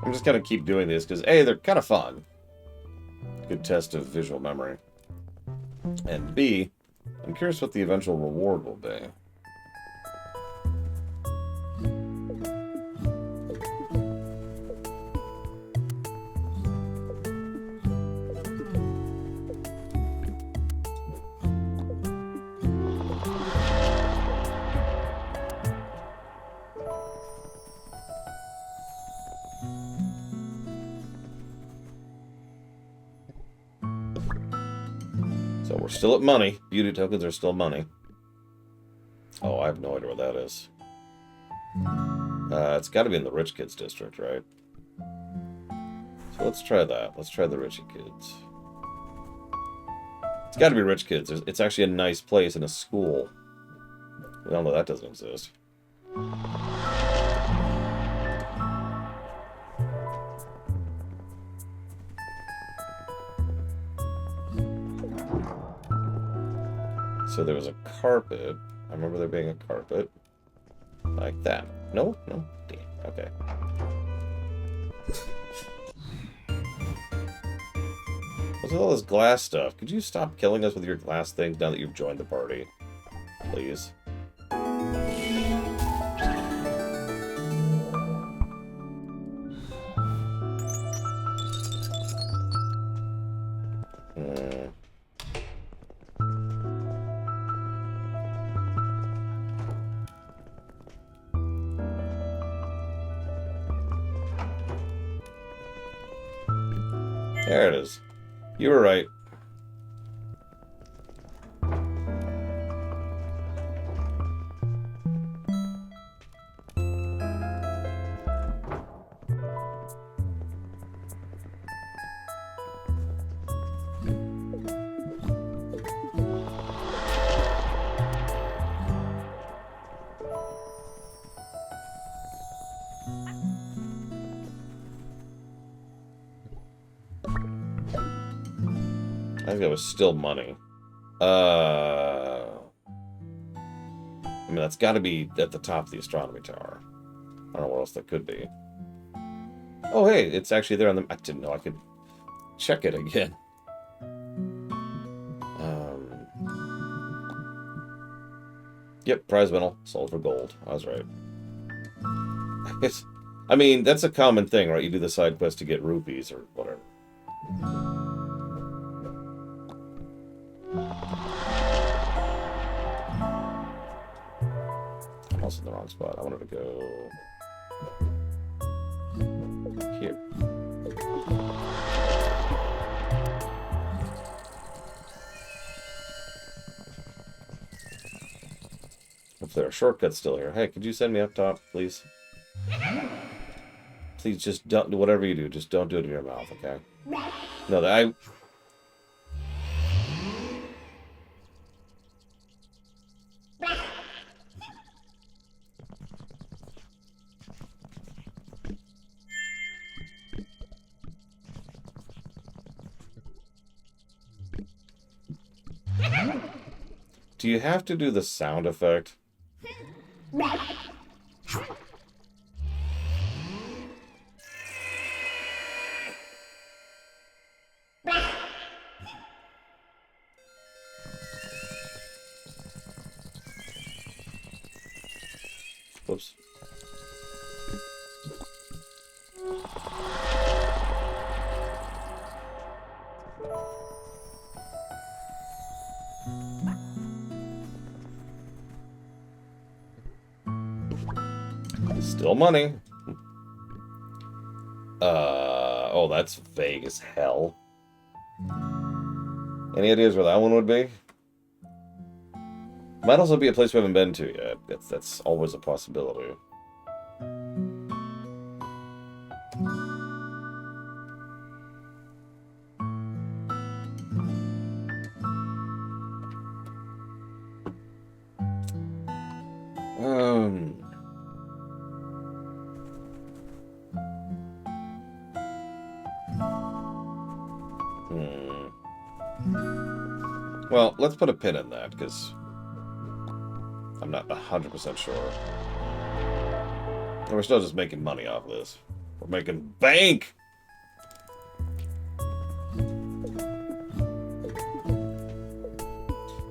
I'm just gonna keep doing this because A, they're kind of fun. Good test of visual memory. And B, I'm curious what the eventual reward will be. So we're still at money. Beauty tokens are still money. Oh, I have no idea where that is. It's got to be in the rich kids district, right? So let's try that. Let's try the rich kids. It's got to be rich kids. It's actually a nice place in a school. We all know that doesn't exist. So there was a carpet. I remember there being a carpet. Like that. No? No? Damn. Okay. What's with all this glass stuff? Could you stop killing us with your glass things now that you've joined the party? Please. There it is. You were right. I think that was still money. I mean, that's got to be at the top of the astronomy tower. I don't know where else that could be. Oh, hey, it's actually there on the... I didn't know I could check it again. Yep, prize medal. Sold for gold. I was right. I mean, that's a common thing, right? You do the side quest to get rupees or whatever. I'm also in the wrong spot. I wanted to go here. If there are shortcuts still here. Hey, could you send me up top, please? Please just don't do whatever you do. Just don't do it in your mouth, okay? No, that I... Do you have to do the sound effect? Whoops. Still money. Oh, that's vague as hell. Any ideas where that one would be? Might also be a place we haven't been to yet. That's always a possibility. Well, let's put a pin in that, because I'm not 100% sure. And we're still just making money off this. We're making bank!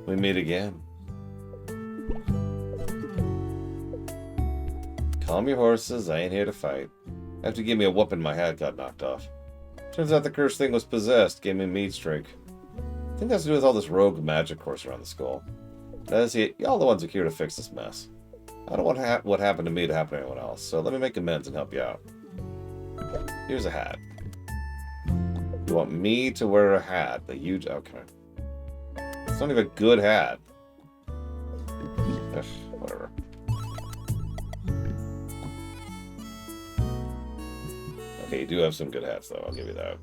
We meet again. Calm your horses, I ain't here to fight. After you gave me a whooping, my hat got knocked off. Turns out the cursed thing was possessed, gave me a meat streak. I think that's to do with all this rogue magic course around the school. Now, see, y'all the ones who are here to fix this mess. I don't want what happened to me to happen to anyone else, so let me make amends and help you out. Here's a hat. You want me to wear a hat? A huge... Okay. It's not even a good hat. Ugh, whatever. Okay, you do have some good hats, though. I'll give you that.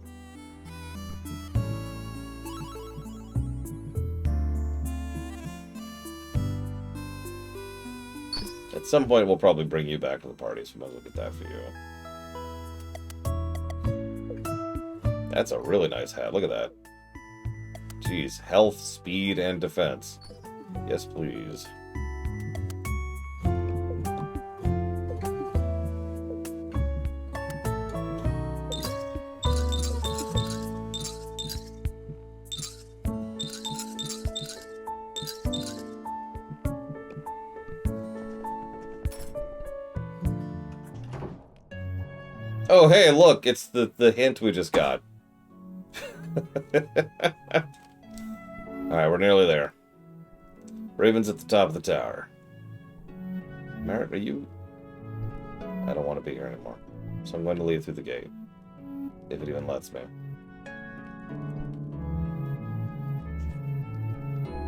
At some point, we'll probably bring you back to the party, so we might as well get that for you. That's a really nice hat. Look at that. Jeez. Health, speed, and defense. Yes, please. Oh, hey, look, it's the hint we just got. Alright, we're nearly there. Raven's at the top of the tower. Merritt, are you... I don't want to be here anymore. So I'm going to leave through the gate. If it even lets me.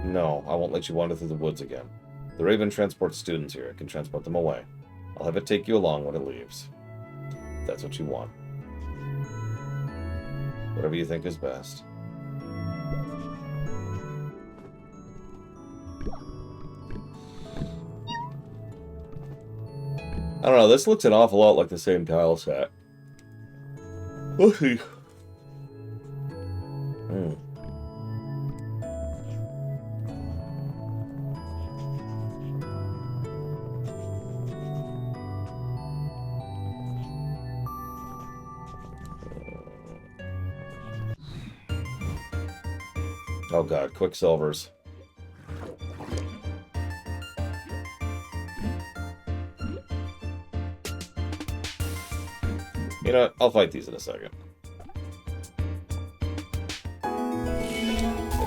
No, I won't let you wander through the woods again. The Raven transports students here. It can transport them away. I'll have it take you along when it leaves. That's what you want. Whatever you think is best. I don't know, this looks an awful lot like the same tile set. Let's see. Oh god, Quicksilvers. You know what? I'll fight these in a second.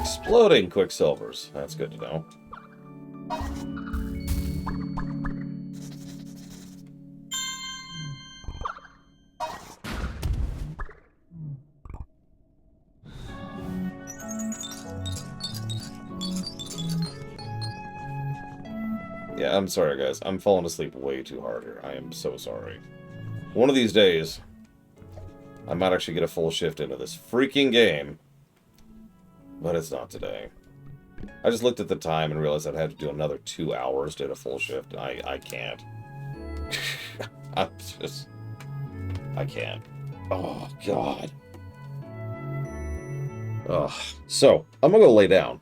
Exploding Quicksilvers. That's good to know. Yeah, I'm sorry, guys. I'm falling asleep way too hard here. I am so sorry. One of these days, I might actually get a full shift into this freaking game. But it's not today. I just looked at the time and realized I'd have to do another 2 hours to hit a full shift. I can't. I can't. Oh, God. Ugh. So, I'm gonna go lay down.